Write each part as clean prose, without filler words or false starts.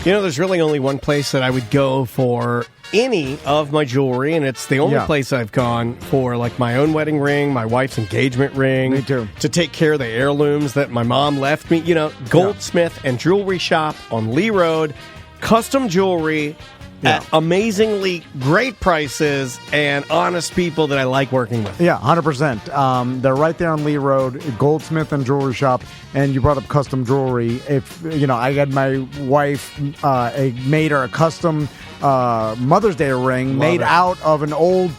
You know, there's really only one place that I would go for any of my jewelry, and it's the only place I've gone for, like, my own wedding ring, my wife's engagement ring. Me too. To take care of the heirlooms that my mom left me. You know, Goldsmith and Jewelry Shop on Lee Road. Custom jewelry at amazingly great prices and honest people that I like working with. Yeah, 100%. They're right there on Lee Road, Goldsmith and Jewelry Shop. And you brought up custom jewelry. If I had my wife made her a custom Mother's Day ring out of an old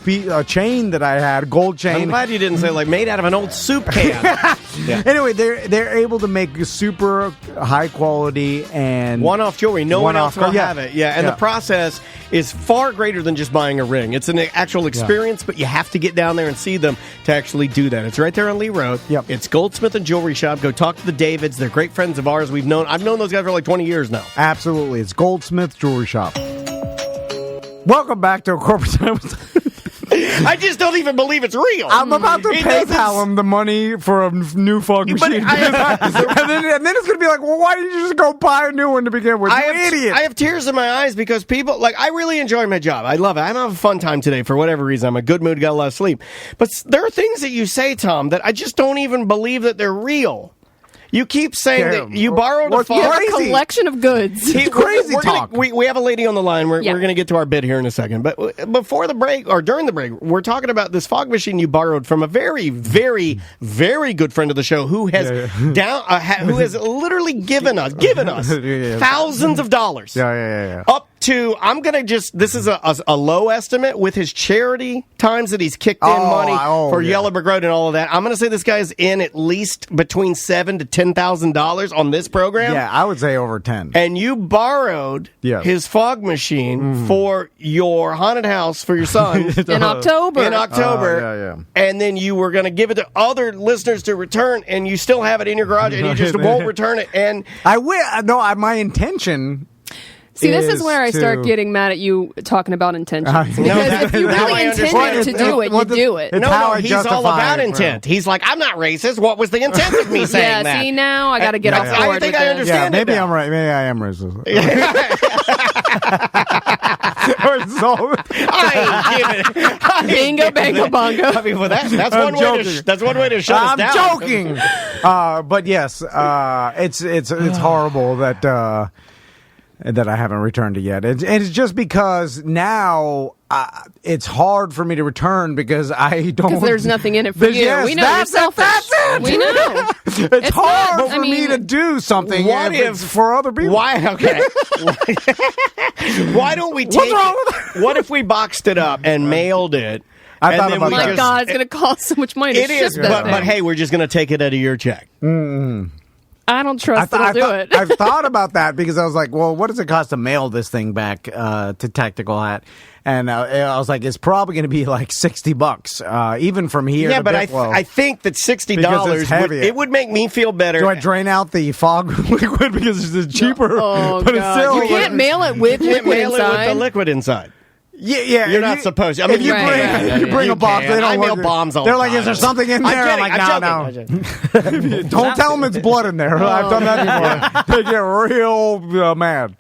chain that I had, gold chain. I'm glad you didn't say like made out of an old soup can. Anyway, they're able to make super high quality and one-off jewelry. No one else will have it. And the process is far greater than just buying a ring. It's an actual experience, but you have to get down there and see them to actually do that. It's right there on Lee Road. Yep. It's Goldsmith and Jewelry Shop. Go talk to the Davids. They're great friends of ours. I've known those guys for like 20 years now. Absolutely. It's Goldsmith Jewelry Shop. Welcome back to a corporate time. I just don't even believe it's real. I'm about to PayPal him the money for a new fog machine. and then it's going to be like, well, why didn't you just go buy a new one to begin with? Idiot. I have tears in my eyes because people, like, I really enjoy my job. I love it. I'm having a fun time today for whatever reason. I'm in a good mood, got a lot of sleep. But there are things that you say, Tom, that I just don't even believe that they're real. You keep saying that you borrowed a fog. A collection of goods. Crazy talk. We have a lady on the line. We're going to get to our bid here in a second. But before the break, or during the break, we're talking about this fog machine you borrowed from a very, very, very good friend of the show who has who has literally given us thousands of dollars. Up to, I'm going to this is a low estimate with his charity times that he's kicked in money for Yellow Brick Road and all of that. I'm going to say this guy's in at least between $7,000 to $10,000 on this program. Yeah, I would say over 10. And you borrowed his fog machine for your haunted house for your son in October. And then you were going to give it to other listeners to return, and you still have it in your garage, and you just won't return it. And I will. No, my intention. See, this is where I start getting mad at you talking about intentions. Because if you really intended to do it, you do it. No, he's all about intent. He's like, I'm not racist. What was the intent of me saying that? See, now I got to get off board. I think I understand maybe I'm right. Maybe I am racist. I ain't giving it. Bingo, bango, bongo. I mean, well, that's one way to shut us down. I'm joking. But yes, it's horrible that I haven't returned it yet. And it's just because now it's hard for me to return because I don't... Because there's nothing in it for you. We know you're selfish. That's it. We know. It's hard for me to do something for other people. Why? Okay. Why don't we take... What's wrong with that? What if we boxed it up and mailed it? I thought about that. My God, it's going to cost so much money to ship that thing. But hey, we're just going to take it out of your check. Mm-hmm. I don't trust that I'll do it. I've thought about that because I was like, well, what does it cost to mail this thing back to Tactical Hat? And I was like, it's probably going to be like $60, even from here. Yeah, but I think that $60 it would make me feel better. Do I drain out the fog liquid because it's cheaper? Oh, but God. It's still, you can't mail it with liquid inside. It with the liquid inside. Yeah, you're not supposed to. I mean, you bring a box. They don't I mail bombs all the time. They're like, is there something in there? I'm like, no. Don't tell them it's blood in there. I've done that before. They get real mad.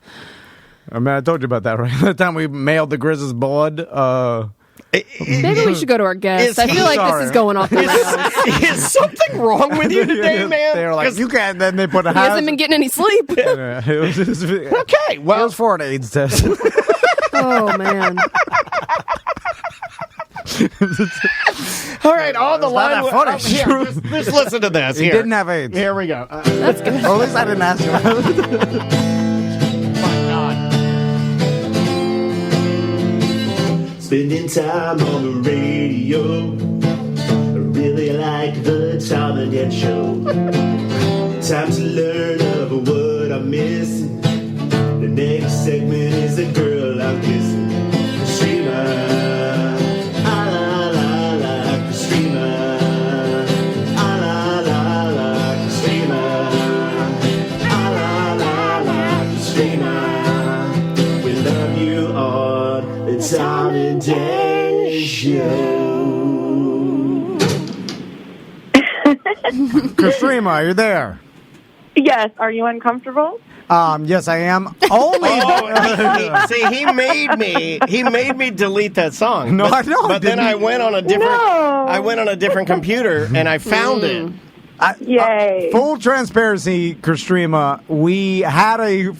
I mean, I told you about that, right? The time we mailed the Grizz's blood. Maybe we should go to our guests. I feel like this is going off the rails. Is something wrong with you today, man? They're like, you can't. Then they put a He hasn't been getting any sleep. Okay, well, it was for an AIDS test. Oh, man. All right, on the line. Not that funny. Here, just listen to this. He didn't have AIDS. Here we go. That's good. Or at least I didn't ask him. My God. Spending time on the radio. I really like the Tom and Ed show. Time to learn of what I'm missing. The next segment is a girl I'm kissing. Katrina, la la la, Katrina, la la la, Katrina, la la la, Katrina. We love you on the Tom and Ed show. Katrina, you're there. Yes. Are you uncomfortable? Yes, I am. Only. He made me delete that song. No, I know. But then I went on a different computer and I found it. Yay! Full transparency, Kristrima, we had a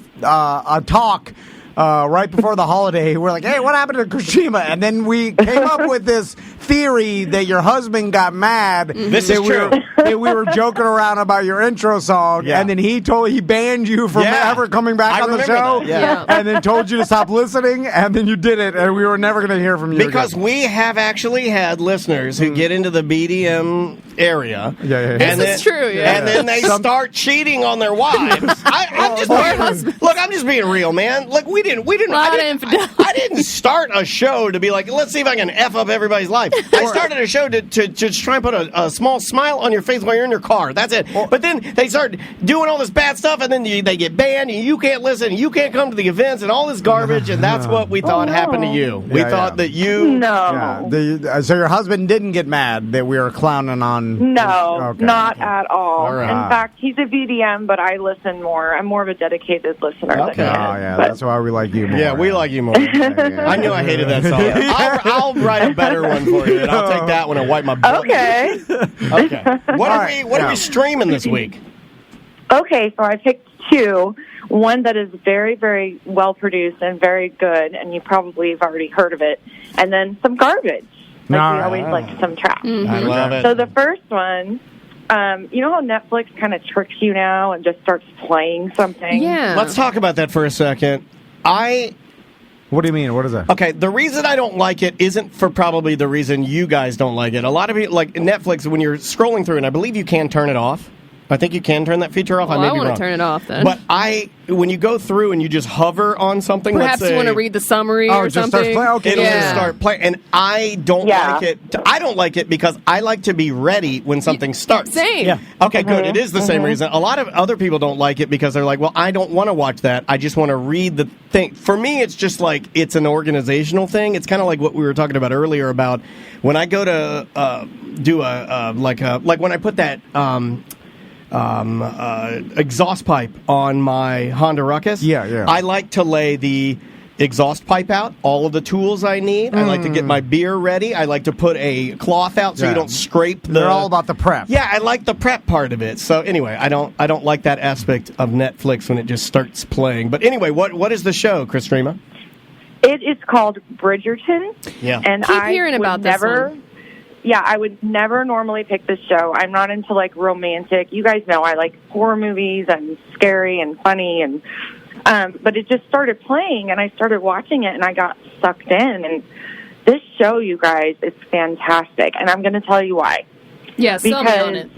talk right before the holiday. We're like, hey, what happened to Kristrima? And then we came up with this theory that your husband got mad. This is true. We were joking around about your intro song, and then he banned you from ever coming back on the show, and then told you to stop listening, and then you did it, and we were never going to hear from you because again. We have actually had listeners who get into the BDM area. This is true. And then they start cheating on their wives. I'm just being real, man. Like we didn't. I didn't start a show to be like, let's see if I can F up everybody's life. I started a show to just try and put a small smile on your face while you're in your car. That's it. But then they start doing all this bad stuff, and then they get banned, and you can't listen, and you can't come to the events, and all this garbage, and that's what we thought happened to you. We thought that you... No. Yeah, so your husband didn't get mad that we were clowning on... No, not at all. Right. In fact, he's a VDM, but I listen more. I'm more of a dedicated listener than he is. That's why we like you more. Yeah, we like you more. I knew I hated that song. I'll write a better one for you, and I'll take that one and wipe my butt. Okay. What are we streaming this week? Okay, so I picked two. One that is very, very well produced and very good, and you probably have already heard of it. And then some garbage. We always like some trash. Mm-hmm. I love it. So the first one, you know how Netflix kind of tricks you now and just starts playing something? Yeah. Let's talk about that for a second. What do you mean? What is that? Okay, the reason I don't like it isn't for probably the reason you guys don't like it. A lot of people, like Netflix, when you're scrolling through, and I believe you can turn it off. I think you can turn that feature off. Well, I may be want wrong. to turn it off then. But when you go through and you just hover on something, perhaps let's say, you want to read the summary or just something. It'll just start playing, and I don't like it. I don't like it because I like to be ready when something starts. Same. Yeah. Okay, good. It is the same reason. A lot of other people don't like it because they're like, well, I don't want to watch that. I just want to read the thing. For me, it's just like it's an organizational thing. It's kind of like what we were talking about earlier about when I go to do like when I put that. Exhaust pipe on my Honda Ruckus. Yeah. I like to lay the exhaust pipe out, all of the tools I need. I like to get my beer ready. I like to put a cloth out so you don't scrape the... They're all about the prep. Yeah, I like the prep part of it. So anyway, I don't like that aspect of Netflix when it just starts playing. But anyway, what is the show, Kristrima? It is called Bridgerton. Yeah. And Keep hearing about this one. Yeah, I would never normally pick this show. I'm not into, like, romantic. You guys know I like horror movies and scary and funny. And but it just started playing, and I started watching it, and I got sucked in. And this show, you guys, is fantastic. And I'm going to tell you why. Yeah, sell me on it.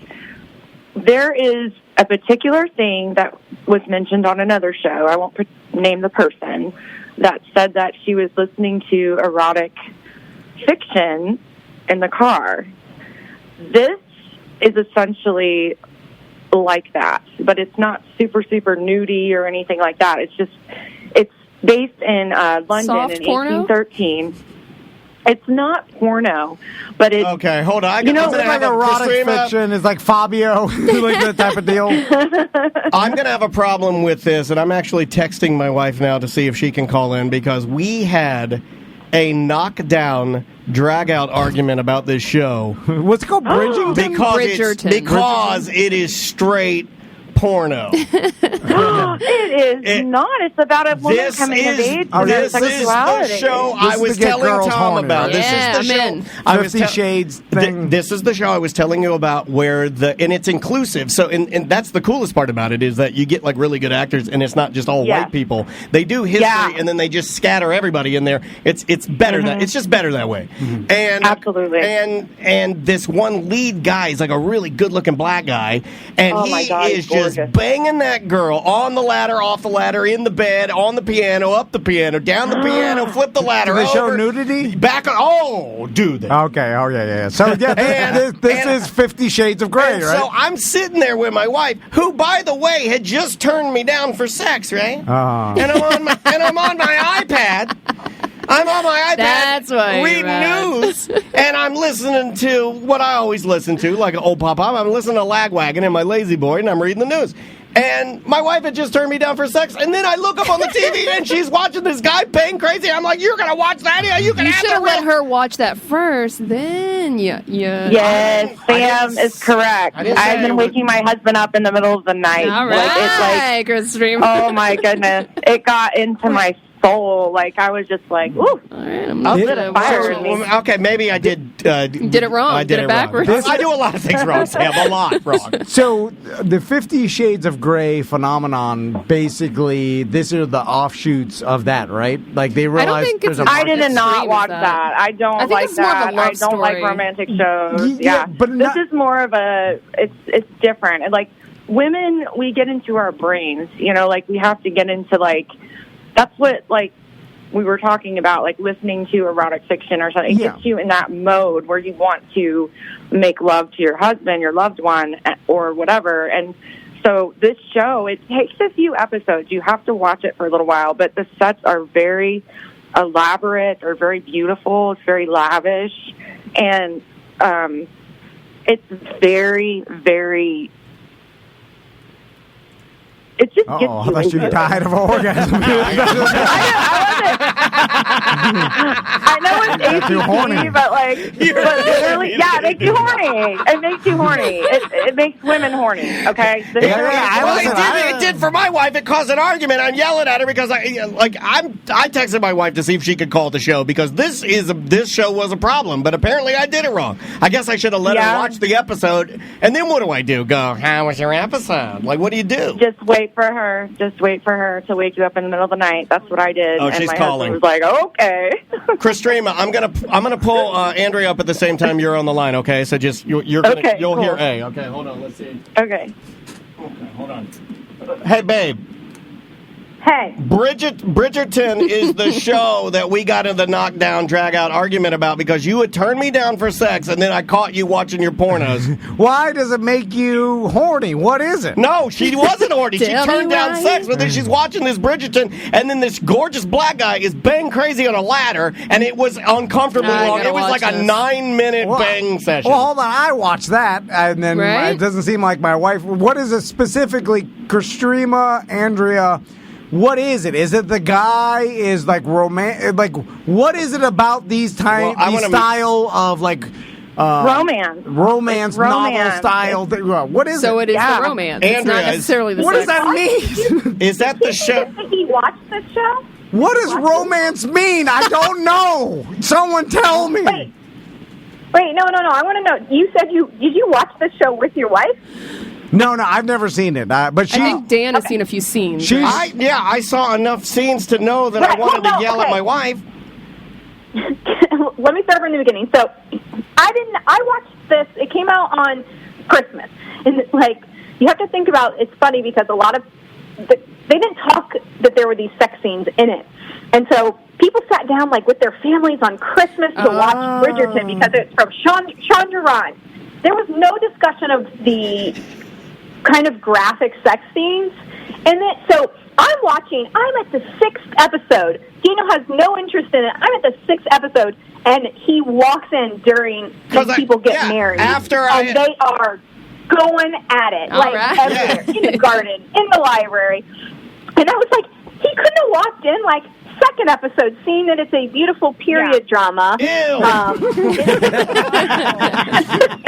There is a particular thing that was mentioned on another show. I won't name the person that said that she was listening to erotic fiction in the car. This is essentially like that, but it's not super, super nudie or anything like that. It's based in London Soft in porno? 1813. It's not porno, but it's... Okay, hold on. It's like erotic fiction. It's like Fabio, like that type of deal. I'm going to have a problem with this, and I'm actually texting my wife now to see if she can call in, because we had a knockdown, drag-out argument about this show. What's it called? Bridgerton? Because it is straight porno. It is not. It's about a woman coming of age and their sexuality. This is the show I was telling Tom about. Yeah, this is the show. 50 Shades thing. This is the show I was telling you about, where and it's inclusive. So, and that's the coolest part about it, is that you get like really good actors, and it's not just all white people. They do history, and then they just scatter everybody in there. It's better that it's just better that way. And absolutely. And this one lead guy is like a really good looking black guy, and he is just banging that girl on the ladder, off the ladder, in the bed, on the piano, up the piano, down the piano, flip the ladder. Do they show over, nudity? Back. Do they? Okay. Oh yeah. So yeah, this is 50 Shades of Grey, right? So I'm sitting there with my wife, who, by the way, had just turned me down for sex, right? And I'm on my iPad. I'm on my That's why reading news, and I'm listening to what I always listen to, like an old pop-up. I'm listening to Lagwagon in my Lazy Boy, and I'm reading the news. And my wife had just turned me down for sex, and then I look up on the TV, and she's watching this guy paying crazy. I'm like, you're going to watch that? Yeah, you should have let her watch that first, then Yes, Sam is correct. I've been waking my husband up in the middle of the night. All right, Christine. Oh, my goodness. It got into my soul. Like, I was just like, ooh. All right, I'm not going to okay, maybe I did... you did it wrong. I did it backwards. I do a lot of things wrong, Sam. A lot wrong. So, the 50 Shades of Grey phenomenon, basically, these are the offshoots of that, right? Like, they realize I did not watch that. I don't like that. I don't like romantic shows. Yeah. But this is more of a... It's different. And, like, women, we get into our brains. You know, like, we have to get into, like... That's what, like, we were talking about, like, listening to erotic fiction or something. It gets you in that mode where you want to make love to your husband, your loved one, or whatever. And so this show, it takes a few episodes. You have to watch it for a little while, but the sets are very elaborate or very beautiful. It's very lavish. And it's very, very... It just gets you. I thought you died of orgasm. I know it's ACT, but like, literally, it makes you horny. It makes you horny. It makes women horny. Okay. It did for my wife. It caused an argument. I'm yelling at her because I texted my wife to see if she could call the show because this show was a problem. But apparently I did it wrong. I guess I should have let her watch the episode. And then what do I do? Go, how was your episode? Like, what do you do? Just wait for her. Just wait for her to wake you up in the middle of the night. That's what I did. Oh, she's my calling. husband was like, okay. Christrema, I'm gonna pull Andrea up at the same time you're on the line. Okay, so just you'll hear A. Okay, hold on. Let's see. Okay, hold on. Hey, babe. Hey. Bridgerton is the show that we got in the knockdown, drag-out argument about because you had turned me down for sex, and then I caught you watching your pornos. Why does it make you horny? What is it? No, she wasn't horny. She turned down sex, but then she's watching this Bridgerton, and then this gorgeous black guy is bang crazy on a ladder, and it was uncomfortably long. It was like a 9-minute bang session. Well, hold on. I watched that, and then it doesn't seem like my wife. What is it specifically, Christrema, Andrea? What is it? Is it the guy is like romantic? Like, what is it about these style of like romance novel style? What is it? So it is the romance. Andrea, it's not necessarily the what sex. does that mean? Is that the show? Did he watch this show? What does romance mean? I don't know. Someone tell me. Wait, no. I want to know. You said did you watch this show with your wife? No, I've never seen it. But I think Dan has seen a few scenes. I saw enough scenes to know that I wanted to yell at my wife. Let me start from the beginning. So, I watched this. It came out on Christmas, and you have to think about. It's funny because a lot of they didn't talk that there were these sex scenes in it, and so people sat down with their families on Christmas to watch Bridgerton because it's from Shonda Rhimes. There was no discussion of the kind of graphic sex scenes. And then, so I'm at the 6th episode. Dino has no interest in it. I'm at the 6th episode, and he walks in during people get married. And they are going at it, everywhere, in the garden, in the library. And I was like, he couldn't have walked in, second episode, seeing that it's a beautiful period drama. Ew.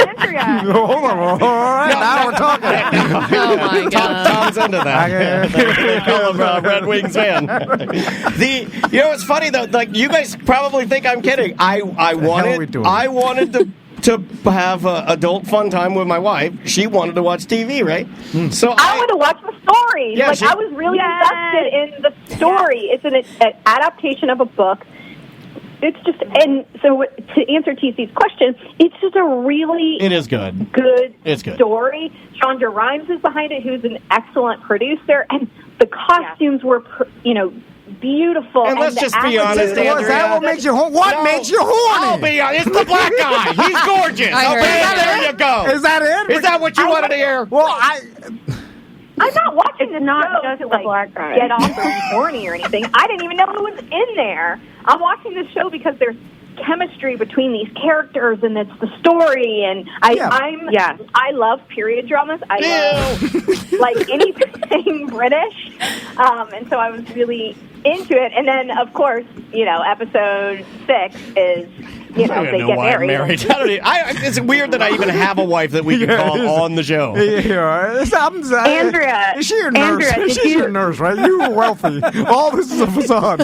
Andrea. Hold on. All right, now we're talking. Oh, my God. Tom's into that. Red Wings fan. It's funny, though. You guys probably think I'm kidding. I wanted to have adult fun time with my wife. She wanted to watch TV, right? So I wanted to watch the story. Yeah, I was really invested in the story. It's an adaptation of a book. It's just, and so to answer TC's question, it's just a really good story. Shonda Rhimes is behind it, who's an excellent producer, and the costumes were, beautiful. And let's just be honest, Andrea. Is that what makes you horny? What makes you horny? I'll be honest. It's the black guy. He's gorgeous. Okay, there you go. Is that it? Is that what you wanted to hear? Well, I'm not watching this not show just to the black guy. get off or be horny or anything. I didn't even know who was in there. I'm watching this show because there's chemistry between these characters and it's the story, and I love period dramas. I love like anything British, and so I was really into it. And then of course, episode 6 is they get married. It's weird that I even have a wife that we can call on the show. Andrea, is she your nurse? She's your nurse, right? You were wealthy. All this is a facade.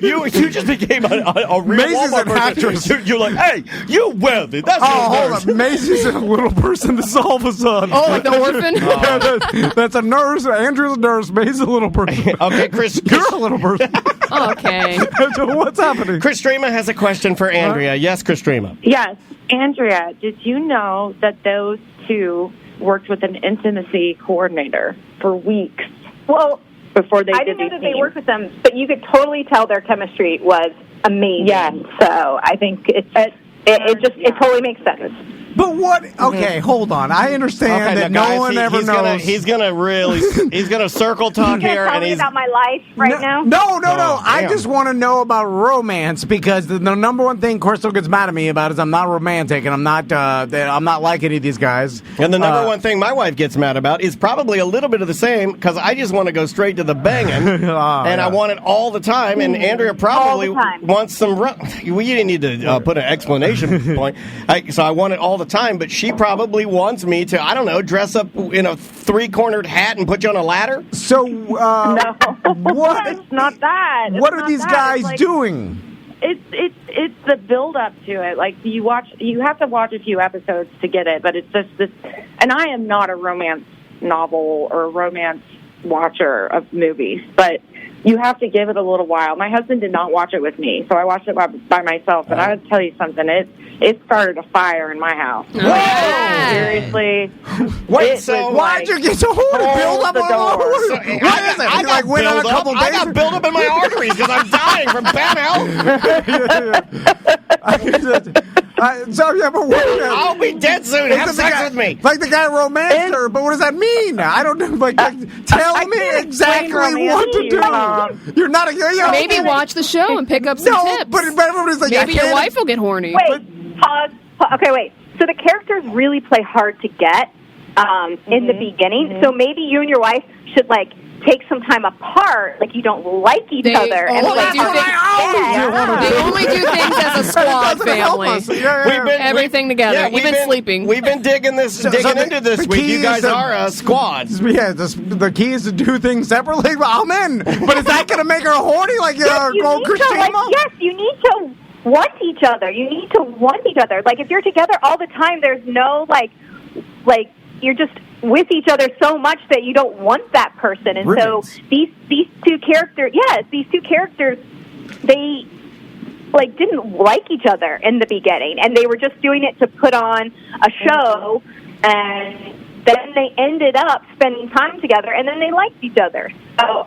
you just became a real Maisie's Walmart an actress. You're like, hey, you wealthy. That's hold on. Maisie's a little person. This is all of a sudden. Oh, like the orphan? That's a nurse. Andrew's a nurse. Maisie's a little person. Okay, Chris. You're a little person. Okay. So what's happening? Chris Strema has a question for Andrea. Yes, Chris Strema. Yes. Andrea, did you know that those two worked with an intimacy coordinator for weeks? Well, before they I did didn't know these that scenes? they worked with them, but you could totally tell their chemistry was amazing. Yes. So I think it totally makes sense. But what? Okay, hold on. I understand that no one ever knows. He's gonna circle talk You're here, tell and me he's about my life now? No. I damn. just want to know about romance because the number one thing Crystal gets mad at me about is I'm not romantic and I'm not like any of these guys. And the number one thing my wife gets mad about is probably a little bit of the same because I just want to go straight to the banging, I want it all the time. And Andrea probably wants some. We didn't need to put an explanation point. So I want it all the time, but she probably wants me to, I don't know, dress up in a 3-cornered hat and put you on a ladder. So No, what? it's not that. What It's are not these that. guys It's like, doing? It's the build up to it. Like you have to watch a few episodes to get it, but it's just this. And I am not a romance novel or a romance watcher of movies, but you have to give it a little while. My husband did not watch it with me, so I watched it by myself. And I would tell you something, it started a fire in my house. Yeah. Seriously. Wait, It so was Why'd you get so hard to build up the on door. what is it? I You, like, went on a couple days? I got build up in my arteries because I'm dying from bad health. But what? I'll be dead soon. Have sex with me. Like the guy romanced her, but what does that mean? I don't know. Like tell me can't exactly explain what to romance to do. You're not a Maybe watch the show and pick up some No, tips. but everybody's like, Maybe I your can't- wife will get horny. Wait, pause. Okay, wait. So the characters really play hard to get in the beginning. So maybe you and your wife should take some time apart. Like you don't like each They other. And only like, do things- They only do things as a squad doesn't help family. us. Yeah. Everything together, even sleeping. We've been digging into this the week. key You guys is to- are a squad. Yeah, the key is to do things separately. I'm in. But is that going to make her horny like yes, you old need to, Christina? yes, you need to want each other. You need to want each other. Like if you're together all the time, there's no like you're just with each other so much that you don't want that person. And Roommates. so these two characters, they didn't like each other in the beginning, and they were just doing it to put on a show, and then they ended up spending time together, and then they liked each other. So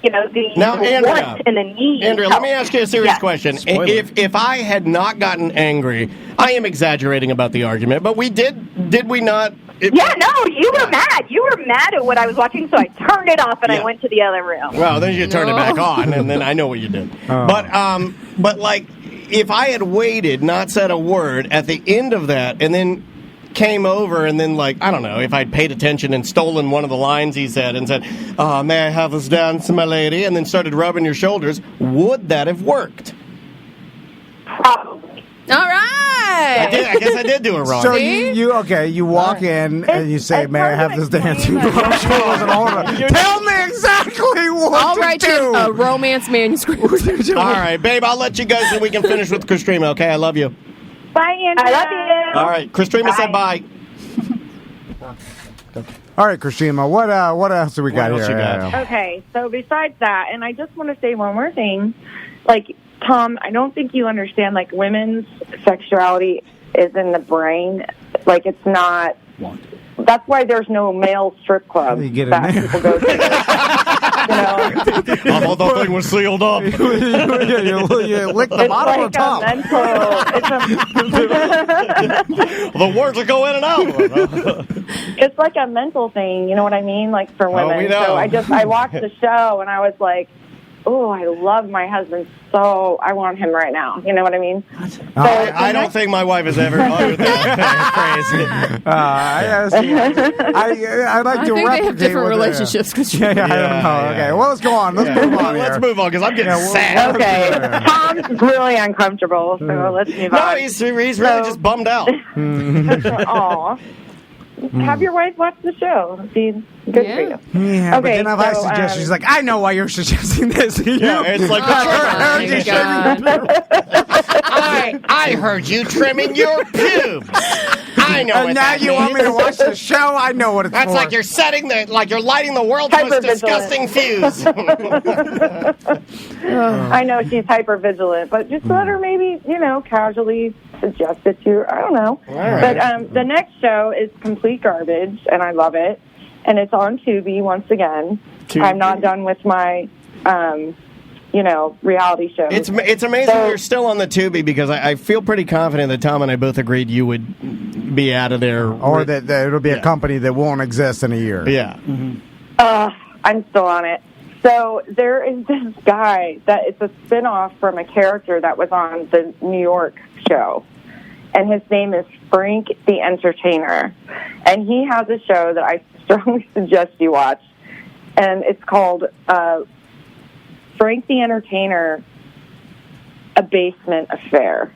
Now, the Andrea, want and the need. Andrea, let me ask you a serious question. Spoiler. If I had not gotten angry, I am exaggerating about the argument, but we did we not? Yeah, no, you were mad. You were mad at what I was watching, so I turned it off and I went to the other room. Well, then you turn it back on, and then I know what you did. But like, if I had waited, not said a word at the end of that, and then came over and then, I don't know, if I'd paid attention and stolen one of the lines he said and said, may I have this dance, my lady, and then started rubbing your shoulders, would that have worked? Probably. All right. I guess I did do it wrong. So you walk in and you say, "May I have this dance?" You rub shoulders and all that. Tell me exactly what I'll to write do. you a romance manuscript. All right, babe, I'll let you go so we can finish with Chris Strema, okay? I love you. Bye, Andrea. I love you. All right, Chris Strema said bye. All right, Christina, what else do we got else here? you got? Okay, so besides that, and I just want to say one more thing. Tom, I don't think you understand, women's sexuality is in the brain. It's not... That's why there's no male strip club You get in that there. people go to. I thought the thing was sealed up. you lick the It's bottom or like top? The words that go in and out. It's like a mental thing, you know what I mean? Like for women. we know. So I watched the show and I was like, oh, I love my husband so I want him right now. You know what I mean? So I don't think my wife has ever uttered that phrase. I'd like I to think they replicate have different what relationships. I don't know. Yeah. Okay, well, let's go on. Let's move on here. Let's move on because I'm getting sad. Okay. Tom's really uncomfortable, so let's move No, on. he's really just bummed out. Aw. Have your wife watch the show. She's good for you. Yeah, but Okay, then if I so, suggest, she's like, I know why you're suggesting this. Yeah, it's like I heard you trimming your pubes. I know. And now you want me to watch the show? I know what it's That's for. like you're lighting the world's most Hypervigilant. disgusting fuse. I know she's hyper vigilant, but just let her maybe, casually suggest it to her. I don't know. right. But the next show is complete garbage, and I love it. And it's on Tubi once again. Tubi. I'm not done with my, reality show. It's amazing you're still on the Tubi because I feel pretty confident that Tom and I both agreed you would be out of there. Or that it'll be a company that won't exist in a year. Yeah. I'm still on it. So there is this guy that it's a spinoff from a character that was on the New York show. And his name is Frank the Entertainer. And he has a show that I strongly suggest you watch. And it's called Frank the Entertainer, A Basement Affair.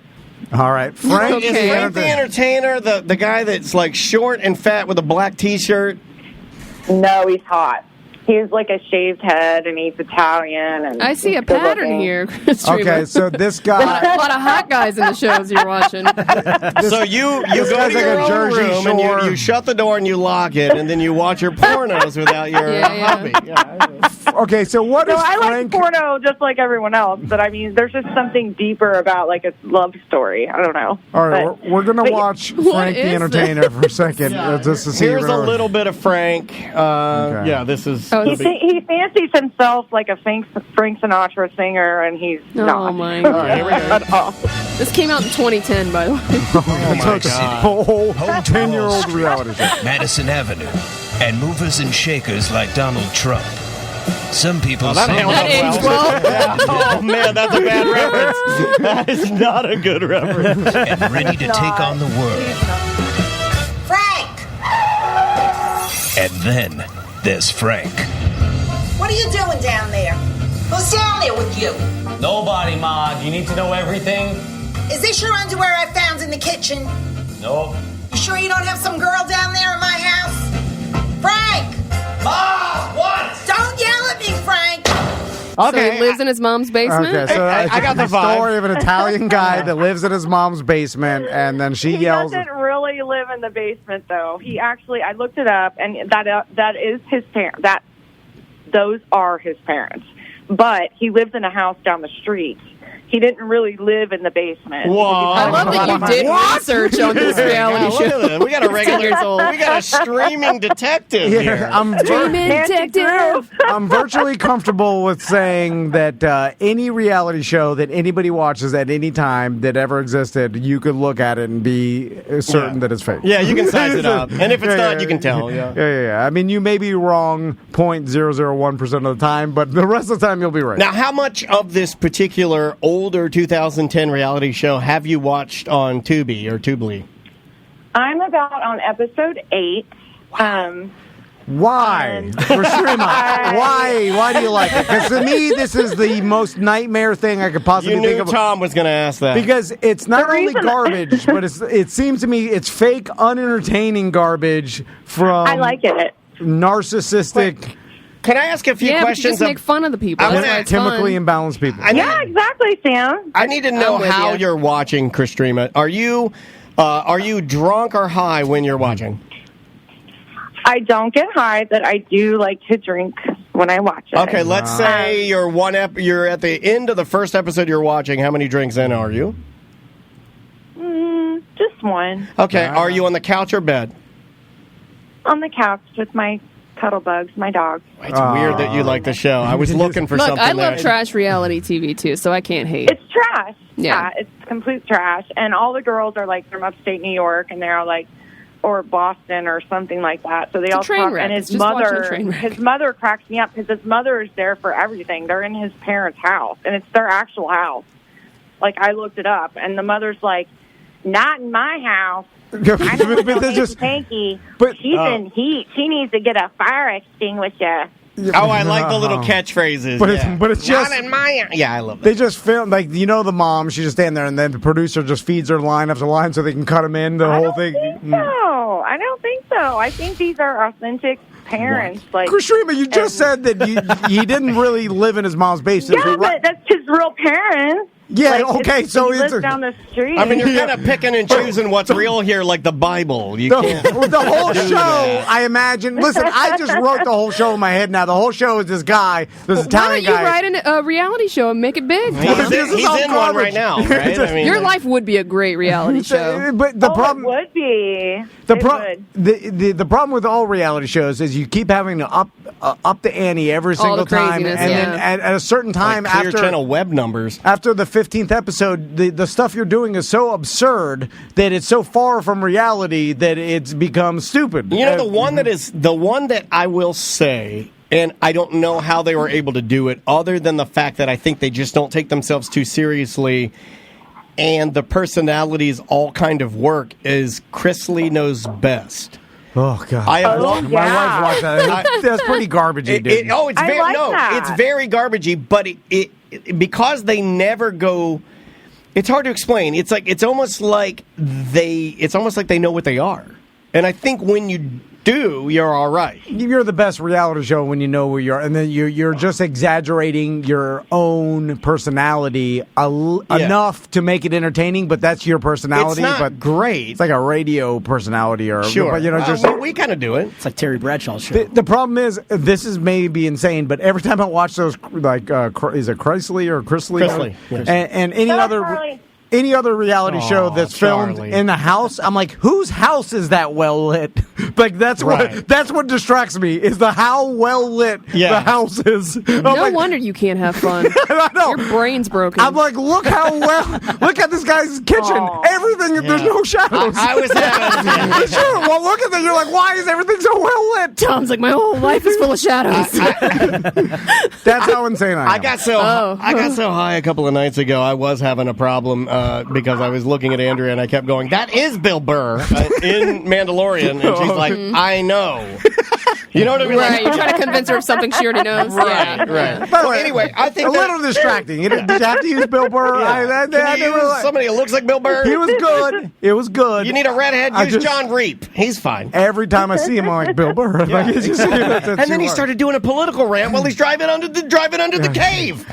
All right. Frank Is Frank the Entertainer the guy that's like short and fat with a black T-shirt? No, he's hot. He's like a shaved head, and he's Italian. And I see a he's good pattern looking. here, Chris Okay, Dreamer. so this A guy... lot of hot guys in the shows you're watching. So you go guy's to like your a own Jersey room and Shore. you shut the door and you lock it, and then you watch your pornos without your Yeah. hubby. Okay, so what No, is I like Frank... porno just like everyone else, but I mean, there's just something deeper about like a love story. I don't know. All right, But- we're going to but- watch What Frank the is Entertainer for a second. Just to see Here's a what- little bit of Frank. Okay. Yeah, this is. Oh, the big- He fancies himself like a Frank Sinatra singer, and he's not. Oh, my God. Here we go. At all. This came out in 2010, by the way. Oh, my God. Whole Home to 10-year-old Wall Street, reality show. Madison Avenue, and movers and shakers like Donald Trump. Some people that say held That up aged well. well. Oh man, that's a bad reference. That is not a good reference. and ready to take on the world. Frank! And then there's Frank. What are you doing down there? Who's down there with you? Nobody, Ma. Do you need to know everything? Is this your underwear I found in the kitchen? No. You sure you don't have some girl down there in my house? Frank! Ma! What? Don't yell at me, Frank! So he lives in his mom's basement? Okay, so I got the vibe. story of an Italian guy that lives in his mom's basement, and then she He yells... doesn't really live in the basement, though. He actually, I looked it up, and that is his parents. Those are his parents. But he lives in a house down the street. He didn't really live in the basement. Whoa. I love that you did research on this reality Look at show. this. We got a regular. years old. We got a streaming detective Yeah, here. I'm Detective. I'm virtually comfortable with saying that any reality show that anybody watches at any time that ever existed, you could look at it and be certain that it's fake. Yeah, you can size it up, and if it's Yeah, not, yeah, you can tell. Yeah. Yeah. I mean, you may be wrong 0.001% of the time, but the rest of the time you'll be right. Now, how much of this particular older 2010 reality show have you watched on Tubi or Tubely? I'm about on episode 8. Why? Rashima, why? Why do you like it? Because to me, this is the most nightmare thing I could possibly You think knew of. Tom was going to ask that. Because it's not only reason- garbage, but it seems to me it's fake, unentertaining garbage from I like it. narcissistic, Can I ask a few Yeah, but you questions? just make fun of the people. I That's wanna why it's chemically fun. imbalanced people. Yeah, exactly, Sam. I need to know I'm with how you. you're watching, Christrema. Are you drunk or high when you're watching? I don't get high, but I do like to drink when I watch it. Okay, let's say you're you're at the end of the first episode you're watching. How many drinks in are you? Just one. Okay, are you on the couch or bed? On the couch with my Cuddlebugs, my dog. It's weird that you like the show. I was looking for something. I love trash reality TV too, so I can't hate. It's trash. Yeah, it's complete trash. And all the girls are like from upstate New York, and they're all like, or Boston or something like that. So they all talk. Wreck. And his mother cracks me up because his mother is there for everything. They're in his parents' house, and it's their actual house. Like, I looked it up, and the mother's like, "Not in my house. I don't know just Pinky. She's in heat. She needs to get a fire extinguisher." Oh, I like the little catchphrases. But it's just not in my. Yeah, I love that. They just film the mom. She's just standing there, and then the producer just feeds her line after line so they can cut them in. The whole thing. I don't think so. I think these are authentic parents. Like, Krishrima, you just said that he didn't really live in his mom's basement. Yeah, but that's his real parents. Yeah, like, okay, so he lives down the street. I mean, you're kind of picking and choosing what's real here, like the Bible. You can't. The whole show, I imagine. Listen, I just wrote the whole show in my head now. The whole show is this guy, this Italian guy. Why don't you write a reality show and make it big? He's in one right now, right? I mean, your life would be a great reality show. But the problem it would be. The problem with all reality shows is you keep having to up the ante every single time, and then at a certain time, like Clear Channel web numbers after the 15th episode, the stuff you're doing is so absurd that it's so far from reality that it's become stupid. You know, the one that I will say, and I don't know how they were able to do it, other than the fact that I think they just don't take themselves too seriously, and the personalities all kind of work, is Chris Lee Knows Best. Oh God! My wife watched that. That's pretty garbagey, dude. It's very garbagey, but it because they never go. It's hard to explain. It's almost like they know what they are, and I think when you do, you're all right. You're the best reality show when you know where you are, and then you're just exaggerating your own personality enough to make it entertaining. But that's your personality. It's not great. It's like a radio personality, or sure. But we kind of do it. It's like Terry Bradshaw's show. The problem is, this is maybe insane, but every time I watch those, like is it Chrisley or Chrisley? And any other reality show that's filmed in the house, I'm like, whose house is that well lit? Like that's what distracts me is how well lit the house is. No wonder you can't have fun. I know. Your brain's broken. I'm like, look at this guy's kitchen. Everything, there's no shadows. I was having sure. Well, look at that. You're like, why is everything so well lit? Tom's like, my whole life is full of shadows. That's how insane I am. I got so high a couple of nights ago. I was having a problem. Because I was looking at Andrea and I kept going, that is Bill Burr in Mandalorian. And she's like, I know. You know what I mean? Right, you're trying to convince her of something she already knows. Right. By the way, anyway, I think a little distracting. Did you have to use Bill Burr? Can you use somebody who looks like Bill Burr? He was good. It was good. You need a redhead? Use John Reap. He's fine. Every time I see him, I'm like, Bill Burr. And then he started doing a political rant while he's driving under the cave.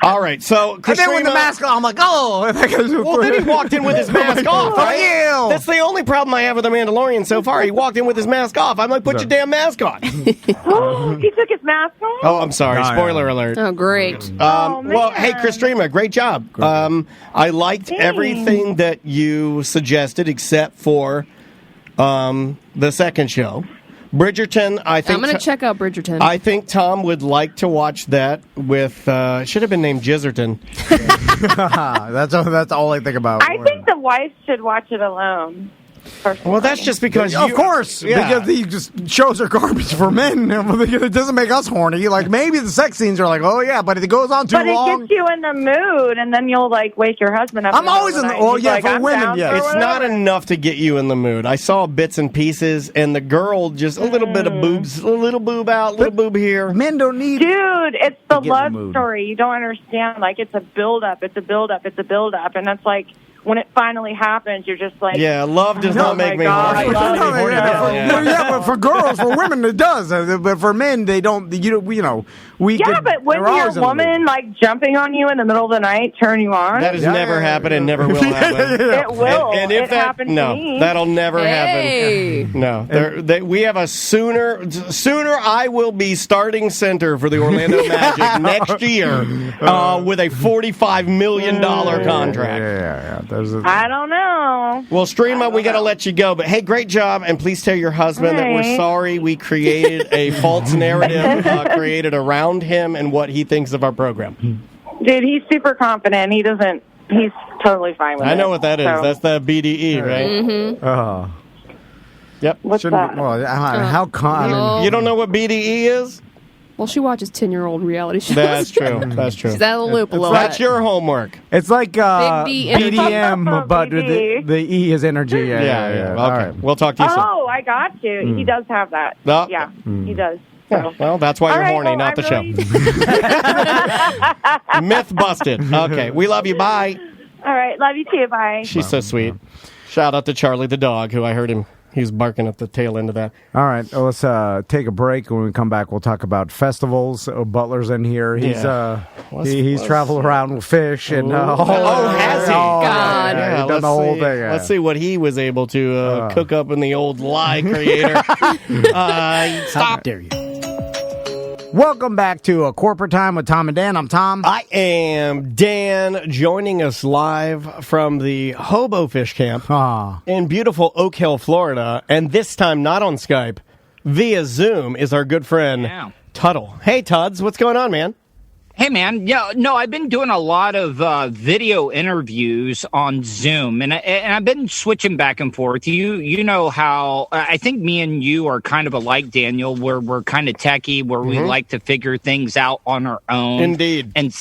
All right, so and then with the mask on, I'm like, oh. Well, then he walked in with his mask off, right? That's the only problem I have with The Mandalorian so far. He walked in with his mask off. I'm like, put your damn mask on. He took his mask off? Oh, I'm sorry. Spoiler alert. Oh, great. Well, hey, Krishrima, great job. I liked everything that you suggested except for the second show. Bridgerton, I think... I'm going to check out Bridgerton. I think Tom would like to watch that with... should have been named Jizzerton. That's all I think about. I think the wife should watch it alone. Personally. Well, that's just because of course, because these just shows are garbage for men. It doesn't make us horny. Like maybe the sex scenes are like, oh yeah, but if it goes on too long, it gets you in the mood, and then you'll like wake your husband up. I'm always in the for women. Yeah, it's not enough to get you in the mood. I saw bits and pieces, and the girl just a little bit of boobs, a little boob out, a little boob here. Men don't need. Dude, it's the love story. You don't understand. Like it's a build up. It's a build up. It's a build up, and that's like. When it finally happens, you're just like... Yeah, love does not make me horny. But for girls, for women, it does. But for men, they don't... but when your woman, like, jumping on you in the middle of the night, turn you on... That has never happened and never will happen. It will. And if it happened to me. That'll never happen. No. We have a sooner I will be starting center for the Orlando Magic next year with a $45 million contract. Yeah. I don't know. Well, Streama, we got to let you go. But hey, great job. And please tell your husband that we're sorry we created a false narrative created around him and what he thinks of our program. Dude, he's super confident. He's totally fine with it. I know what that is. That's the BDE, right? Mm-hmm. Yep. What's that? You don't know what BDE is? Well, she watches 10-year-old reality shows. That's true. That's true. She's out of the loop a little bit. That's your homework. It's like Big D BDM, but the E is energy. Yeah. Okay. All right. We'll talk to you soon. Oh, I got you. He does have that. Oh. Yeah, he does. So. Well, that's why you're horny, not the show. Myth busted. Okay. We love you. Bye. All right. Love you too. Bye. She's so sweet. Shout out to Charlie the dog, who I heard him. He was barking at the tail end of that. All right, let's take a break. When we come back, we'll talk about festivals. Butler's in here. He's he's traveled around with fish and has he? God, yeah, he's done the whole thing. Yeah. Let's see what he was able to cook up in the old lie creator. Stop there, you. Welcome back to a Corporate Time with Tom and Dan. I'm Tom. I am Dan, joining us live from the Hobo Fish Camp in beautiful Oak Hill, Florida. And this time, not on Skype, via Zoom, is our good friend, Tuttle. Hey, Tuds, what's going on, man? Hey, man. Yeah, no, I've been doing a lot of video interviews on Zoom, and I've been switching back and forth. You know how I think me and you are kind of alike, Daniel, where we're kind of techie, where we like to figure things out on our own. Indeed. And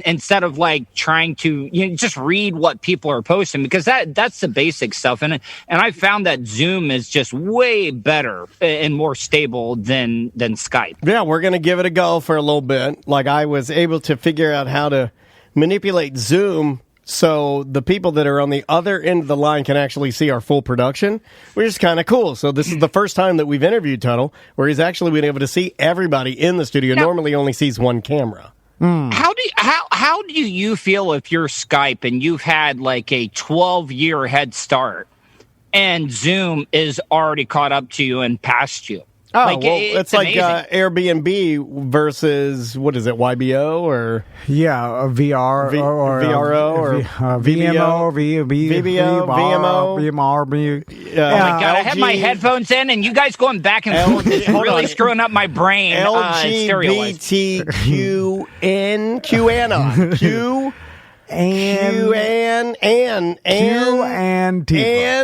instead of like trying to just read what people are posting, because that's the basic stuff. And I found that Zoom is just way better and more stable than Skype. Yeah, we're going to give it a go for a little bit. Like I was able to figure out how to manipulate Zoom so the people that are on the other end of the line can actually see our full production, which is kind of cool. So this is the first time that we've interviewed Tuttle where he's actually been able to see everybody in the studio. Normally only sees one camera. How do you feel if you're Skype and you've had like a 12-year head start and Zoom is already caught up to you and past you? Oh, it's like Airbnb versus, what is it, YBO or? Yeah, VR or VRO or VMO, VBO, VMO. Oh my God, I have my headphones in and you guys going back and forth is really screwing up my brain. LGBTQN, QAnon, Q and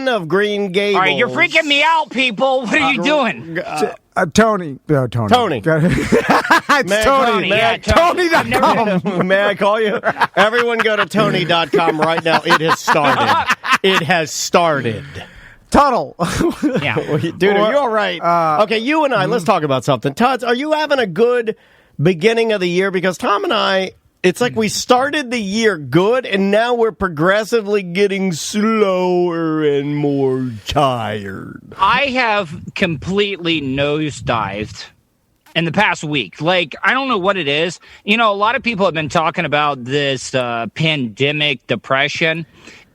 of Green Gables. All right, you're freaking me out, people. What are you doing? Tony. Tony. It's Tony. Tony.com. May I call you? Everyone go to Tony.com right now. It has started. It has started. Tuttle. Yeah. Dude, are you all right? Okay, you and I, let's talk about something. Tuds, are you having a good beginning of the year? Because Tom and I, it's like we started the year good, and now we're progressively getting slower and more tired. I have completely nosedived in the past week. Like, I don't know what it is. A lot of people have been talking about this pandemic depression.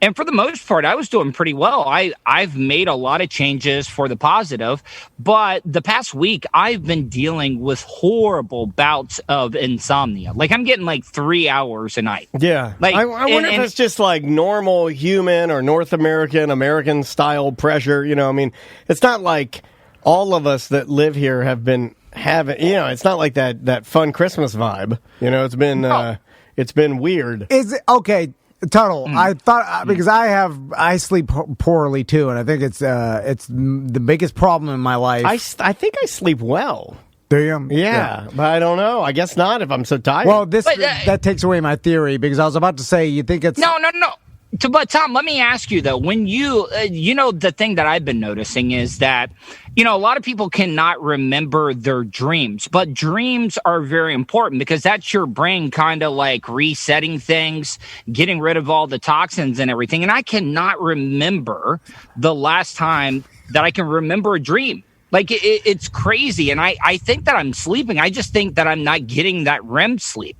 And for the most part, I was doing pretty well. I've made a lot of changes for the positive, but the past week, I've been dealing with horrible bouts of insomnia. Like, I'm getting like 3 hours a night. Yeah. Like, I wonder if it's just like normal human or North American style pressure. It's not like all of us that live here have been having, it's not like that fun Christmas vibe. It's been weird. Is it okay? Tuttle, I thought because I sleep poorly too, and I think it's the biggest problem in my life. I think I sleep well. Do you? Yeah, but I don't know. I guess not if I'm so tired. Well, that takes away my theory because I was about to say you think it's no. But Tom, let me ask you though, when you the thing that I've been noticing is that, a lot of people cannot remember their dreams, but dreams are very important because that's your brain kind of like resetting things, getting rid of all the toxins and everything. And I cannot remember the last time that I can remember a dream. Like it's crazy. And I think that I'm sleeping. I just think that I'm not getting that REM sleep.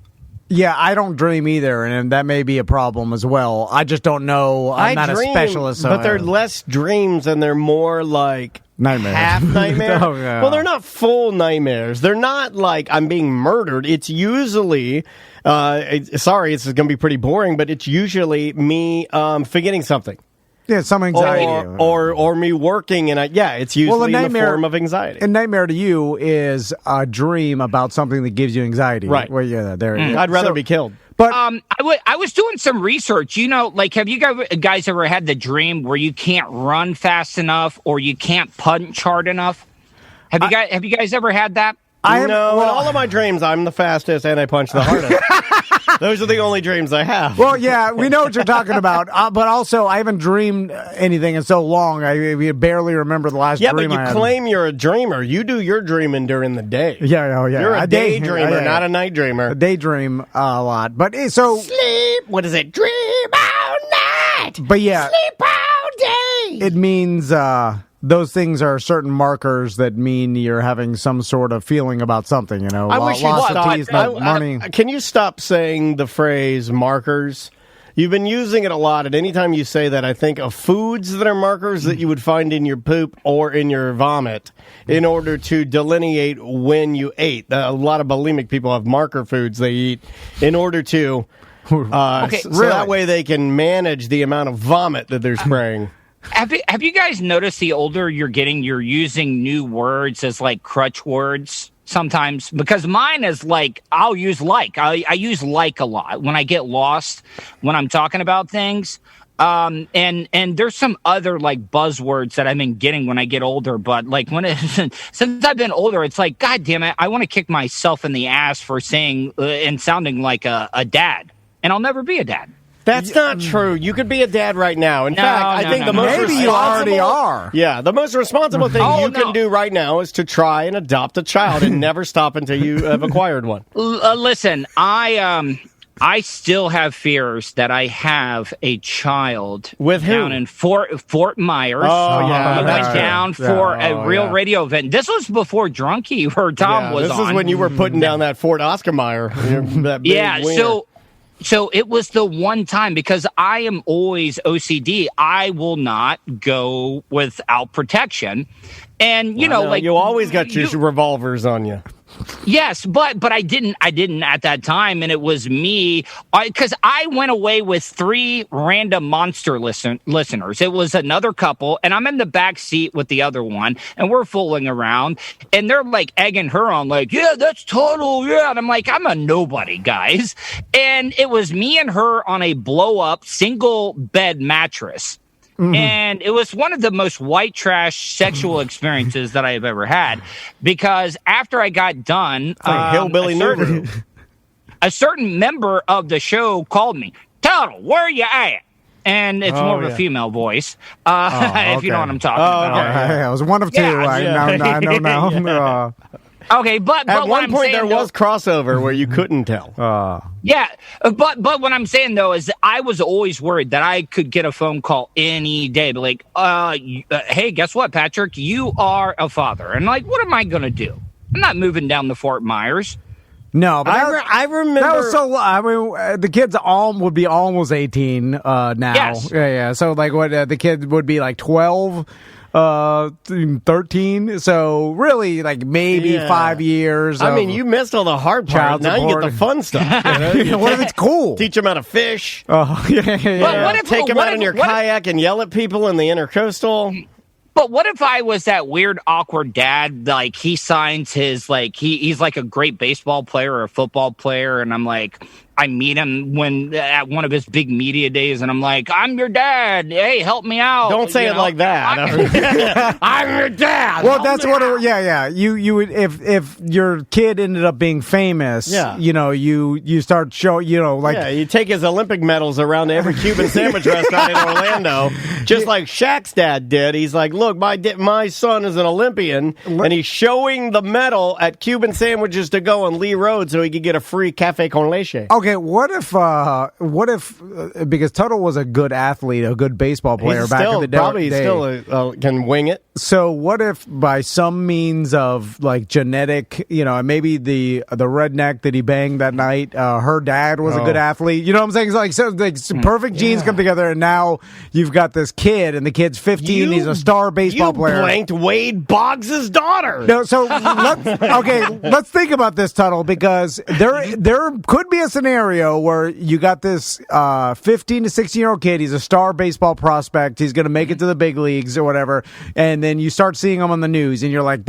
Yeah, I don't dream either, and that may be a problem as well. I just don't know. I'm not dream, a specialist. So but they're less dreams, and they're more like nightmares. Half nightmares. Oh, yeah. Well, they're not full nightmares. They're not like I'm being murdered. It's usually, sorry, this is going to be pretty boring, but it's usually me forgetting something. Yeah, some anxiety. Or me working, and it's usually in the form of anxiety. A nightmare to you is a dream about something that gives you anxiety. Right. Well, I'd rather be killed. But I was doing some research. You know, like, have you guys ever had the dream where you can't run fast enough or you can't punch hard enough? Have you guys ever had that? In all of my dreams, I'm the fastest and I punch the hardest. Those are the only dreams I have. Well, yeah, we know what you're talking about. But also, I haven't dreamed anything in so long. I barely remember the last dream I had. Yeah, but you claim you're a dreamer. You do your dreaming during the day. Yeah. You're a daydreamer, not a night dreamer. I daydream a lot. But so... Sleep! What is it? Dream all night! But yeah... Sleep all day! It means... those things are certain markers that mean you're having some sort of feeling about something, you know. I wish you'd stop. Money. Can you stop saying the phrase markers? You've been using it a lot, and anytime you say that, I think of foods that are markers that you would find in your poop or in your vomit in order to delineate when you ate. A lot of bulimic people have marker foods they eat in order to... so that way they can manage the amount of vomit that they're spraying. Have you guys noticed the older you're getting, you're using new words as like crutch words sometimes? Because mine is like, I'll use like. I use like a lot when I get lost when I'm talking about things. And there's some other like buzzwords that I've been getting when I get older. But like since I've been older, it's like, God damn it, I want to kick myself in the ass for saying and sounding like a dad. And I'll never be a dad. That's not true. You could be a dad right now. In fact, I think the most maybe you already are. Yeah, the most responsible thing you can do right now is to try and adopt a child and never stop until you have acquired one. Listen, I still have fears that I have a child with down in Fort Myers. Oh yeah, we went down for a real radio event. This was before Drunky or Tom was on. This is when you were putting down that Fort Oscar Mayer. That big wiener. So it was the one time, because I am always OCD, I will not go without protection. And, you know, you always got your revolvers on you. Yes, but I didn't at that time, and it was me, because I went away with 3 random monster listeners. It was another couple, and I'm in the back seat with the other one, and we're fooling around, and they're like egging her on, like, yeah, that's total, yeah, and I'm like, I'm a nobody, guys, and it was me and her on a blow-up single bed mattress. Mm-hmm. And it was one of the most white trash sexual experiences that I have ever had, because after I got done, a certain member of the show called me, Total, where you at? And it's more of a female voice, if you know what I'm talking about. Okay. I was one of two. I know now. Okay, but at one point there was crossover where you couldn't tell. Yeah, but what I'm saying though is that I was always worried that I could get a phone call any day, be like, hey, guess what, Patrick? You are a father, and like, what am I gonna do? I'm not moving down to Fort Myers. No, but I remember that was so. I mean, the kids would be almost 18 now. Yes. Yeah. So like, what the kid would be like 12. 13, so really like maybe 5 years. I mean, you missed all the hard part. Now you get the fun stuff. What if it's cool? Teach them how to fish. Yeah. Take them out in your kayak and yell at people in the intercoastal. But what if I was that weird, awkward dad? Like, he signs his, like, he's like a great baseball player or a football player, and I'm like, I meet him at one of his big media days, and I'm like, I'm your dad. Hey, help me out. Don't say it like that. I'm your dad. Well, that's what. You would if your kid ended up being famous. Yeah. You know, you start showing. You know, like you take his Olympic medals around to every Cuban sandwich restaurant in Orlando, just like Shaq's dad did. He's like, look. look, my son is an Olympian, and he's showing the medal at Cuban Sandwiches to Go on Lee Road so he could get a free cafe con leche. Okay, what if because Tuttle was a good athlete, a good baseball player He's back still, in the day. Probably still can wing it. So what if by some means of like genetic, and maybe the redneck that he banged that night, her dad was a good athlete. You know what I'm saying? It's like, so like perfect genes come together, and now you've got this kid, and the kid's 15. He's a star baseball player. You blanked Wade Boggs' daughter. No, so let's think about this, Tuttle, because there could be a scenario where you got this 15 to 16-year-old kid. He's a star baseball prospect. He's going to make it to the big leagues or whatever, and then you start seeing him on the news, and you're like,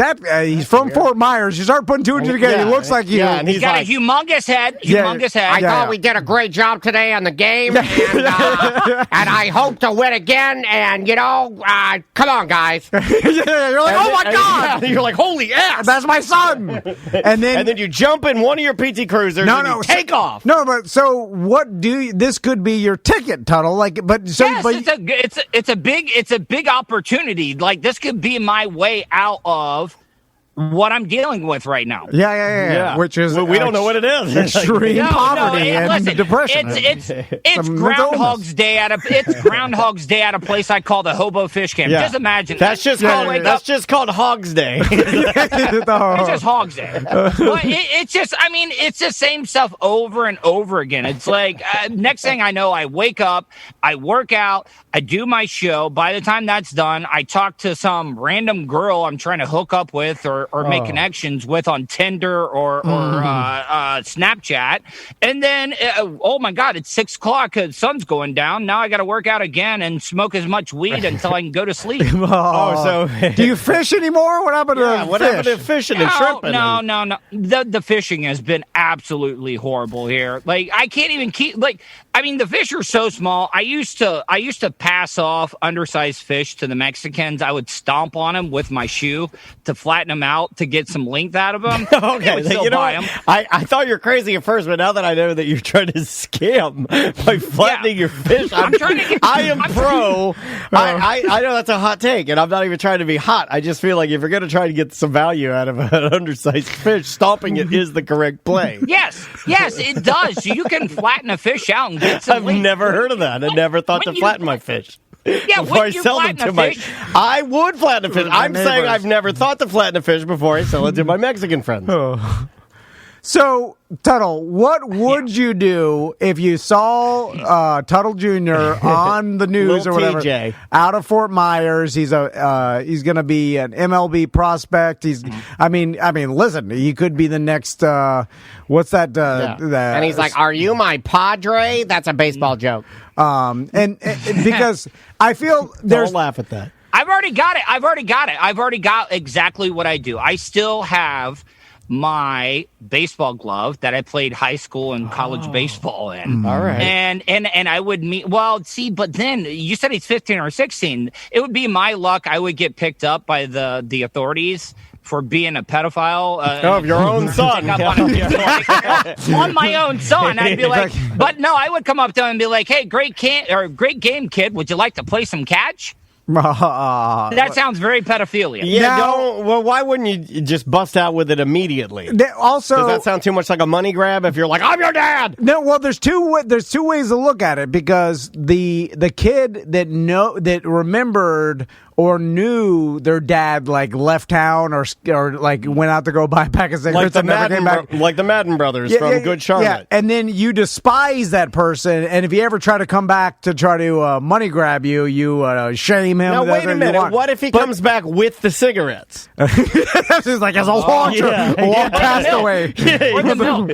he's from Fort Myers. You start putting two and two together. He looks like you. And he's got a humongous head. I thought we did a great job today on the game, and I hope to win again. And come on, guys. You're like, oh my God! You're like, holy ass, that's my son. And then you jump in one of your PT Cruisers and you take off. No, but so what this could be your ticket, Tuttle. It's a big opportunity. Like, this could be my way out of what I'm dealing with right now. Yeah. Which is we don't know what it is. Extreme poverty and depression. It's Groundhog's Day at a place I call the Hobo Fish Camp. Yeah. Just imagine that's just called Hogs Day. It's just Hogs Day. But it's the same stuff over and over again. It's like next thing I know, I wake up, I work out, I do my show. By the time that's done, I talk to some random girl I'm trying to hook up with or make connections with on Tinder or Snapchat. And then, oh my God, it's 6 o'clock. The sun's going down. Now I got to work out again and smoke as much weed until I can go to sleep. So do you fish anymore? What happened to fishing and shrimping? No. The fishing has been absolutely horrible here. Like, I can't even keep, the fish are so small. I used to pass off undersized fish to the Mexicans. I would stomp on them with my shoe to flatten them out to get some length out of them. Okay, I thought you were crazy at first, but now that I know that you're trying to scam by flattening your fish, I am pro. I know that's a hot take, and I'm not even trying to be hot. I just feel like if you're going to try to get some value out of an undersized fish, stomping it is the correct play. Yes, it does. You can flatten a fish out and get some I've length. never heard of that. I never thought to flatten my fish. Yeah, before I sell them to I would flatten a fish. I'm saying I've never thought to flatten a fish before I sell it to my Mexican friends. So, Tuttle, what would you do if you saw Tuttle Jr. on the news or whatever, TJ. out of Fort Myers? He's going to be an MLB prospect. Listen, he could be the next. What's that? And he's like, "Are you my padre?" That's a baseball joke. And because I feel don't laugh at that. I've already got it. I've already got exactly what I do. I still have my baseball glove that I played high school and college baseball in. All right. And I would meet, but then you said he's 15 or 16. It would be my luck. I would get picked up by the authorities for being a pedophile. Of your own son. On my own son. I'd be like, but no, I would come up to him and be like, hey, great game, kid. Would you like to play some catch? That sounds very pedophilia. Yeah, why wouldn't you just bust out with it immediately? Also, does that sound too much like a money grab if you're like, I'm your dad? No, well, there's two ways to look at it, because the kid that remembered or knew their dad left town or went out to go buy a pack of cigarettes and never came back. Like the Madden brothers from Good Charlotte. Yeah, and then you despise that person, and if you ever try to come back to try to money grab you, you shame him. Now wait a minute. What if he comes back with the cigarettes? That's just like as a launcher, castaway.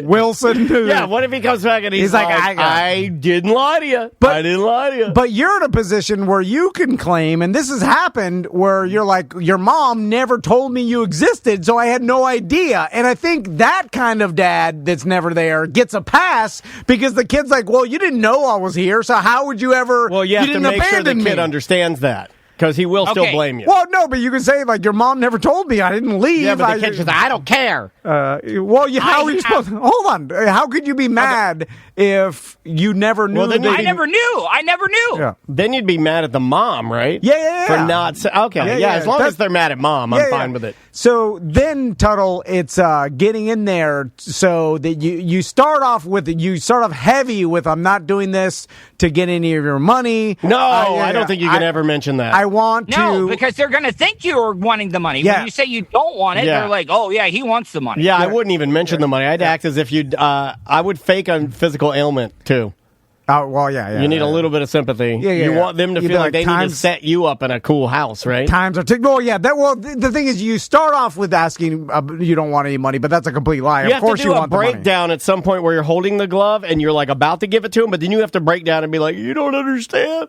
Wilson. Yeah. What if he comes back and he's like, I didn't lie to you. I didn't lie to you. But you're in a position where you can claim, and this has happened, where you're like, your mom never told me you existed, so I had no idea. And I think that kind of dad that's never there gets a pass, because the kid's like, well, you didn't know I was here, so how would you ever? Well, you have to make sure the kid understands that. because he will still blame you. Well, no, but you can say, like, your mom never told me. I didn't leave. Yeah, but the kid just, I don't care. How are you supposed to... Hold on. How could you be mad if you never knew? Well, then I never knew. Yeah. Then you'd be mad at the mom, right? Yeah. For not... Okay, as long as they're mad at mom, I'm fine with it. So then, Tuttle, it's getting in there so that you start off heavy with, I'm not doing this to get any of your money. No, I don't think you can ever mention that. I want to... No, because they're going to think you're wanting the money. Yeah. When you say you don't want it, they're like, oh, yeah, he wants the money. Yeah, I wouldn't even mention the money. I'd act as if you'd... I would fake a physical ailment, too. Well, yeah. You need a little bit of sympathy. You want them to feel like they need to set you up in a cool house, right? Times are the thing is, you start off with asking you don't want any money, but that's a complete lie. You of course, have to do you a want the money. breakdown at some point where you're holding the glove and you're like about to give it to him, but then you have to break down and be like, you don't understand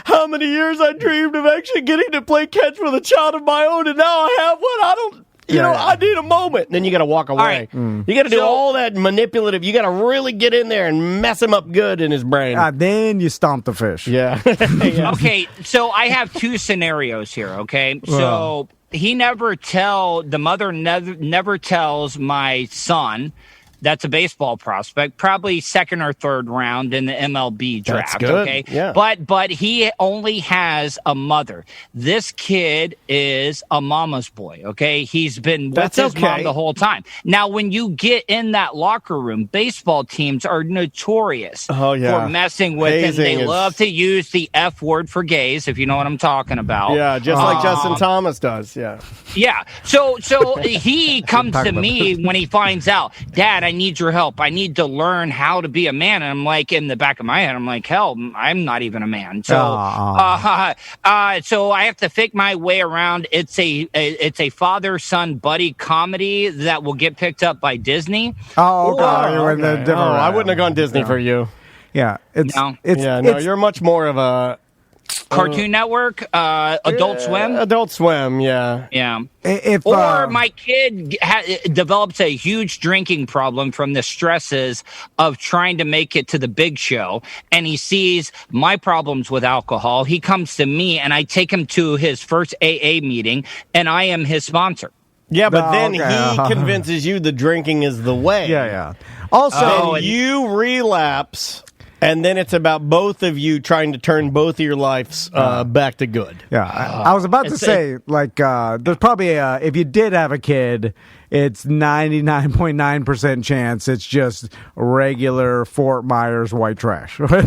how many years I dreamed of actually getting to play catch with a child of my own, and now I have one. I don't. I need a moment. Then you got to walk away. You got to do all that manipulative. You got to really get in there and mess him up good in his brain. Then you stomp the fish. Yeah. Okay, so I have two scenarios here, okay? So the mother never tells my son, that's a baseball prospect, probably second or third round in the MLB draft. That's good. Okay, yeah. But he only has a mother. This kid is a mama's boy. Okay, he's been with his mom the whole time. Now, when you get in that locker room, baseball teams are notorious for messing with him. They love to use the F word for gays, if you know what I'm talking about. Yeah, just like Justin Thomas does. Yeah. Yeah. So he comes to me when he finds out, Dad, I need your help. I need to learn how to be a man. And I'm like, in the back of my head, I'm like, hell, I'm not even a man. So, so I have to fake my way around. It's a father-son buddy comedy that will get picked up by Disney. Oh, okay. I wouldn't have gone Disney for you. Yeah. You're much more of a Cartoon Network, Adult Swim. Adult Swim, yeah. Or my kid develops a huge drinking problem from the stresses of trying to make it to the big show, and he sees my problems with alcohol. He comes to me, and I take him to his first AA meeting, and I am his sponsor. Yeah, but then he convinces you the drinking is the way. Yeah. Also, you relapse. And then it's about both of you trying to turn both of your lives back to good. Yeah, I was about to say, there's probably if you did have a kid, it's 99.9% chance it's just regular Fort Myers white trash. Right?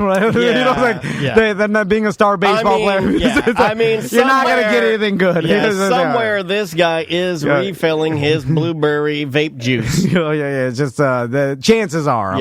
Them not being a star baseball player. Yeah. You're not going to get anything good. Yeah, somewhere this guy is refilling his blueberry vape juice. It's just the chances are.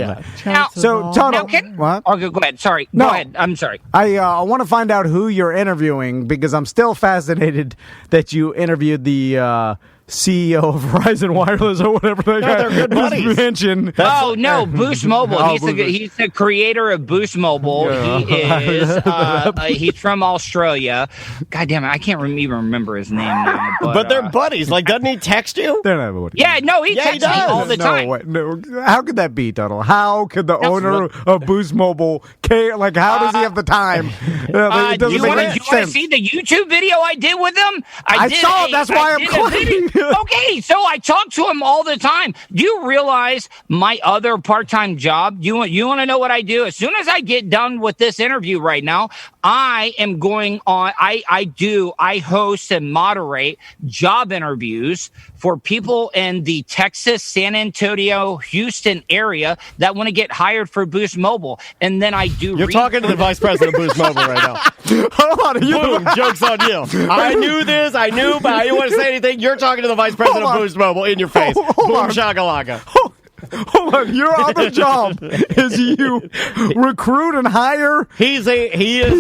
What? Oh, go ahead. Sorry. No. Go ahead. I'm sorry. I want to find out who you're interviewing because I'm still fascinated that you interviewed the CEO of Verizon Wireless or whatever that guy they're good buddies. mentioned. Oh, no, Boost Mobile. He's the creator of Boost Mobile. Yeah. He's from Australia. God damn it, I can't even remember his name now. But they're buddies. Like, doesn't he text you? They're not buddies. Yeah, no, he texts me all the time. No, how could that be, Tuttle? How could the owner of Boost Mobile care? Like, how does he have the time? It do you want to see the YouTube video I did with him? I saw it. That's why I'm calling. Okay, so I talk to him all the time. Do you realize my other part-time job? You want to know what I do? As soon as I get done with this interview right now, I am going on. I host and moderate job interviews for people in the Texas, San Antonio, Houston area that want to get hired for Boost Mobile. And then I do. You're talking to the vice president of Boost Mobile right now. Hold on, boom, joke's on you. I knew this. I knew, but I didn't want to say anything. You're talking to the vice president of Boost Mobile in your face. Boom shakalaka. Hold on, your other job is you recruit and hire. He is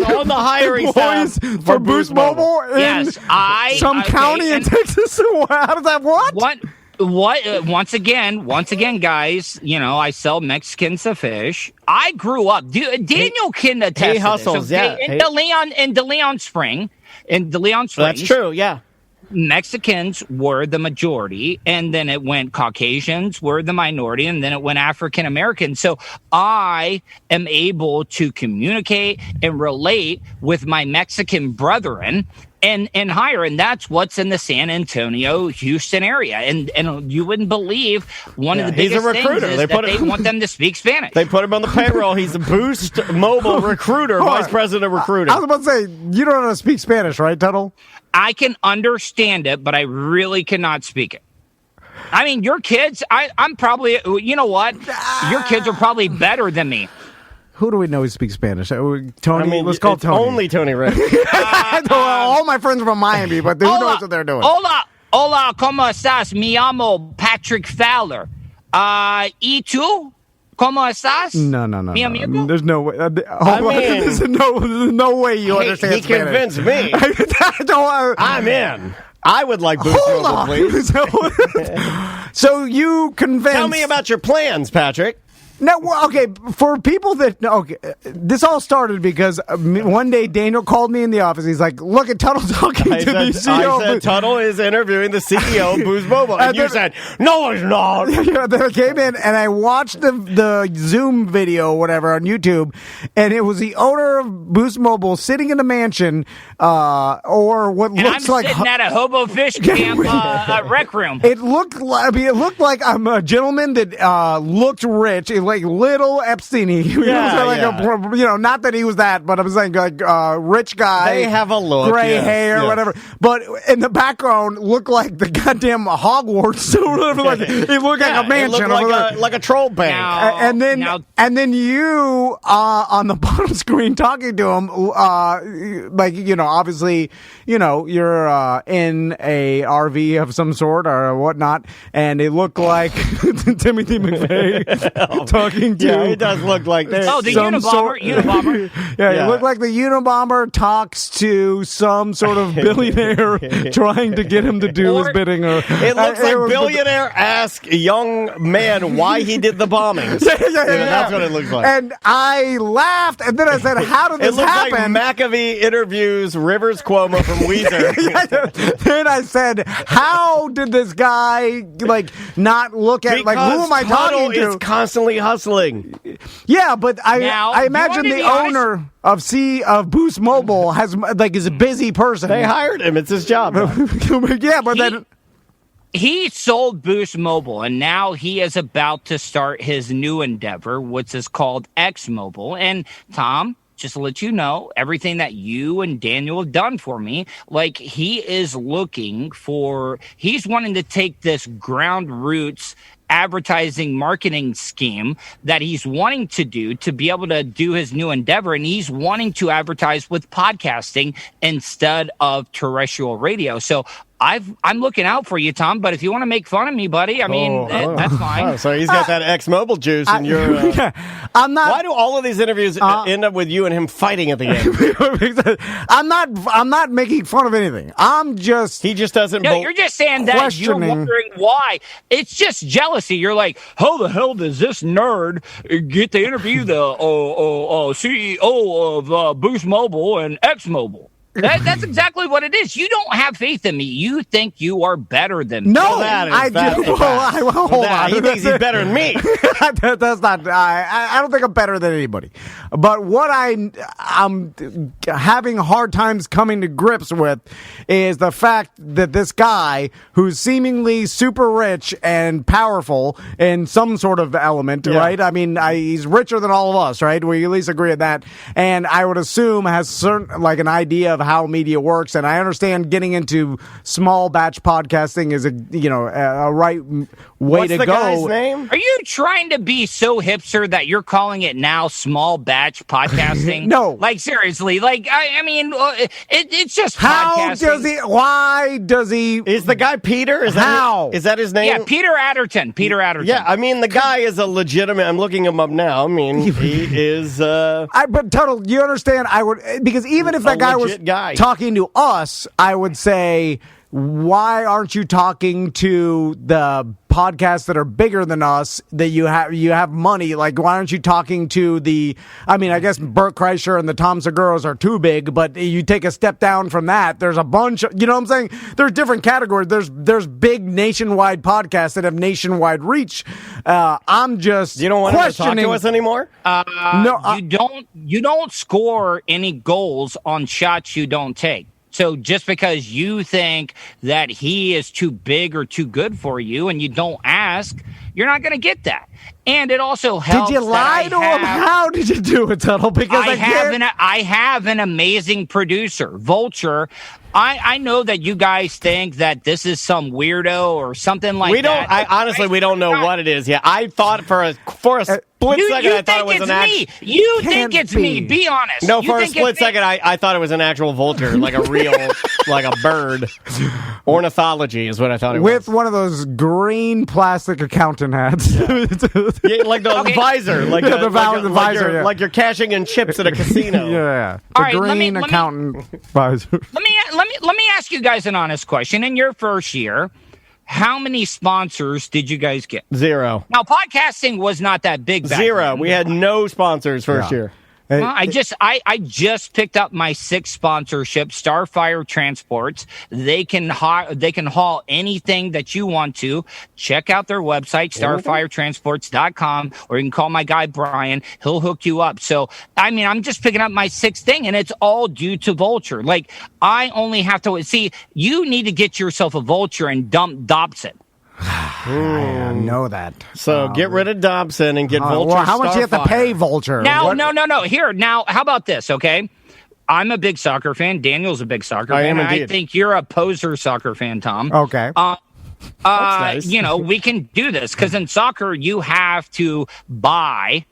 on the hiring staff for Boost Mobile in some county in Texas. How does that work? What? Once again, guys, I sell Mexicans to fish. I grew up. Daniel can attest. He hustles, this, okay? In De Leon Springs. That's true, yeah. Mexicans were the majority, and then it went Caucasians were the minority, and then it went African Americans. So I am able to communicate and relate with my Mexican brethren and higher, and that's what's in the San Antonio, Houston area. And you wouldn't believe one of the biggest things is that they want them to speak Spanish. They put him on the payroll. He's a Boost Mobile recruiter, vice president of recruiting. I was about to say, you don't know how to speak Spanish, right, Tuttle? I can understand it, but I really cannot speak it. I mean, your kids, I'm probably, you know what? Your kids are probably better than me. Who do we know who speaks Spanish? Tony. Let's call Tony. Only Tony Ray. All my friends are from Miami, but who knows what they're doing? Hola, ¿cómo estás? Me llamo Patrick Fowler. ¿Y tú? ¿Cómo estás? No. Mi amigo? There's no way. There's no way you understand he Spanish. Convinced me. I'm in. I would like Boost Mobile, please. So you convinced... Tell me about your plans, Patrick. No, okay, for people that... Okay, this all started because one day Daniel called me in the office. He's like, look at Tuttle talking to the CEO. I said, Tuttle is interviewing the CEO of Boost Mobile. And you said, no, he's not. Then I came in and I watched the Zoom video, whatever, on YouTube, and it was the owner of Boost Mobile sitting in a mansion, or what looks like... I'm sitting at a hobo fish camp rec room. It looked like I'm a gentleman that looked rich. Like little Epstein-y. Not that he was that, but I'm saying like rich guy. They have a look, gray hair, whatever. But in the background, looked like the goddamn Hogwarts or whatever. Like it looked like a mansion, it looked like a troll bank. And then you on the bottom screen talking to him, obviously, you're in a RV of some sort or whatnot, and it looked like Timothy McVeigh. Talking to it does look like that. Oh, the Unabomber. It looked like the Unabomber talks to some sort of billionaire trying to get him to do his bidding. It looks like billionaire ask a young man why he did the bombings. That's what it looks like. And I laughed, and then I said, how did this happen? It looks like McAfee interviews Rivers Cuomo from Weezer. Then I said, how did this guy not look at who am I talking to? Is constantly hustling. Yeah, but I imagine the owner of Boost Mobile is a busy person. They hired him. It's his job. Yeah, but then he sold Boost Mobile, and now he is about to start his new endeavor, which is called X Mobile. And Tom, just to let you know, everything that you and Daniel have done for me, he's wanting to take this ground roots advertising marketing scheme that he's wanting to do to be able to do his new endeavor, and he's wanting to advertise with podcasting instead of terrestrial radio. So I'm looking out for you, Tom, but if you want to make fun of me, buddy, that's fine. Oh, so he's got that X-Mobile juice, and you're... I'm not... Why do all of these interviews end up with you and him fighting at the end? I'm not making fun of anything. I'm just... He just doesn't... No, you're just saying that you're wondering why. It's just jealousy. You're like, how the hell does this nerd get to interview the CEO of Boost Mobile and X Mobile? That's exactly what it is. You don't have faith in me. You think you are better than me. No, I do. Hold on. He thinks he's better than me. That's not. I don't think I'm better than anybody. But what I'm having hard times coming to grips with is the fact that this guy, who's seemingly super rich and powerful in some sort of element, right? I mean, he's richer than all of us, right? We at least agree on that. And I would assume has an idea of how media works, and I understand getting into small batch podcasting is a right way What's to the go. Guy's name? Are you trying to be so hipster that you're calling it now small batch podcasting? No, seriously, it's just how podcasting. does he? Why does he? Is the guy Peter? Is that his name? Yeah, Peter Adderton. Yeah, I mean the guy is a legitimate. I'm looking him up now. I mean he is. But Tuttle, you understand? I would, because even if that guy was talking to us, I would say, why aren't you talking to the podcasts that are bigger than us, that you have money? Why aren't you talking to I guess Bert Kreischer and the Tom Seguros are too big, but you take a step down from that, there's a bunch of, you know what I'm saying? There's different categories. There's big nationwide podcasts that have nationwide reach. I'm just You don't want to talk to us anymore? No, you don't score any goals on shots you don't take. So just because you think that he is too big or too good for you and you don't ask, you're not going to get that. And it also helps. Did you lie to him? How did you do it, Tuttle? Because I have an amazing producer, Vulture. I know that you guys think that this is some weirdo or something like that. Honestly, we don't know what it is. Yeah, I thought for a split second, I thought it was an me. You think it's me? Be honest. No, for a split second, I thought it was an actual vulture, like a real, like a bird. Ornithology is what I thought it was. With one of those green plastic accountant hats. Yeah, like the visor, like the visor, like you're cashing in chips at a casino. Yeah, the green accountant visor. Let me ask you guys an honest question. In your first year, how many sponsors did you guys get? 0. Now, podcasting was not that big back 0. then. We had no sponsors first year. Well, I just picked up my 6th sponsorship, Starfire Transports. They can haul anything that you want to. Check out their website, starfiretransports.com, or you can call my guy Brian. He'll hook you up. So, I mean, I'm just picking up my 6th thing, and it's all due to Vulture. Like, I only have to see. You need to get yourself a Vulture and dump Dobson. I know that. So get rid of Dobson and get Vulture. Well, how much you have to pay Vulture? Now, no. Here, now, how about this, okay? I'm a big soccer fan. Daniel's a big soccer fan. I think you're a poser soccer fan, Tom. Okay. That's nice. You know, we can do this because in soccer, you have to buy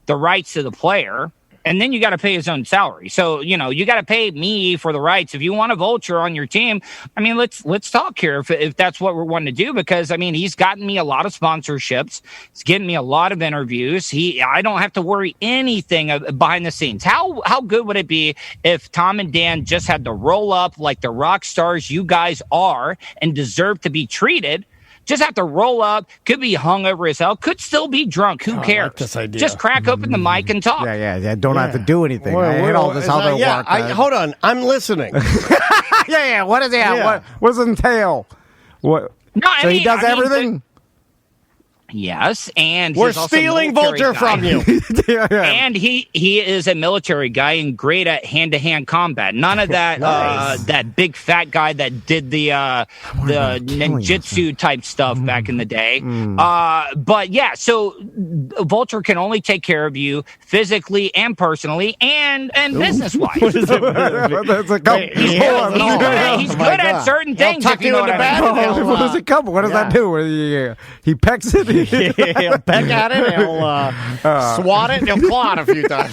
the rights to the player. And then you got to pay his own salary. So, you know, you got to pay me for the rights. If you want a Vulture on your team, I mean, let's talk here if that's what we're wanting to do, because, I mean, he's gotten me a lot of sponsorships. He's getting me a lot of interviews. I don't have to worry anything behind the scenes. How good would it be if Tom and Dan just had to roll up like the rock stars you guys are and deserve to be treated? Just have to roll up, could be hungover as hell, could still be drunk. Who cares? I like this idea. Just crack open the mic and talk. Yeah. Don't have to do anything. I hate all this other work. Hold on. I'm listening. Yeah. What is that? What does it entail? What? No, he does everything? Yes, and we're stealing Vulture from you. And he is a military guy and great at hand-to-hand combat. None of that that big fat guy that did the ninjutsu type stuff back in the day. But yeah, so Vulture can only take care of you physically and personally and business-wise. That's he's good at certain things. Tuck you in the back. What does it come? What does that do? He pecks it. He'll peck at it, he'll swat it, and he'll claw it a few times.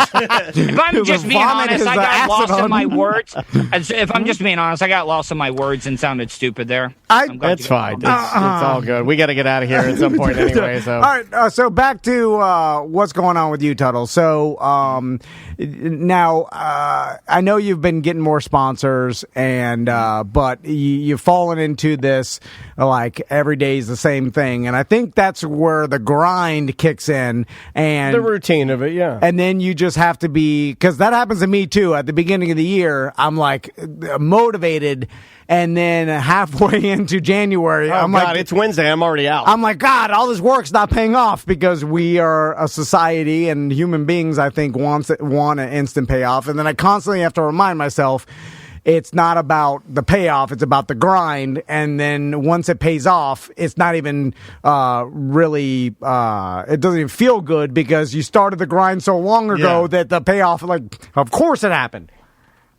If I'm just being honest, I got lost in my words. If I'm just being honest, I got lost in my words and sounded stupid there. That's fine. It's all good. We got to get out of here at some point anyway. So. All right, so back to what's going on with you, Tuttle. So now I know you've been getting more sponsors, and but you've fallen into this like every day is the same thing, and I think that's where the grind kicks in and the routine of it, yeah. And then you just have to be, because that happens to me too. At the beginning of the year, I'm like motivated, and then halfway into January, I'm like, it's Wednesday, I'm already out. I'm like, God, all this work's not paying off, because we are a society and human beings, I think, want an instant payoff. And then I constantly have to remind myself, it's not about the payoff, it's about the grind. And then once it pays off, it's not even really, it doesn't even feel good, because you started the grind so long ago that the payoff, like, of course it happened.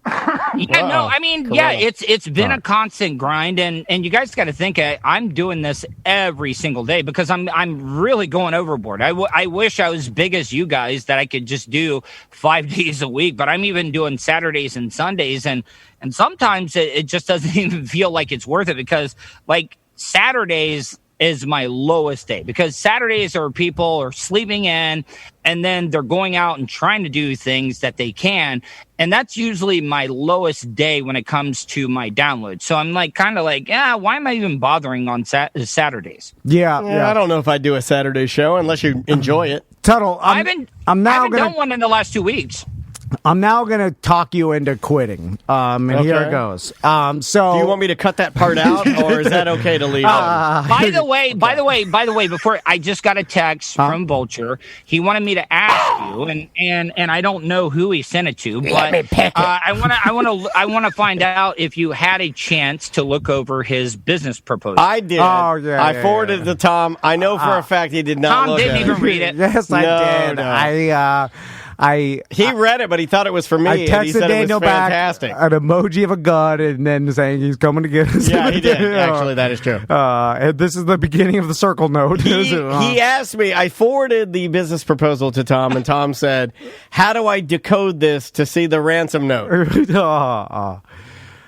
Yeah, no, I mean, cool. Yeah, it's been a constant grind, and you guys got to think I'm doing this every single day because I'm really going overboard. I wish I was big as you guys that I could just do 5 days a week, but I'm even doing Saturdays and Sundays, and sometimes it just doesn't even feel like it's worth it, because like Saturdays is my lowest day, because Saturdays are people are sleeping in and then they're going out and trying to do things that they can. And that's usually my lowest day when it comes to my download. So I'm like, kind of like, why am I even bothering on Saturdays? Yeah. I don't know if I'd do a Saturday show unless you enjoy it. Tuttle, I haven't done one in the last 2 weeks. I'm now going to talk you into quitting. Here it goes. So, do you want me to cut that part out, or is that okay to leave? By the way, before I just got a text from Vulture. He wanted me to ask you, and I don't know who he sent it to, but I want to find out if you had a chance to look over his business proposal. I did. Oh yeah. I forwarded it to Tom. I know for a fact he did not. Tom look didn't at even read it. Yes, I did. No. He read it, but he thought it was for me. I and he texted said Daniel it was back fantastic. an emoji of a gun and then saying he's coming to get us. Yeah, he did. Actually, that is true. And this is the beginning of the circle note. He asked me, I forwarded the business proposal to Tom, and Tom said, how do I decode this to see the ransom note?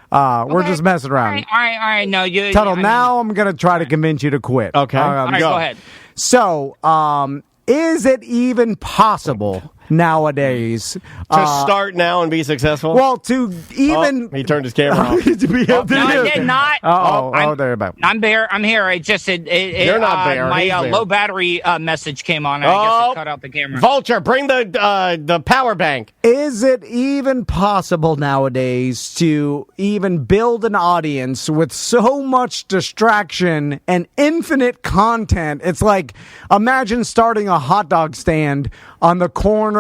We're just messing around. All right. No, Tuttle, now I'm going to try to convince you to quit. Okay. All right, go ahead. So, is it even possible nowadays to start now and be successful? Well, to even he turned his camera off. No, I did not. There you go. I'm there. I'm here. I just You're not there. My He's there. low battery message came on. And I guess it cut out the camera. Vulture, bring the power bank. Is it even possible nowadays to even build an audience with so much distraction and infinite content? It's like, imagine starting a hot dog stand on the corner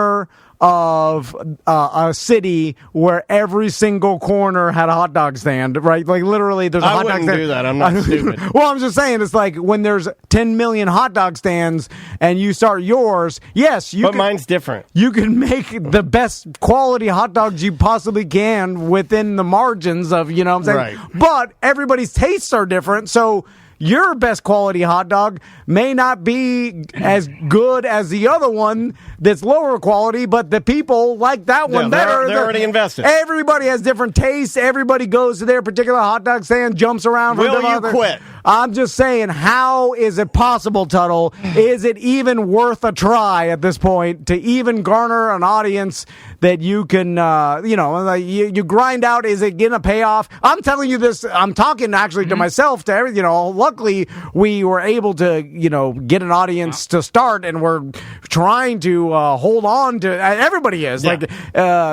of a city where every single corner had a hot dog stand, right? Like literally there's a hot dog stand. I wouldn't do that. I'm not stupid. Well, I'm just saying, it's like when there's 10 million hot dog stands and you start yours, yes, but mine's different. You can make the best quality hot dogs you possibly can within the margins of, you know what I'm saying? Right. But everybody's tastes are different, so your best quality hot dog may not be as good as the other one that's lower quality, but the people like that one better. They're already invested. Everybody has different tastes. Everybody goes to their particular hot dog stand, jumps around. Will you quit? I'm just saying, how is it possible, Tuttle? Is it even worth a try at this point to even garner an audience that you can, you grind out? Is it going to pay off? I'm telling you this. I'm talking actually to myself, to everything, luckily we were able to, get an audience to start, and we're trying to hold on to. Everybody is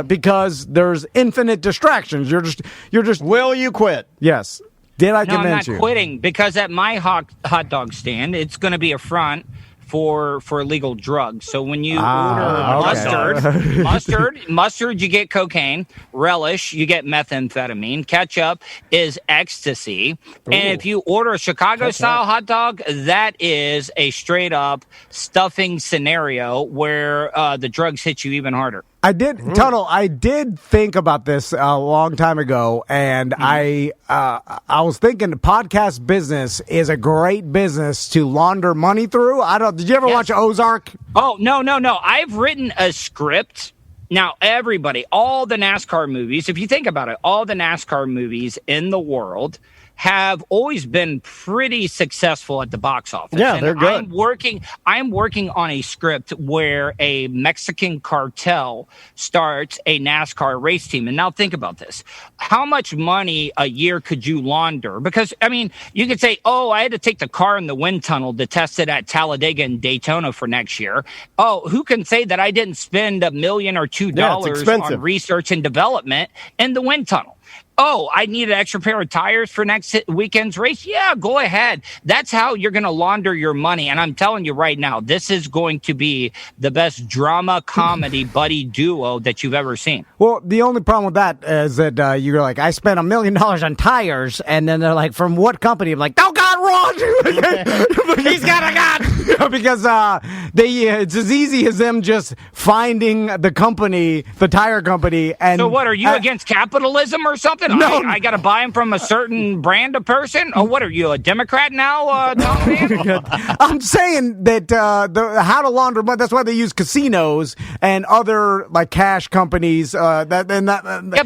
because there's infinite distractions. You're just. Will you quit? Yes. Did I convince I'm not you? quitting, because at my hot dog stand, it's going to be a front for illegal drugs. So when you order mustard, you get cocaine. Relish, you get methamphetamine. Ketchup is ecstasy. Ooh. And if you order a Chicago-style hot dog, that is a straight-up stuffing scenario where the drugs hit you even harder. I did, Tuttle. I did think about this a long time ago, and I was thinking the podcast business is a great business to launder money through. Did you ever watch Ozark? Oh, no. I've written a script. Now, all the NASCAR movies, if you think about it, all the NASCAR movies in the world have always been pretty successful at the box office. Yeah, they're good. I'm working on a script where a Mexican cartel starts a NASCAR race team. And now think about this. How much money a year could you launder? Because, you could say, I had to take the car in the wind tunnel to test it at Talladega and Daytona for next year. Who can say that I didn't spend $1 million or $2 on research and development in the wind tunnel? I need an extra pair of tires for next weekend's race? Yeah, go ahead. That's how you're going to launder your money. And I'm telling you right now, this is going to be the best drama comedy buddy duo that you've ever seen. Well, the only problem with that is that you're like, I spent $1 million on tires. And then they're like, from what company? I'm like, oh, God, Ron! He's got a gun! Because it's as easy as them just finding the company, the tire company. And so what, are you against capitalism or something? No. I got to buy them from a certain brand of person? Oh, what are you, a Democrat now, Tom Mann? I'm saying that how to launder money, that's why they use casinos and other like cash companies. Yeah,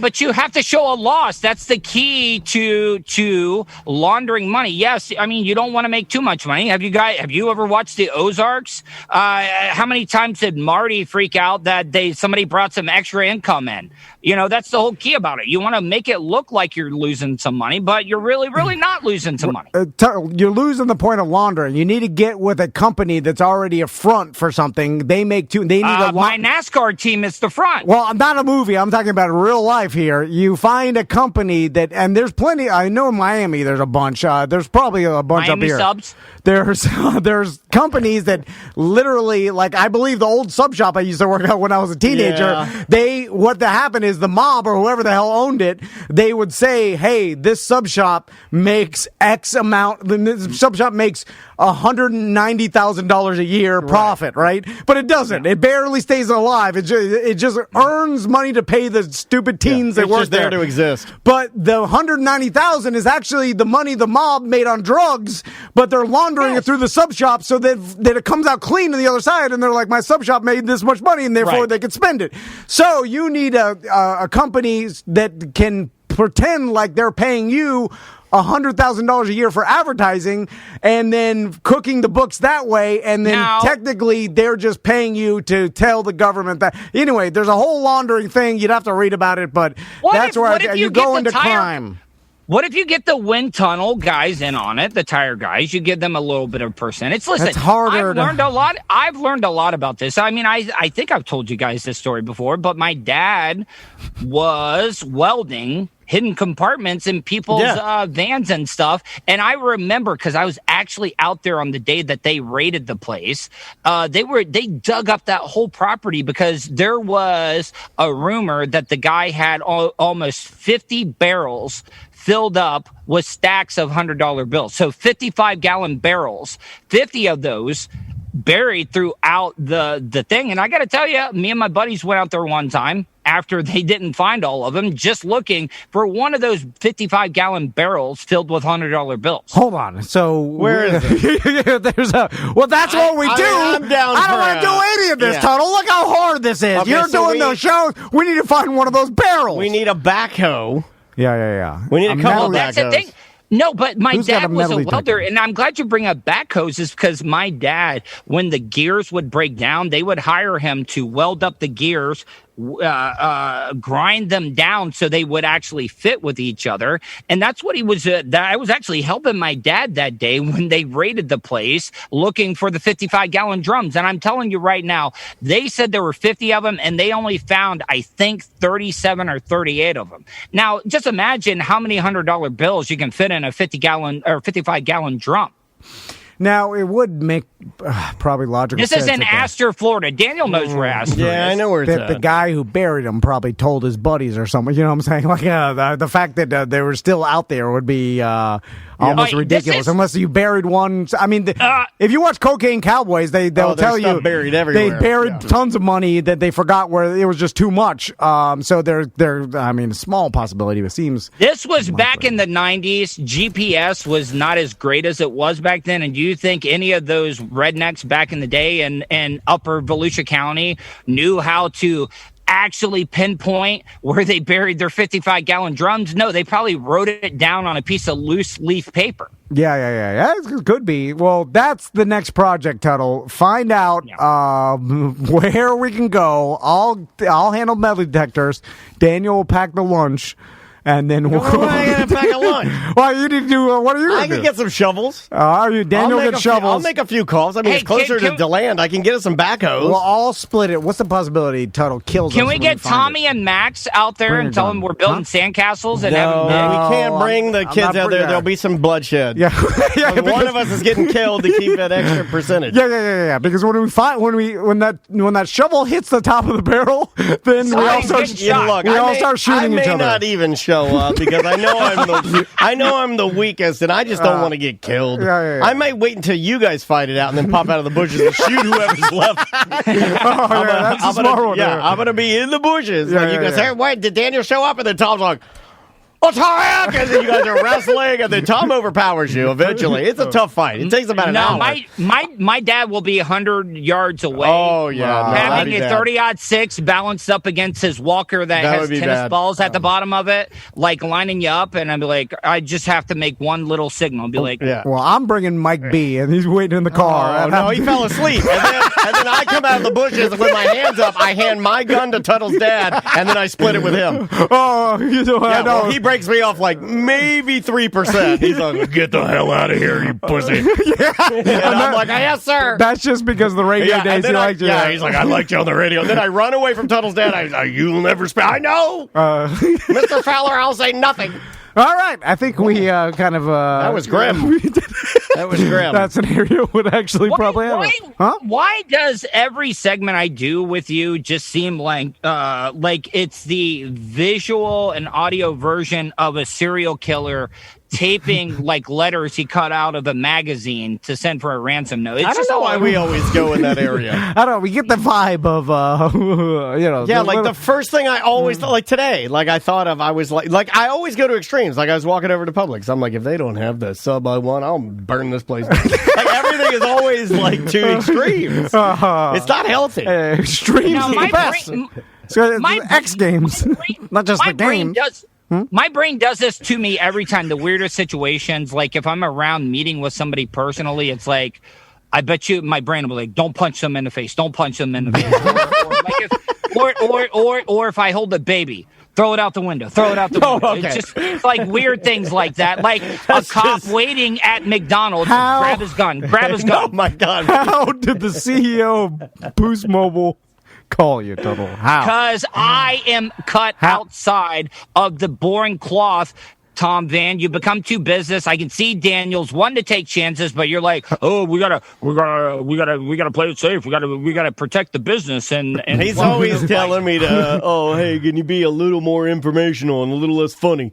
but you have to show a loss. That's the key to laundering money. Yes, you don't want to make too much money. Have you ever watched watch the Ozarks, how many times did Marty freak out that somebody brought some extra income in? You know, that's the whole key about it. You want to make it look like you're losing some money, but you're really not losing some money. You're losing the point of laundering. You need to get with a company that's already a front for something. They make two. They need my NASCAR team is the front. Well, I'm not a movie. I'm talking about real life here. You find a company that, and there's plenty. I know in Miami there's a bunch. There's probably a bunch Miami up here. Subs. There's companies that literally, like I believe the old sub shop I used to work at when I was a teenager. Yeah. What happened is the mob or whoever the hell owned it, they would say, "Hey, this sub shop makes X amount. This sub shop makes $190,000 a year profit, right? But it doesn't. It barely stays alive. It just earns money to pay the stupid teens that work just there to exist. But the $190,000 is actually the money the mob made on drugs, but they're laundering it through the sub shop so that it comes out clean to the other side, and they're like, my sub shop made this much money, and therefore they can spend it. So you need a company that can pretend like they're paying you $100,000 a year for advertising and then cooking the books that way, and then technically they're just paying you to tell the government that. Anyway, there's a whole laundering thing. You'd have to read about it, but that's where you go into crime. What if you get the wind tunnel guys in on it, the tire guys? You give them a little bit of percentage. Listen, that's harder. I've learned a lot about this. I mean, I think I've told you guys this story before, but my dad was welding hidden compartments in people's vans and stuff. And I remember, because I was actually out there on the day that they raided the place, they dug up that whole property because there was a rumor that the guy had almost 50 barrels filled up with stacks of $100 bills. So 55-gallon barrels, 50 of those buried throughout the thing. And I got to tell you, me and my buddies went out there one time after they didn't find all of them, just looking for one of those 55-gallon barrels filled with $100 bills. Hold on. So where is it? There's that's what we do. I'm down I don't want to do any of this, Tunnel. Look how hard this is. Okay, You're doing those shows. We need to find one of those barrels. We need a backhoe. Yeah. We need a couple of that's backhoes. the thing. No, but my Who's got dad a was a metal welder, detector? and I'm glad you bring up backhoes, is because my dad, when the gears would break down, they would hire him to weld up the gears, grind them down so they would actually fit with each other. And that's what he was. I was actually helping my dad that day when they raided the place looking for the 55-gallon drums. And I'm telling you right now, they said there were 50 of them, and they only found, I think, 37 or 38 of them. Now, just imagine how many $100 bills you can fit in a 50-gallon or 55-gallon drum. Now, it would make probably logical sense. This is in Astor, Florida. Daniel knows where Astor is. Yeah, I know where it's at. The guy who buried him probably told his buddies or something. You know what I'm saying? Like the fact that they were still out there would be almost ridiculous. Unless you buried one. I mean, if you watch Cocaine Cowboys, they'll tell you buried everywhere. They buried tons of money that they forgot where it was just too much. So they're I mean, a small possibility, but it seems. This was back in the 90s. GPS was not as great as it was back then. And do you think any of those rednecks back in the day in Upper Volusia County knew how to actually pinpoint where they buried their 55-gallon drums? No, they probably wrote it down on a piece of loose leaf paper. Yeah. It could be. Well, that's the next project, Tuttle. Find out where we can go. I'll handle metal detectors. Daniel will pack the lunch. And then we'll pack a lunch. Well, you need to do. What are you going to do? I can get some shovels. Daniel gets shovels. I'll make a few calls. I mean, it's closer to DeLand. I can get us some backhoes. We'll all split it. What's the possibility Tuttle kills us? Can we get Tommy and Max out there and tell them we're building sandcastles and having we can't bring the kids out there. There'll be some bloodshed. Yeah, one of us is getting killed to keep that extra percentage. Yeah. Because when that shovel hits the top of the barrel, then we all start shooting each other. I may not even show up because I know I'm the weakest, and I just don't want to get killed. Yeah. I might wait until you guys fight it out and then pop out of the bushes and shoot whoever's left. That's a smart one. Yeah, I'm gonna be in the bushes. You guys, hey, wait, did Daniel show up? And then Tom's like, oh, Tarek! And then you guys are wrestling, and then Tom overpowers you eventually. It's a tough fight. It takes about an hour. My dad will be 100 yards away. Oh, yeah. Having a 30-06 balanced up against his walker that has tennis balls at the bottom of it, like lining you up, and I'd be like, I just have to make one little signal. I'd be like, well, I'm bringing Mike B, and he's waiting in the car. Oh, no, he fell asleep. And then I come out of the bushes with my hands up. I hand my gun to Tuttle's dad, and then I split it with him. Oh, I know. Well, he breaks me off like maybe 3%. He's like, get the hell out of here, you pussy. And I'm like, yes, sir. That's just because the radio days he liked you. Yeah, he's like, I liked you on the radio. Then I run away from Tuttle's dad. You'll never speak. I know. Mr. Fowler, I'll say nothing. All right. I think we kind of... that was grim. That was grim. That scenario would actually probably happen. Why does every segment I do with you just seem like it's the visual and audio version of a serial killer taping like letters he cut out of a magazine to send for a ransom note? I don't know why we always go in that area. I don't know. We get the vibe of, Yeah, like the first thing I always thought, like today, like I thought of, I was like I always go to extremes. Like I was walking over to Publix. I'm like, if they don't have the sub I want, I'll burn this place down. Like everything is always like two extremes. It's not healthy. Extremes is the best. So X Games, not just the game. My brain does this to me every time. The weirdest situations, like if I'm around meeting with somebody personally, it's like, I bet you my brain will be like, don't punch them in the face. Don't punch them in the face. or if I hold a baby, throw it out the window. Throw it out the window. Okay. It's just like weird things like that. Like a cop waiting at McDonald's, grab his gun. Oh my God. How did the CEO of Boost Mobile call you, Tuttle? How? Because I am cut outside of the boring cloth. Tom Van, you become too business. I can see Daniel's one to take chances, but you're like, oh, we gotta play it safe. We gotta protect the business. And he's always telling me to, oh, hey, can you be a little more informational and a little less funny?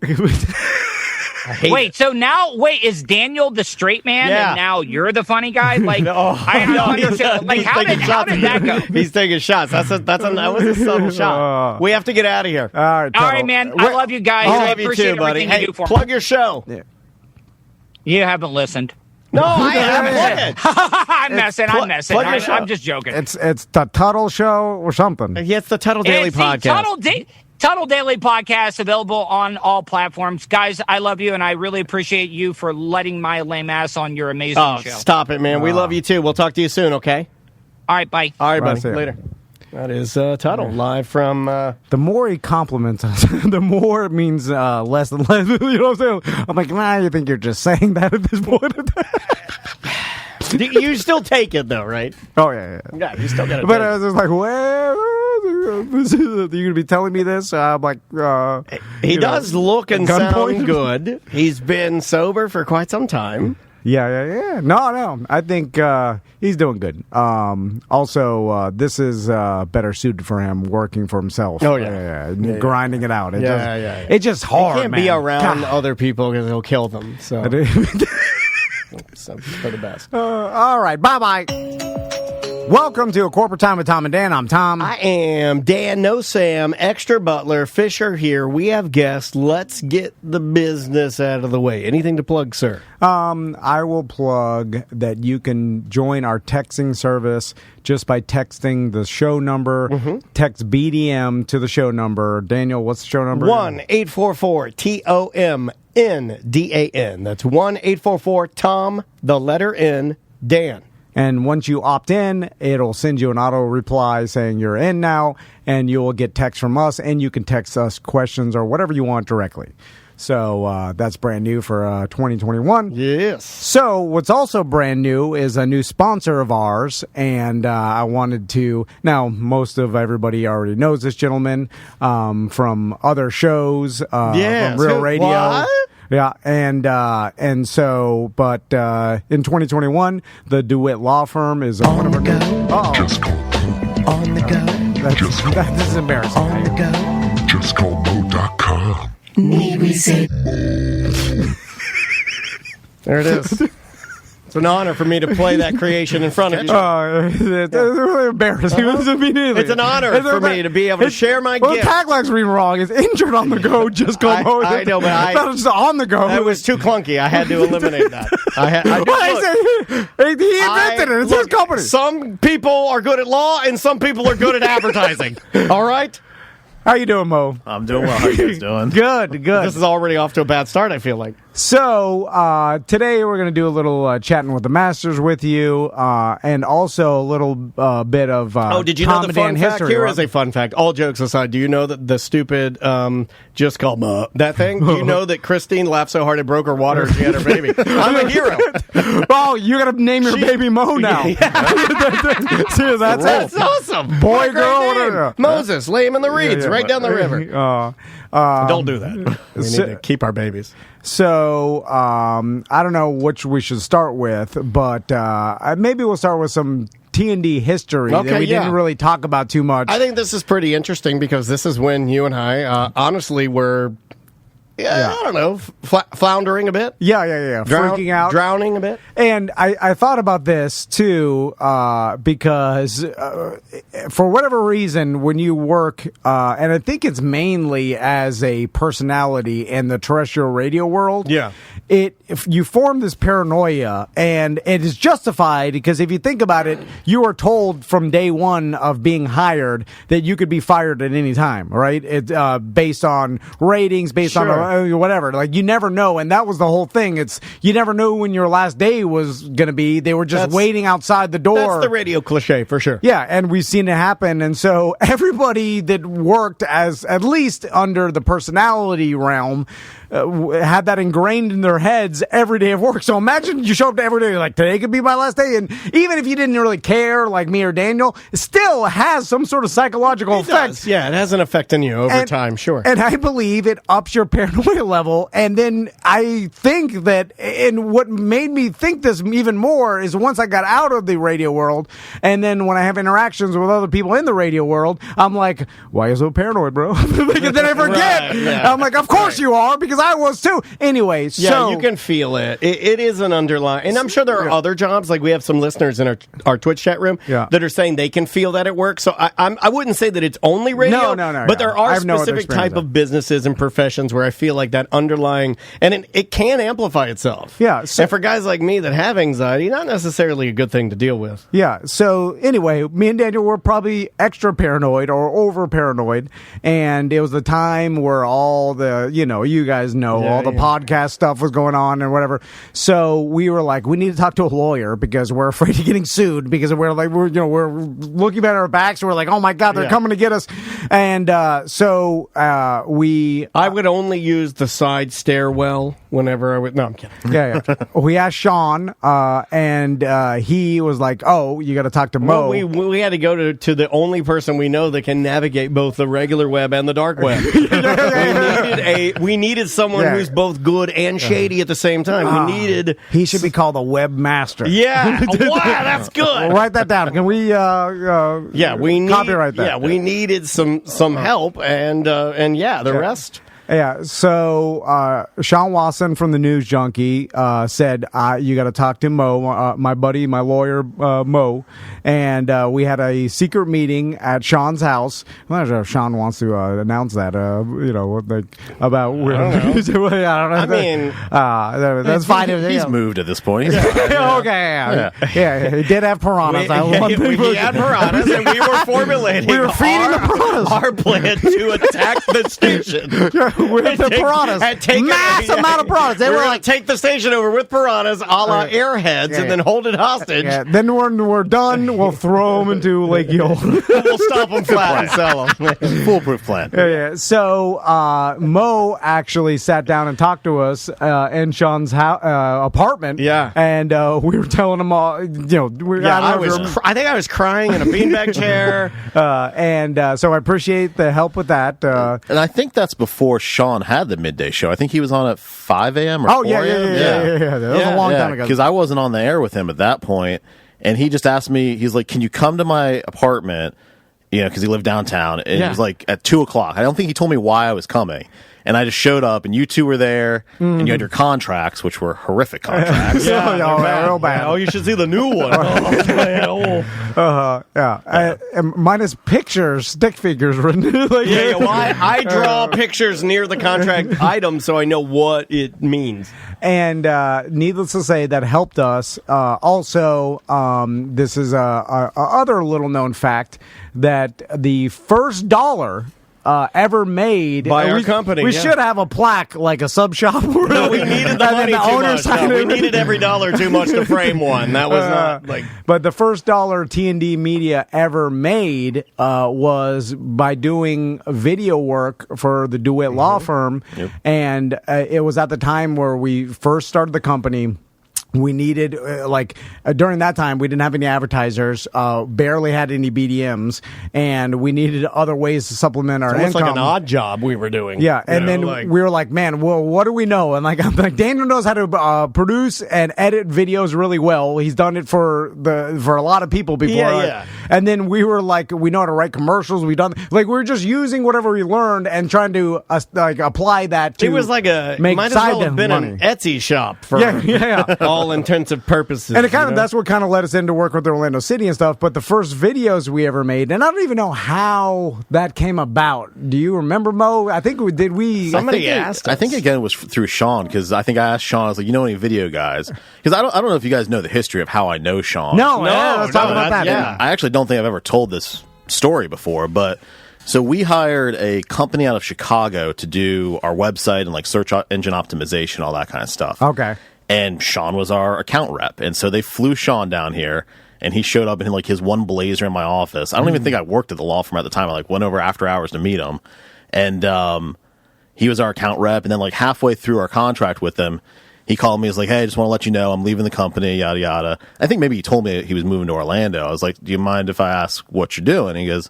Is Daniel the straight man, and now you're the funny guy? Like, I don't understand. Like, how did that go? He's taking shots. That was a subtle shot. We have to get out of here. All right, man. I love you guys. I love you too, buddy. Hey, plug your show. Yeah. You haven't listened. No, I haven't. I'm messing. I'm just joking. It's the Tuttle Show or something. Yeah, it's the Tuttle Daily Podcast. Tuttle Daily Podcast, available on all platforms. Guys, I love you, and I really appreciate you for letting my lame ass on your amazing show. Stop it, man. We love you, too. We'll talk to you soon, okay? All right, bye. All right, buddy. Later. That is Tuttle, live from... The more he compliments us, the more it means less and less. You know what I'm saying? I'm like, you think you're just saying that at this point? You still take it, though, right? Oh, yeah. Yeah, you still got to But I was just like, where... You're going to be telling me this? I'm like, he does look and sound good. He's been sober for quite some time. Yeah. No. I think he's doing good. Also, this is better suited for him working for himself. Oh, yeah. Grinding it out. It's just hard, He can't be around other people because he'll kill them. So for the best. All right. Bye-bye. Welcome to A Corporate Time with Tom and Dan. I'm Tom. I am Dan, no Sam, extra butler, Fisher here. We have guests. Let's get the business out of the way. Anything to plug, sir? I will plug that you can join our texting service just by texting the show number. Mm-hmm. Text BDM to the show number. Daniel, what's the show number? 1-844-TOMNDAN. That's 1-844-TOM, the letter N, Dan. And once you opt in, it'll send you an auto reply saying you're in now, and you will get text from us, and you can text us questions or whatever you want directly. So that's brand new for 2021. Yes. So what's also brand new is a new sponsor of ours, and I wanted to... Now, most of everybody already knows this gentleman from other shows, from Real Radio. What? Yeah, and so, but in 2021, the DeWitt Law Firm is one of our... Just call Bo. On the go. This is embarrassing. On the go. Just call Bo.com. Need we say... There it is. It's an honor for me to play that creation in front of you. It's really embarrassing. It's an honor for me to be able to share my gift. gift. The tagline's reading wrong. It's injured on the go. Just go. I know, but that was on the go. It was too clunky. I had to eliminate that. He invented it. It's his company. Some people are good at law, and some people are good at advertising. All right. How you doing, Mo? I'm doing well. How you guys doing? Good. This is already off to a bad start, I feel like. So, today we're going to do a little chatting with the Masters with you, and also a little bit of did you Tom know the and fun Dan fact? history. Here is a fun fact. All jokes aside, do you know that the stupid just called that thing? Do you know that Christine laughed so hard it broke her water and she had her baby? I'm a hero. Oh, you got to name your baby Mo now. See, that's awesome. Boy, girl, whatever. Moses, lay him in the reeds right down the river. Don't do that. We need to keep our babies. So, I don't know which we should start with, but maybe we'll start with some T&D history that we didn't really talk about too much. I think this is pretty interesting because this is when you and I honestly were... I don't know, floundering a bit. Yeah. Freaking out. Drowning a bit. And I thought about this, too, because for whatever reason, when you work, and I think it's mainly as a personality in the terrestrial radio world, if you form this paranoia, and it is justified because if you think about it, you are told from day one of being hired that you could be fired at any time, right? It's based on ratings, based on whatever. Like, you never know, and that was the whole thing. It's you never knew when your last day was going to be. They were just waiting outside the door. That's the radio cliche for sure. Yeah, and we've seen it happen. And so everybody that worked as at least under the personality realm had that ingrained in their heads every day of work. So imagine you show up to every day like, today could be my last day. And even if you didn't really care, like me or Daniel, it still has some sort of psychological effect. Yeah, it has an effect on you over time, sure. And I believe it ups your paranoia level. And then I think that, and what made me think this even more is once I got out of the radio world, and then when I have interactions with other people in the radio world, I'm like, why are you so paranoid, bro? And then I forget. I'm like, of course you are, because I was too. Anyway, so you can feel it. It is an underlying, and I'm sure there are other jobs. Like we have some listeners in our Twitch chat room that are saying they can feel that at work. So I wouldn't say that it's only radio. No. But there are specific type of businesses and professions where I feel like that underlying, and it can amplify itself. Yeah. And for guys like me that have anxiety, not necessarily a good thing to deal with. Yeah. So anyway, me and Daniel were probably extra paranoid or over paranoid, and it was the time where all the you guys know all the podcast stuff was going on and whatever. So we were like, we need to talk to a lawyer because we're afraid of getting sued because we're looking at our backs and we're like, oh my God, they're coming to get us. And I would only use the side stairwell whenever I would. No, I'm kidding. Yeah. We asked Sean, and he was like, oh, you got to talk to Mo. Well, we had to go to the only person we know that can navigate both the regular web and the dark web. We needed someone who's both good and shady at the same time. He should be called a webmaster. Yeah. Wow, that's good. We'll write that down. Can we? We need copyright that. Yeah, we needed some help, and the rest. Yeah, so Sean Watson from the News Junkie said, you got to talk to Mo, my buddy, my lawyer, Mo. And we had a secret meeting at Sean's house. I'm not sure if Sean wants to announce that, about... I don't know. That's fine. He's moved at this point. Okay, yeah. He did have piranhas. We had piranhas, and we were formulating the piranhas. Our plan to attack the station. With the piranhas. Mass amount of piranhas. They were like, take the station over with piranhas a la Airheads and then hold it hostage. Yeah. Then when we're done, we'll throw them into Lake Eola. We'll stop them flat and sell them. Foolproof plan. Yeah. So Mo actually sat down and talked to us in Sean's apartment. Yeah. And we were telling him all, I think I was crying in a beanbag chair. So I appreciate the help with that. And I think that's before Sean had the midday show. I think he was on at 5 a.m. or 4 a.m. Yeah. That was a long time ago. Because I wasn't on the air with him at that point, and he just asked me, he's like, can you come to my apartment? Because he lived downtown, and it was like at 2 o'clock. I don't think he told me why I was coming. And I just showed up, and you two were there, and you had your contracts, which were horrific contracts. Real bad. Oh, you should see the new one. Minus pictures, stick figures written. Well, I draw pictures near the contract item so I know what it means. And needless to say, that helped us. Also, this is a other little known fact that the first dollar ever made by our company. We should have a plaque like a sub shop. No, we needed the money too much. No, we needed every dollar too much to frame one. That was not like. But the first dollar T&D Media ever made was by doing video work for the DeWitt Law Firm, and it was at the time where we first started the company. We needed, during that time, we didn't have any advertisers, barely had any BDMs, and we needed other ways to supplement our income. It's like an odd job we were doing. Yeah, and then we were like, man, well, what do we know? And I'm like, Daniel knows how to produce and edit videos really well. He's done it for a lot of people before. Yeah. And then we were like, we know how to write commercials. We were just using whatever we learned and trying to apply that to. It was like might as well have been an Etsy shop for all intensive purposes. And that's what kind of led us into work with Orlando City and stuff. But the first videos we ever made, and I don't even know how that came about. Do you remember, Mo? I think somebody asked us. I think again it was through Sean, because I think I asked Sean, I was like, you know any video guys? Because I don't know if you guys know the history of how I know Sean. Let's talk about that. Yeah. I actually don't think I've ever told this story before, but so we hired a company out of Chicago to do our website and like search engine optimization, all that kind of stuff. Okay. And Sean was our account rep. And so they flew Sean down here, and he showed up in like his one blazer in my office. I don't even think I worked at the law firm at the time. I went over after hours to meet him. And he was our account rep. And then like halfway through our contract with him, he called me. He was like, hey, I just want to let you know I'm leaving the company, yada, yada. I think maybe he told me he was moving to Orlando. I was like, do you mind if I ask what you're doing? And he goes,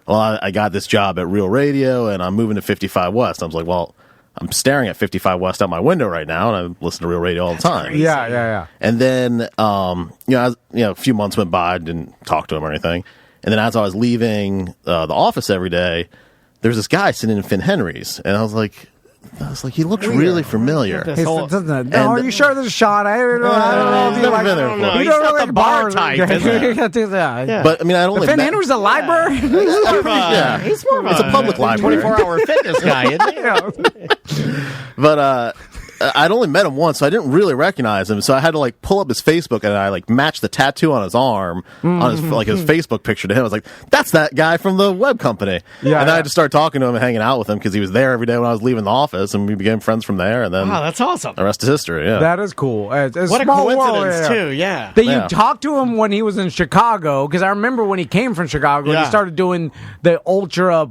well, I got this job at Real Radio, and I'm moving to 55 West. I was like, well, I'm staring at 55 West out my window right now, and I listen to Real Radio all the time. Yeah. And then, a few months went by, I didn't talk to him or anything. And then as I was leaving the office every day, there's this guy sitting in Finn Henry's, and I was like, he looks really familiar. Are you sure this is Sean? I don't know. He's never been there before. He's not the bar type, is he? Yeah. But I mean, I only Finn Henry's a library. He's more of it's a public library, 24-hour fitness guy, isn't he? But I'd only met him once, so I didn't really recognize him. So I had to pull up his Facebook, and I matched the tattoo on his arm on his his Facebook picture to him. I was like, "That's that guy from the web company." Yeah, and then I just started talking to him and hanging out with him because he was there every day when I was leaving the office, and we became friends from there. And then, wow, that's awesome. The rest is history. Yeah, that is cool. It's what a coincidence, too. Yeah, that you talked to him when he was in Chicago, because I remember when he came from Chicago, he started doing the ultra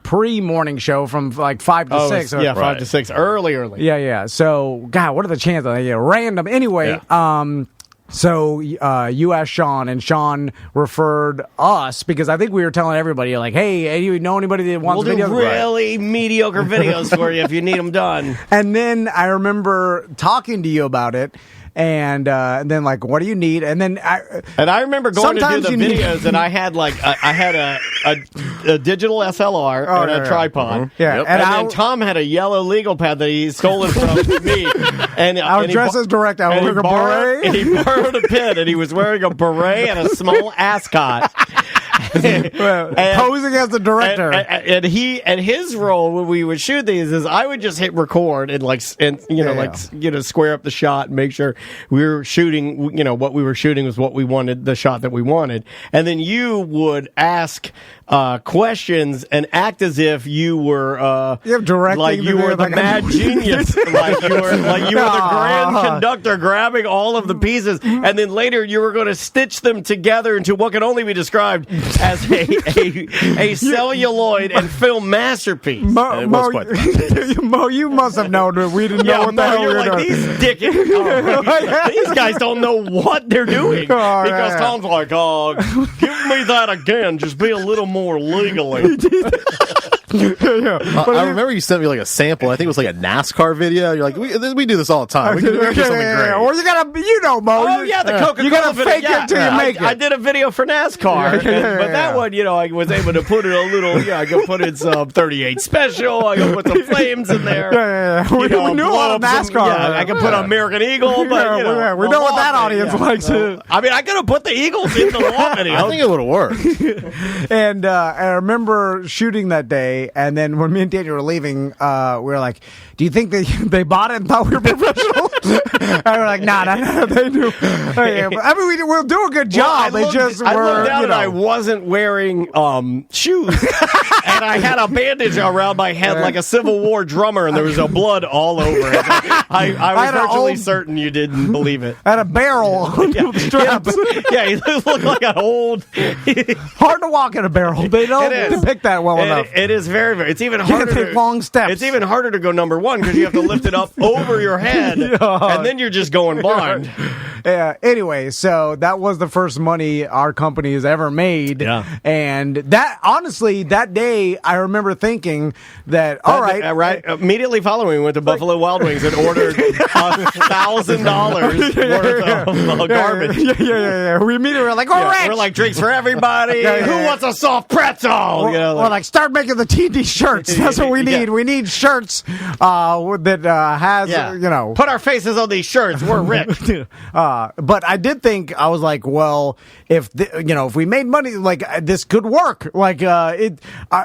pre-morning show from 5 to 6. Yeah, 5 to 6, early. Yeah. So, God, what are the chances? Random. Anyway, so you asked Sean, and Sean referred us, because I think we were telling everybody, hey, you know anybody that wants videos? We'll do really mediocre videos for you if you need them done. And then I remember talking to you about it. And then what do you need? And then I remember going to do the videos, and I had a digital SLR and a tripod. Yeah, and then Tom had a yellow legal pad that he stolen from me. And I was dressed as direct. I was wearing a beret. And he borrowed a pin, and he was wearing a beret and a small ascot. Posing as the director, and his role when we would shoot these is I would just hit record and square up the shot and make sure we were shooting. What we were shooting was what we wanted, the shot that we wanted, and then you would ask questions and act as if you were directing, you were the mad genius, you were the grand conductor grabbing all of the pieces, and then later you were going to stitch them together into what can only be described as a celluloid and film masterpiece. Mo, you must have known that we didn't know what the hell we were doing. These guys don't know what they're doing. Because Tom's like, give me that again. Just be a little more legally. I remember you sent me like a sample. I think it was like a NASCAR video. You're like, we do this all the time. We can do something great. Or you gotta, Mo. Oh yeah, the Coca-Cola. You gotta video. fake it till you make it. I did a video for NASCAR, but that one, I was able to put in a little. I could put in some 38 special. I could put some flames in there. We knew a lot of NASCAR. I could put American Eagle, but we know what that audience likes. I mean, I could have put the Eagles in the law video. I think it would have worked. And I remember shooting that day, and then when me and Daniel were leaving, we were like, "Do you think they bought it and thought we were professional?" And we're like, "No, they do." I mean, we'll do a good job. I looked down and I wasn't wearing shoes, and I had a bandage around my head like a Civil War drummer, and there was blood all over it. I was virtually certain you didn't believe it. I had a barrel on the straps. Yeah, you look like an old. Hard to walk in a barrel. They don't depict that well enough. It is very, very. It's even harder. You take long steps. It's even harder to go number one because you have to lift it up over your head, and then you're just going blind. Yeah. Anyway, so that was the first money our company has ever made. Yeah. And that, honestly, that day, I remember thinking that, all right. Right. Immediately following, we went to Buffalo Wild Wings and ordered $1,000 worth of garbage. Yeah. We immediately were like, all right. We're like, drinks for everybody. Who wants a soft pretzel? We're like, start making the TD shirts. That's what we need. Yeah. We need shirts that has, Put our faces on these shirts. We're rich. But I did think, I was like, well, if we made money, like this could work. Like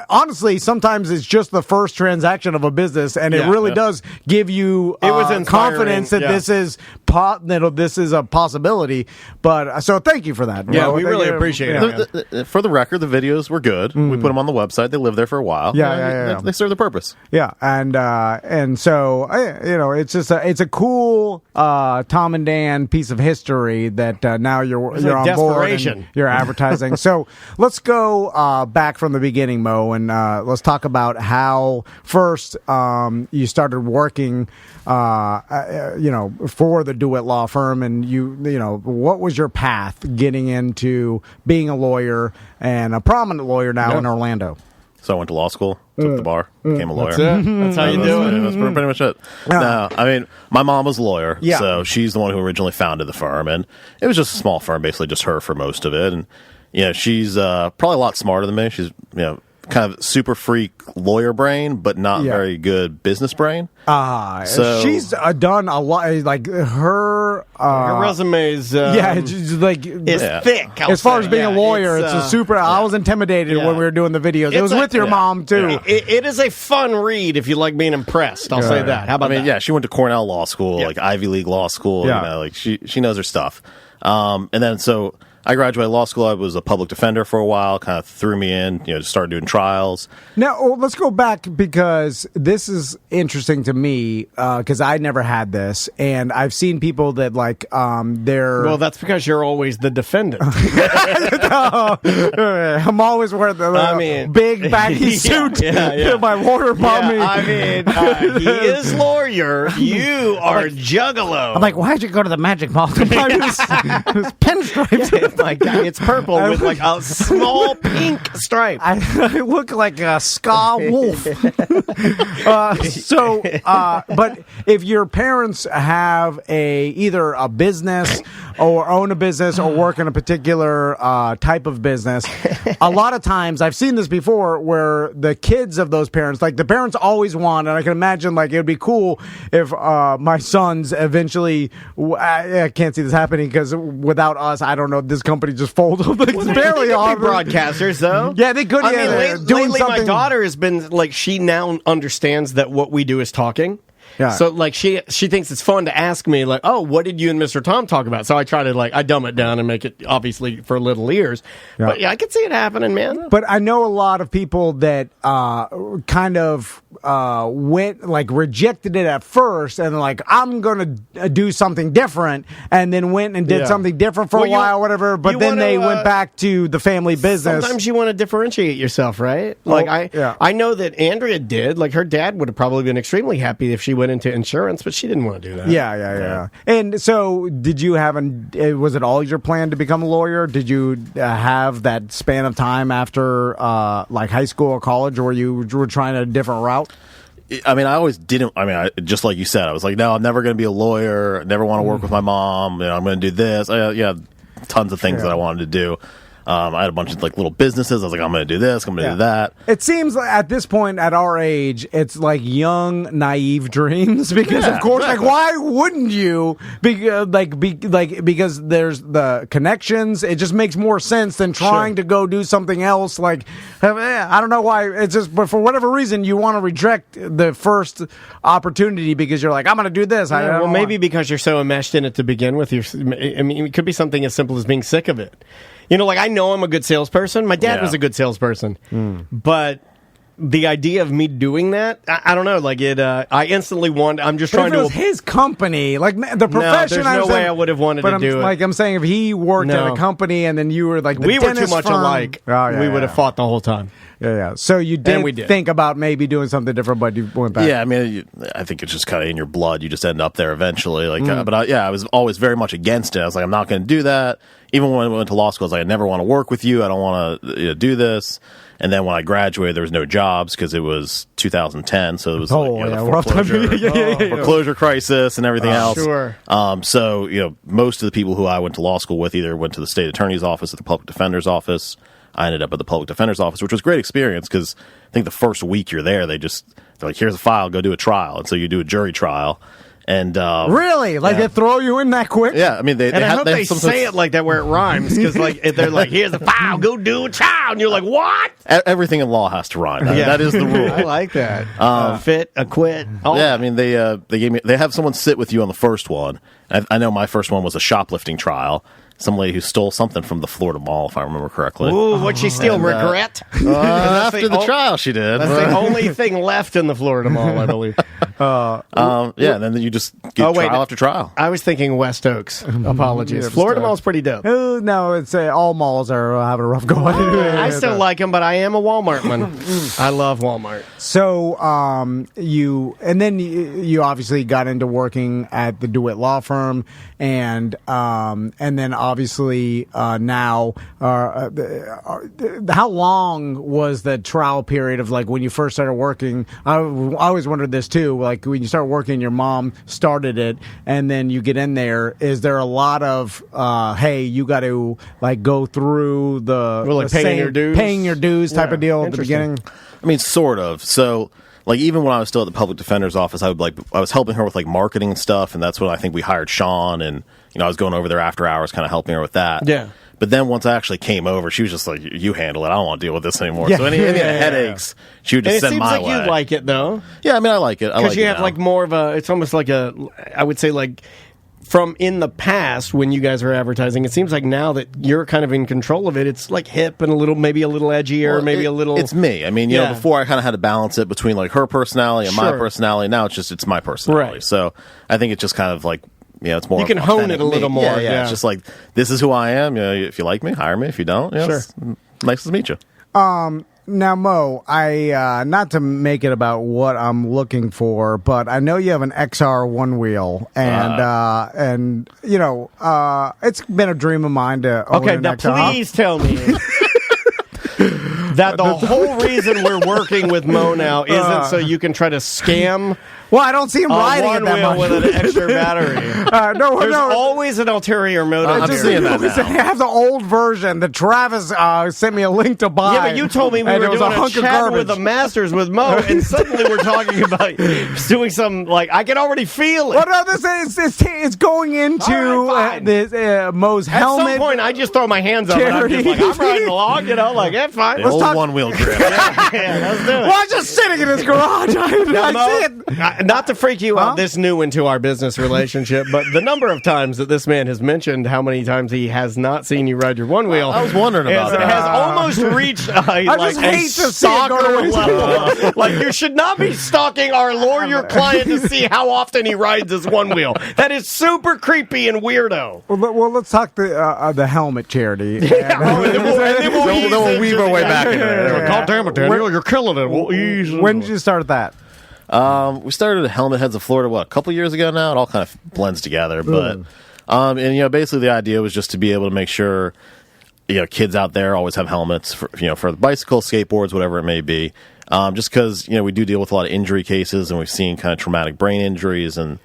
honestly, sometimes it's just the first transaction of a business, and it really does give you confidence that this is a possibility. But so thank you for that. Yeah, we really appreciate it. For the record, the videos were good. We put them on the website. They lived there for a while. Yeah. They serve the purpose. Yeah, and so it's just it's a cool Tom and Dan piece of history that now you're on board and you're advertising. So let's go back from the beginning, Mo, and let's talk about how first you started working for the DeWitt Law Firm, and what was your path getting into being a lawyer and a prominent lawyer now in Orlando? So I went to law school, took the bar, became a lawyer. That's how you do it. That's pretty much it. No, I mean, my mom was a lawyer, so she's the one who originally founded the firm, and it was just a small firm, basically just her for most of it. And she's probably a lot smarter than me. She's kind of super freak lawyer brain, but not very good business brain. So she's done a lot. Like her resume's it's thick. As far as being a lawyer, it's a super. I was intimidated when we were doing the videos. It was with your mom too. Yeah. It is a fun read if you like being impressed. I'll say that. How about that? Yeah, she went to Cornell Law School, like Ivy League law school. Like she knows her stuff. And then so I graduated law school. I was a public defender for a while, kind of threw me in, just started doing trials. Now, let's go back because this is interesting to me because I never had this. And I've seen people that they're... Well, that's because you're always the defendant. I'm always wearing the big baggy suit. My lawyer bought me. I mean, he is lawyer. You are juggalo. I'm like, why'd you go to the Magic Mall to buy this pinstripes? My God, it's purple with like a small pink stripe. I look like a ska wolf. But if your parents have either a business or own a business or work in a particular type of business, a lot of times I've seen this before where the kids of those parents, like the parents always want, and I can imagine like it would be cool if my sons eventually, I can't see this happening because without us, I don't know, this company just folded. It's barely on broadcasters though. Yeah, they could. Lately my daughter has been like, she now understands that what we do is talking. Yeah. So like she thinks it's fun to ask me like, oh, what did you and Mr. Tom talk about? So I try to I dumb it down and make it obviously for little ears. Yeah. But I can see it happening, man. But I know a lot of people that kind of went rejected it at first and I'm going to do something different, and then went and did something different for a while, whatever. But then they went back to the family business. Sometimes you want to differentiate yourself, right? I know that Andrea did. Like her dad would have probably been extremely happy if she she went into insurance, but she didn't want to do that. Yeah. And so, did you have was it always your plan to become a lawyer? Did you have that span of time after like high school or college, or you were trying a different route? I mean, I always didn't. I mean, just like you said, I was like, no, I'm never going to be a lawyer. I never want to work with my mom. I'm going to do this. Tons of things that I wanted to do. I had a bunch of like little businesses. I was like, I'm going to do this. I'm going to do that. It seems like at this point, at our age, it's like young, naive dreams. Because of course, like, why wouldn't you? Because there's the connections. It just makes more sense than trying to go do something else. Like, I don't know why. It's just, but for whatever reason, you want to reject the first opportunity because you're like, I'm going to do this. Maybe because you're so enmeshed in it to begin with. I mean, it could be something as simple as being sick of it. You know, like, I know I'm a good salesperson. My dad was a good salesperson. But the idea of me doing that, I don't know. Like, I instantly want. I'm just trying to. If it was his company, like the profession. No, there's no way I would have wanted to do it. Like, I'm saying, if he worked at a company and then you were like, we were too much alike. We would have fought the whole time. Yeah. So you did think about maybe doing something different, but you went back. Yeah, I mean, I think it's just kind of in your blood. You just end up there eventually. Like, I was always very much against it. I was like, I'm not going to do that. Even when I went to law school, I was like, I never want to work with you. I don't want to do this. And then when I graduated, there was no jobs because it was 2010. So it was the foreclosure crisis and everything else. Sure. So, most of the people who I went to law school with either went to the state attorney's office or the public defender's office. I ended up at the public defender's office, which was a great experience because I think the first week you're there, they're like, here's a file, go do a trial. And so you do a jury trial. And really? Like, they throw you in that quick? Yeah, I mean, I hope they say it like that where it rhymes, because like they're like, here's the file, go do a trial, and you're like, what? Everything in law has to rhyme. That is the rule. I like that. Fit, acquit. I mean, they have someone sit with you on the first one. I know my first one was a shoplifting trial. Some lady who stole something from the Florida Mall, if I remember correctly. Ooh, what'd she steal? Regret? After the trial, she did. That's the only thing left in the Florida Mall, I believe. And then you just get trial after trial. I was thinking West Oaks. Apologies. Florida Mall's pretty dope. No, it's all malls are having a rough go. I still like them, but I am a Walmart man. I love Walmart. So you obviously got into working at the DeWitt Law Firm, and then obviously now, how long was the trial period of like when you first started working? I always wondered this too. Like when you start working, your mom started it, and then you get in there. Is there a lot of hey, you got to like go through paying your dues type of deal at the beginning? I mean, sort of. So. Like, even when I was still at the public defender's office, I was helping her with, like, marketing and stuff, and that's when I think we hired Sean, and, I was going over there after hours kind of helping her with that. Yeah. But then once I actually came over, she was just like, you handle it. I don't want to deal with this anymore. So any headaches, she would just send my way. It seems like you like it, though. Yeah, I mean, I like it. Because you have, like, more of it's almost like I would say, like, from in the past when you guys were advertising, it seems like now that you're kind of in control of it, it's like hip and maybe a little edgier, maybe a little. It's me. I mean, before I kind of had to balance it between like her personality and my personality. Now it's my personality. Right. So I think it's just kind of like, it's more. You can hone it a little more. Yeah. It's just like, this is who I am. If you like me, hire me. If you don't, it's nice to meet you. Now, Mo, I not to make it about what I'm looking for, but I know you have an XR one wheel, and it's been a dream of mine to own an now XR. Please tell me that the whole reason we're working with Mo now isn't so you can try to scam. Well, I don't see him riding it that much. With an extra battery. There's always an ulterior motive. I'm seeing that now. I have the old version that Travis sent me a link to buy. Yeah, but you told me we were doing a chat with the Masters with Mo, and suddenly we're talking about doing some, like, I can already feel it. Well, no, it's going into Mo's helmet. At some point, I just throw my hands up, and I'm just like, I'm riding along, like, that's fine. The old one-wheel grip. Yeah, let's do it. Well, I'm just sitting in his garage. I see it. Not to freak you out this new into our business relationship, but the number of times that this man has mentioned how many times he has not seen you ride your one wheel, I was wondering about that. Has almost reached a stalker level. Like, you should not be stalking our lawyer client to see how often he rides his one wheel. That is super creepy and weirdo. Well, let's talk the helmet charity. Yeah, then we'll weave our way back into it. God damn it, Daniel, you're killing it. When did you start that? We started at Helmet Heads of Florida, a couple years ago now? It all kind of blends together. But, and, basically the idea was just to be able to make sure, kids out there always have helmets for the bicycles, skateboards, whatever it may be. Just because, we do deal with a lot of injury cases and we've seen kind of traumatic brain injuries and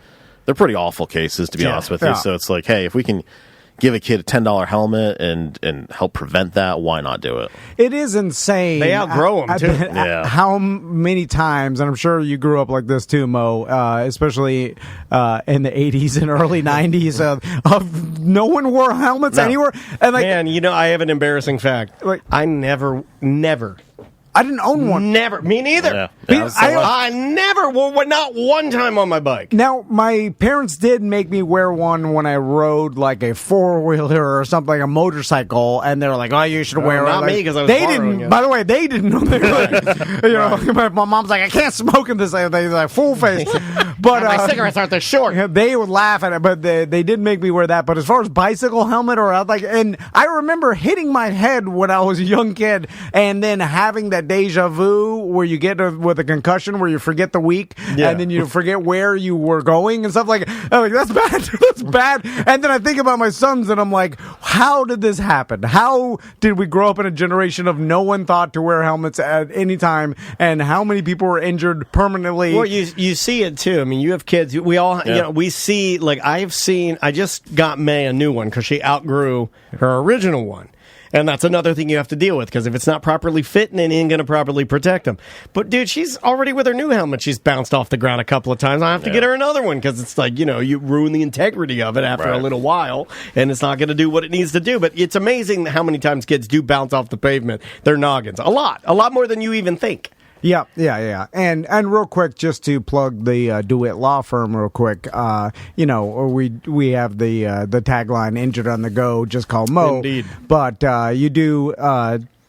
they're pretty awful cases, to be honest with you. So it's like, hey, if we can give a kid a $10 helmet and help prevent that, why not do it? It is insane. They outgrow them, too. How many times, and I'm sure you grew up like this too, Mo, especially in the 80s and early 90s, of no one wore helmets anywhere. And Man, I have an embarrassing fact. I never I didn't own one. Never. Me neither. I never. Well, not one time on my bike. Now, my parents did make me wear one when I rode like a four-wheeler or something, like a motorcycle, and they were like, "Oh, you should wear it." Not me, because I was They borrowing didn't. it. By the way, they didn't know. They were like, my mom's like, "I can't smoke in this." They like full face. But my cigarettes aren't that short. They would laugh at it, but they did make me wear that. But as far as bicycle helmet and I remember hitting my head when I was a young kid, and then having that deja vu where you get with a concussion where you forget the week and then you forget where you were going and stuff like that. I'm like, that's bad. That's bad. And then I think about my sons and I'm like, how did this happen? How did we grow up in a generation of no one thought to wear helmets at any time, and how many people were injured permanently? Well, you see it too. I mean, you have kids. We all, we see, like, I just got May a new one because she outgrew her original one. And that's another thing you have to deal with, because if it's not properly fitting, it ain't going to properly protect them. But, dude, she's already with her new helmet. She's bounced off the ground a couple of times. I have to get her another one, because it's like, you ruin the integrity of it after a little while, and it's not going to do what it needs to do. But it's amazing how many times kids do bounce off the pavement, their noggins. A lot more than you even think. Yeah. And real quick, just to plug the DeWitt Law Firm real quick, we have the tagline, "Injured on the go, just call Mo." Indeed. But you do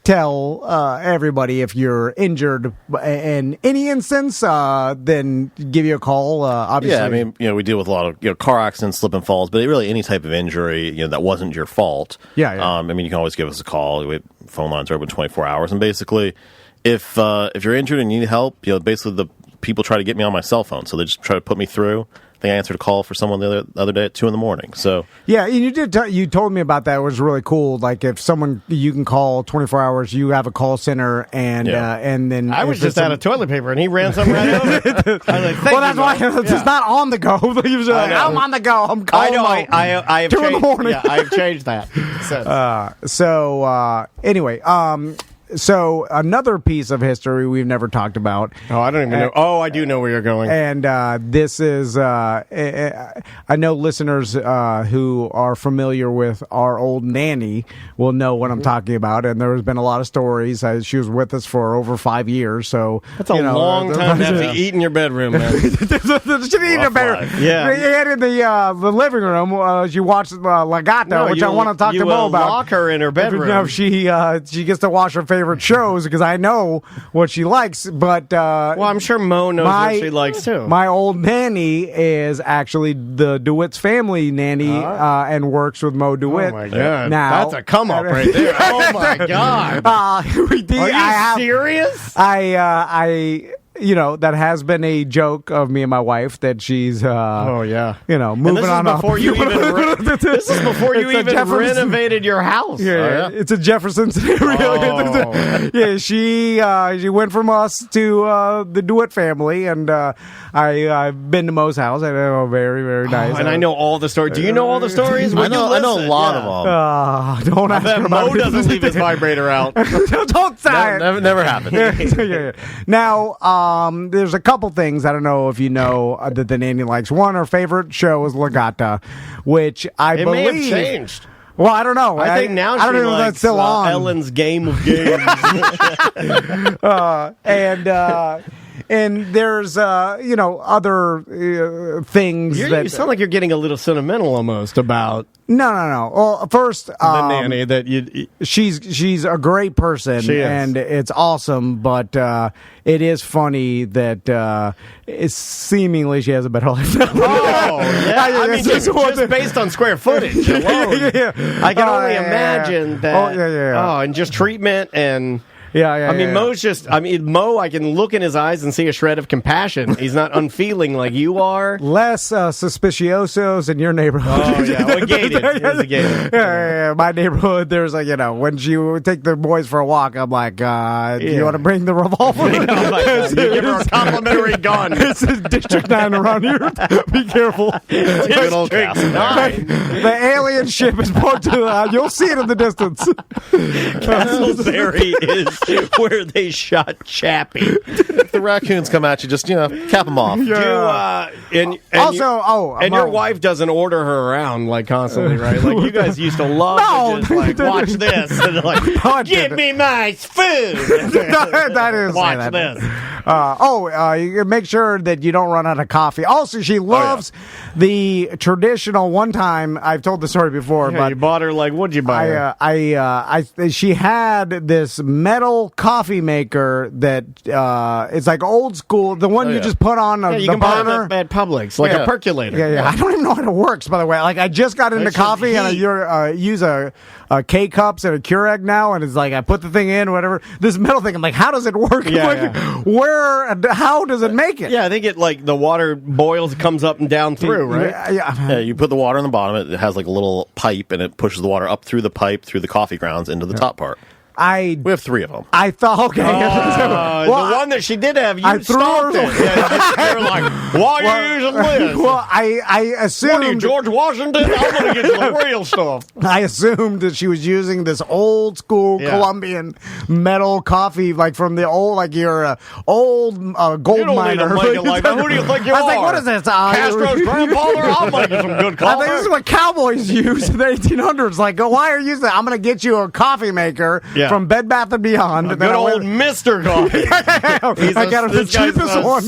tell everybody if you're injured in any instance, then give you a call. Obviously, yeah. I mean, we deal with a lot of car accidents, slip and falls, but really any type of injury that wasn't your fault. Yeah. I mean, you can always give us a call. Phone lines are open 24 hours, and basically, if you're injured and you need help, basically the people try to get me on my cell phone, so they just try to put me through. I think I answered a call for someone the other day at 2 a.m. So yeah, and you did. You told me about that. It was really cool. Like, if someone you can call 24 hours, you have a call center, and then I was just out of toilet paper, and he ran something right over. I was like, well, that's why it's not on the go. He was like, I'm on the go. I'm calling. I have 2 in the morning. Yeah, I've changed that. Anyway, so another piece of history we've never talked about. Oh, I don't even know. Oh, I do know where you're going. And this is, I know listeners who are familiar with our old nanny will know what I'm talking about. And there has been a lot of stories. She was with us for over 5 years. So that's a long time to have to eat in your bedroom, man. She didn't eat in her bedroom. Yeah. She ate in the living room. She watched La Gata, which I want to talk to Mo about. You lock her in her bedroom. No, she gets to watch her favorite shows, because I know what she likes. But well, I'm sure Mo knows what she likes too. My old nanny is actually the DeWitt's family nanny, and works with Mo DeWitt. Oh my god, now that's a come up right there. Oh my god, are you serious? That has been a joke of me and my wife, that she's moving on before you even this is before you even renovated your house. Yeah, it's a Jefferson scenario. She went from us to the DeWitt family, and I've been to Mo's house. I know, very, very nice. And I know all the stories. Do you know all the stories? I know a lot of them. Don't ask her about Mo doesn't leave his vibrator out. Don't say it. Never happened. Now, there's a couple things I don't know if you know that the nanny likes. One, her favorite show is La Gata, which I believe may have changed. Well, I don't know. I think now I don't know if that's still on. Ellen's Game of Games. And there's other things you sound like you're getting a little sentimental almost about. No. Well, first, the nanny that she's a great person, and it's awesome. But it is funny that it's seemingly she has a better life. I mean, just based on square footage alone, I can only imagine that. Oh, and just treatment and. Yeah. I mean, Mo, I can look in his eyes and see a shred of compassion. He's not unfeeling like you are. Less suspiciosos in your neighborhood. Oh, yeah. Well, gated. It was a gated. Yeah. My neighborhood, there's like, when she would take the boys for a walk, I'm like, do you want to bring the revolver? You give her a complimentary gun. This is District 9 around here. Be careful. District 9. The alien ship is parked to the you'll see it in the distance. Castleberry is where they shot Chappie. If the raccoons come at you, just, cap them off. Yeah. And your wife doesn't order her around, like, constantly, right? Like, you guys used to love to just, like, watch this. And like, give me my food. That is. Watch this. You make sure that you don't run out of coffee. Also, she loves the traditional. One time, I've told the story before, but you bought her, like, what'd you buy her? She had this metal coffee maker that it's like old school. The one you just put on you the can buy burner them at Publix, like a percolator. Yeah. I don't even know how it works, by the way. Like, I just got into coffee and I use a K-Cups and a Keurig now, and it's like I put the thing in, whatever. This metal thing, I'm like, how does it work? How does it make it? Yeah, I think it, like, the water boils, comes up and down through, right? Yeah, you put the water in the bottom. It has like a little pipe, and it pushes the water up through the pipe, through the coffee grounds, into the top part. We have 3 of them. I thought, the one that she did have, you stopped it. You're like, why are you using this? Well, I assumed... What are you, George Washington? I'm going to get you the real stuff. I assumed that she was using this old school Colombian metal coffee, like from the old, like your old gold miner. Who do you think you are? I was like, what is this? Castro's grandfather? I'll make you some good coffee. I think this is what cowboys used in the 1800s. Like, why are you using that? I'm going to get you a coffee maker. Yeah. From Bed Bath & Beyond. Good old Mr. Coffee. I got the cheapest one.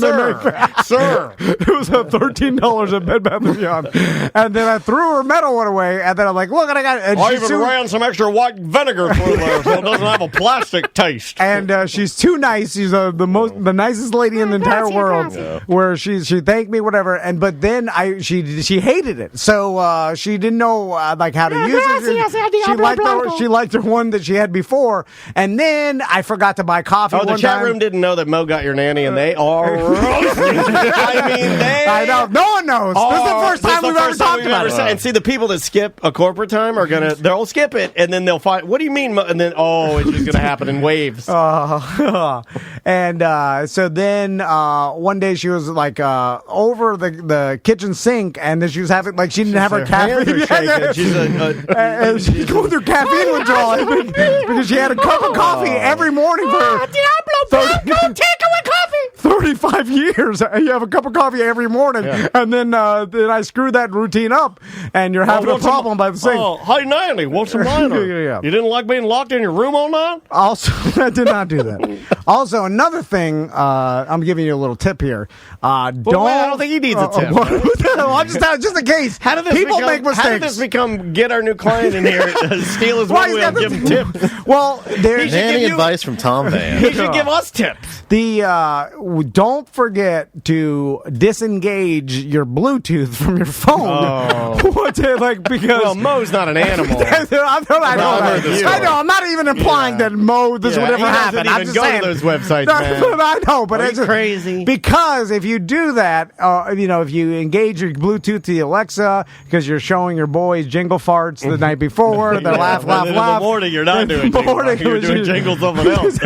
Sir. It was $13 at Bed Bath & Beyond. And then I threw her metal one away, and then I'm like, look, and I got... And I even ran some extra white vinegar through there so it doesn't have a plastic taste. And she's too nice. She's the nicest lady in the entire world. Where she thanked me, whatever. But then she hated it. So she didn't know like how to use it. She liked her one that she had before. And then I forgot to buy coffee. The chat room didn't know that Mo got your nanny, and they are roasting. I know. No one knows. This is the first time we've ever talked about it. And see, the people that skip a corporate time they'll skip it, and then they'll find, what do you mean? And then, it's just going to happen in waves. And so then one day she was like over the kitchen sink, and then she was having, like, she didn't have her caffeine. She's going through caffeine withdrawal because she had a cup of coffee every morning for 35 years. You have a cup of coffee every morning, and then I screwed that routine up, and you're having a problem by the sink. Hi, Nanny, what's the matter? You didn't like being locked in your room all night? Also, I did not do that. Also, another thing, I'm giving you a little tip here. I don't think he needs a tip. Just in case. How did this people make mistakes? How did this become get our new client in here, steal his one wheel, give him tips? Well, there's nanny advice from Tom Van. He should give us tips. Don't forget to disengage your Bluetooth from your phone. Because Mo's not an animal. I know. I'm not even implying that Mo this would ever happen. I'm just saying to those websites. Man. I know, but it's crazy. Because if you do that, if you engage your Bluetooth to the Alexa because you're showing your boys jingle farts the night before, they laugh. In the morning, you're not doing jingles. You're doing jingles something else.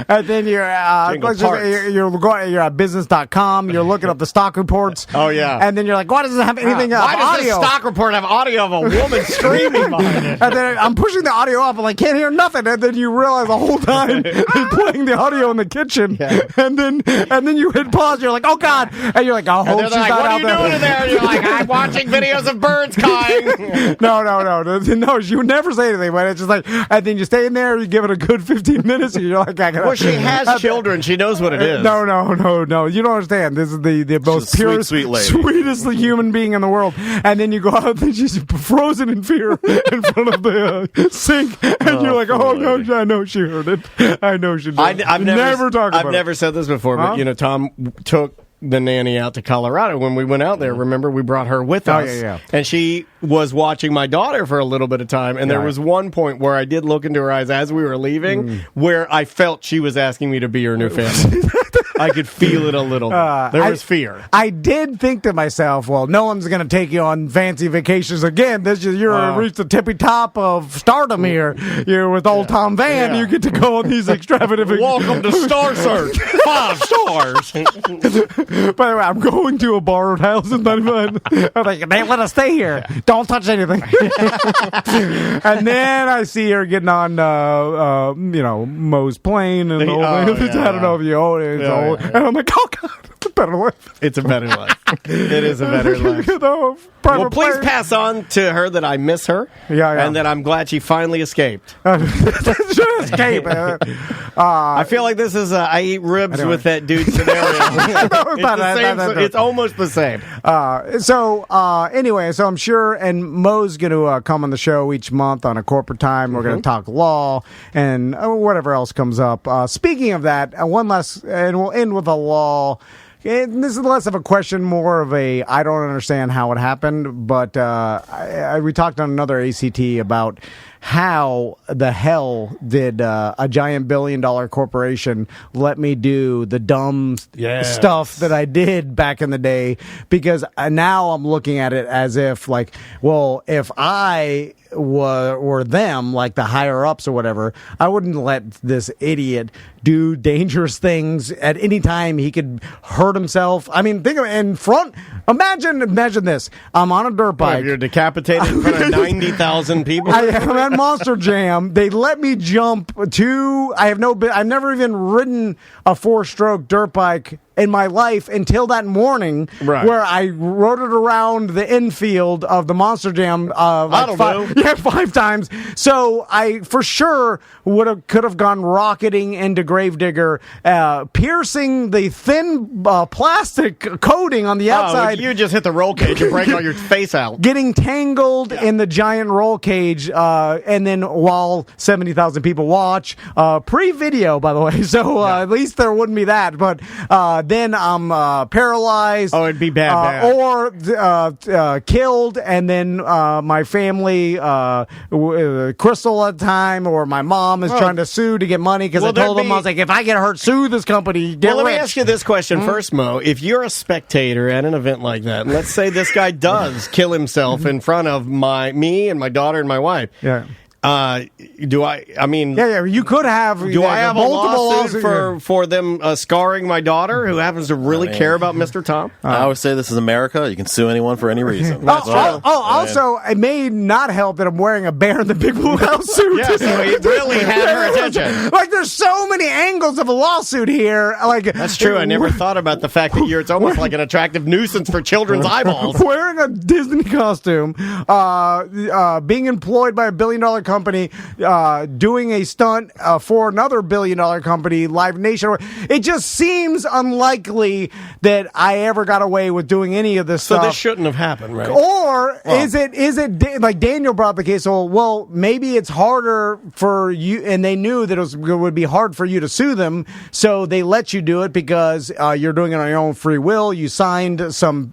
And then you're at business.com. You're looking up the stock reports. Oh yeah. And then you're like, why does it have anything of audio? Why does the stock report have audio of a woman screaming behind it? And then I'm pushing the audio up, and I can't hear nothing. And then you realize the whole time he's playing the audio in the kitchen. Yeah. And then you hit pause. You're like, oh God. And you're like, oh, hope she's like, not what out are you doing in there? And you're like, I'm watching videos of birds cawing. No. You would never say anything, but it's just like, and then you stay in there. You give it a good 15 minutes, and you're like, she has children. She knows what it is. No. You don't understand. This is the most pure, sweet lady. Sweetest human being in the world. And then you go out and she's frozen in fear in front of the sink. And you're like, oh, no, I know she heard it. I know she did. I've never said this before, but, Tom took the nanny out to Colorado. When we went out there, remember, we brought her with us. Yeah. And she was watching my daughter for a little bit of time. And there was one point where I did look into her eyes as we were leaving where I felt she was asking me to be her new family. I could feel it a little bit. There was fear. I did think to myself, well, no one's going to take you on fancy vacations again. You're reached the tippy top of stardom here. You're with old Tom Van. You get to go on these extravagant. Welcome to Star Search. 5 stars. By the way, I'm going to a borrowed house in 99. I'm like, they let us stay here. Don't touch anything. And then I see her getting on, Moe's plane and I don't know if you own it. It's old. And I'm like, oh God, it's a better life. It's a better life. It is a better life. Well, please pass on to her that I miss her. And that I'm glad she finally escaped. Escape. I feel like this is I eat ribs with that dude scenario. It's almost the same. Anyway, so I'm sure, and Moe's going to come on the show each month on a corporate time. We're going to talk law and whatever else comes up. Speaking of that, one last, and we'll end with a law. This is less of a question, more of a I don't understand how it happened, but we talked on another ACT about how the hell did a giant billion-dollar corporation let me do the dumb stuff that I did back in the day? Because now I'm looking at it as if, like, well, if I were them, like the higher ups or whatever, I wouldn't let this idiot do dangerous things at any time. He could hurt himself. I mean, think of it in front. Imagine this. I'm on a dirt bike. You're decapitated in front of 90,000 people. I am at Monster Jam. They let me jump I've never even ridden a 4-stroke dirt bike in my life until that morning, where I rode it around the infield of the Monster Jam like 5 times. So I for sure could have gone rocketing into Gravedigger, piercing the thin plastic coating on the outside. You just hit the roll cage and break all your face out. Getting tangled in the giant roll cage, and then while 70,000 people watch, pre-video, by the way, so at least there wouldn't be that. But then I'm paralyzed. Oh, it'd be bad. Or killed, and then my family, Crystal at the time, or my mom is trying to sue to get money because I told them, I was like, if I get hurt, sue this company. Let me ask you this question first, Mo. If you're a spectator at an event like that, and let's say this guy does kill himself in front of me and my daughter and my wife. Yeah. You could have. Do I have a lawsuit for them scarring my daughter who happens to really care about Mr. Tom? I always say this is America. You can sue anyone for any reason. Also, it may not help that I'm wearing a Bear in the Big Blue House suit. Yeah, so he really had her attention. Like, there's so many angles of a lawsuit here. Like, that's true. I never thought about the fact that it's almost like an attractive nuisance for children's eyeballs. Wearing a Disney costume, being employed by a billion-dollar company, doing a stunt for another billion-dollar company, Live Nation. It just seems unlikely that I ever got away with doing any of this stuff. So this shouldn't have happened, right? Or is it like Daniel brought up the case? Well, maybe it's harder for you, and they knew that it would be hard for you to sue them, so they let you do it because you're doing it on your own free will. You signed some,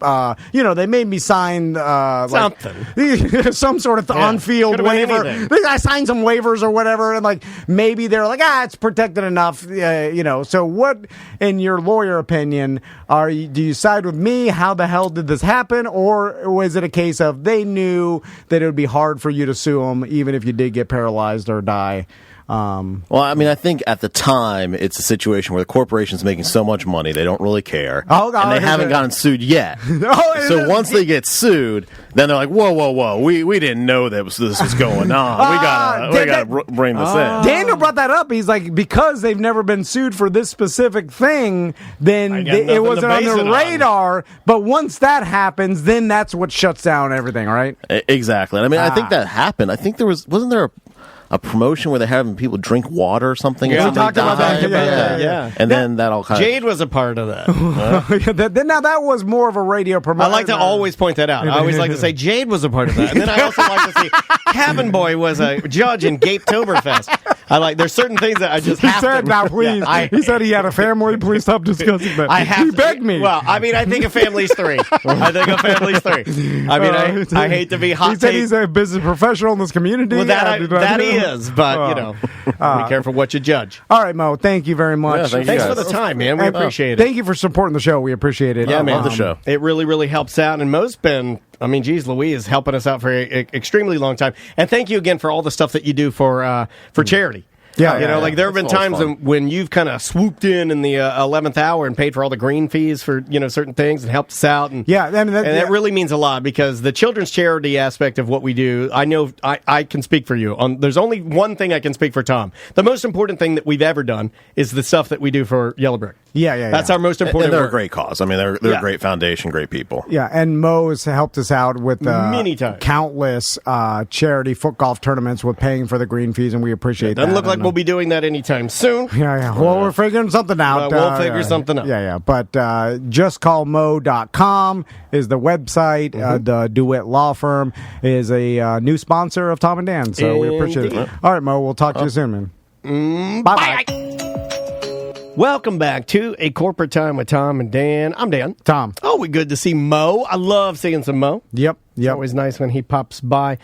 they made me sign something, some sort of on-field waiver. I signed some waivers or whatever, and like maybe they're like, it's protected enough, So what, in your lawyer opinion, do you side with me? How the hell did this happen? Or was it a case of they knew that it would be hard for you to sue them even if you did get paralyzed or die? Well, I mean, I think at the time it's a situation where the corporation's making so much money they don't really care, and they haven't gotten sued yet. So once they get sued, then they're like, whoa, we didn't know that this was going on. We gotta bring this in. Daniel brought that up. He's like, because they've never been sued for this specific thing, then it wasn't on their radar. But once that happens, then that's what shuts down everything, right? Exactly. I mean, I think that happened. I think wasn't there a promotion where they're having people drink water or something. Yeah, and we talked about that. Yeah. And then that all kind Jade was a part of that. Now that was more of a radio promotion. I like to always point that out. I always like to say Jade was a part of that. And then I also like to say Cabin Boy was a judge in Gapetoberfest. There's certain things that I just have said, to. now please. Yeah, he said he had a family. Please stop discussing that. He begged me. Well, I mean, I think a family's three. I think a family's three. I mean, I hate to be hot. He said he's a business professional in this community. Well, that he is, but be careful what you judge. All right, Mo. Thank you very much. Yeah, thanks for the time, man. We appreciate it. Thank you for supporting the show. We appreciate it. Yeah, man. Love the show. It really, really helps out. And Mo's been, geez, Louise helping us out for an extremely long time. And thank you again for all the stuff that you do for charity. Yeah, there have been times when you've kind of swooped in the 11th hour and paid for all the green fees for certain things and helped us out. And that really means a lot, because the children's charity aspect of what we do, I know I can speak for you. There's only one thing I can speak for Tom. The most important thing that we've ever done is the stuff that we do for Yellow Brick. That's our most important. And they're work. a great cause. I mean, they're a great foundation, great people. Yeah, and Mo has helped us out with many times, countless charity foot golf tournaments with paying for the green fees, and we appreciate that. Doesn't look like we'll be doing that anytime soon. Yeah. Well, we're figuring something out. We'll figure something out. Yeah. But justcallmo.com is the website. The DeWitt Law Firm is a new sponsor of Tom and Dan, so we appreciate it. All right, Mo, we'll talk to you soon, man. Bye-bye. Welcome back to A Corporate Time with Tom and Dan. I'm Dan. Tom. Oh, good to see Mo. I love seeing some Mo. Yep. It's always nice when he pops by.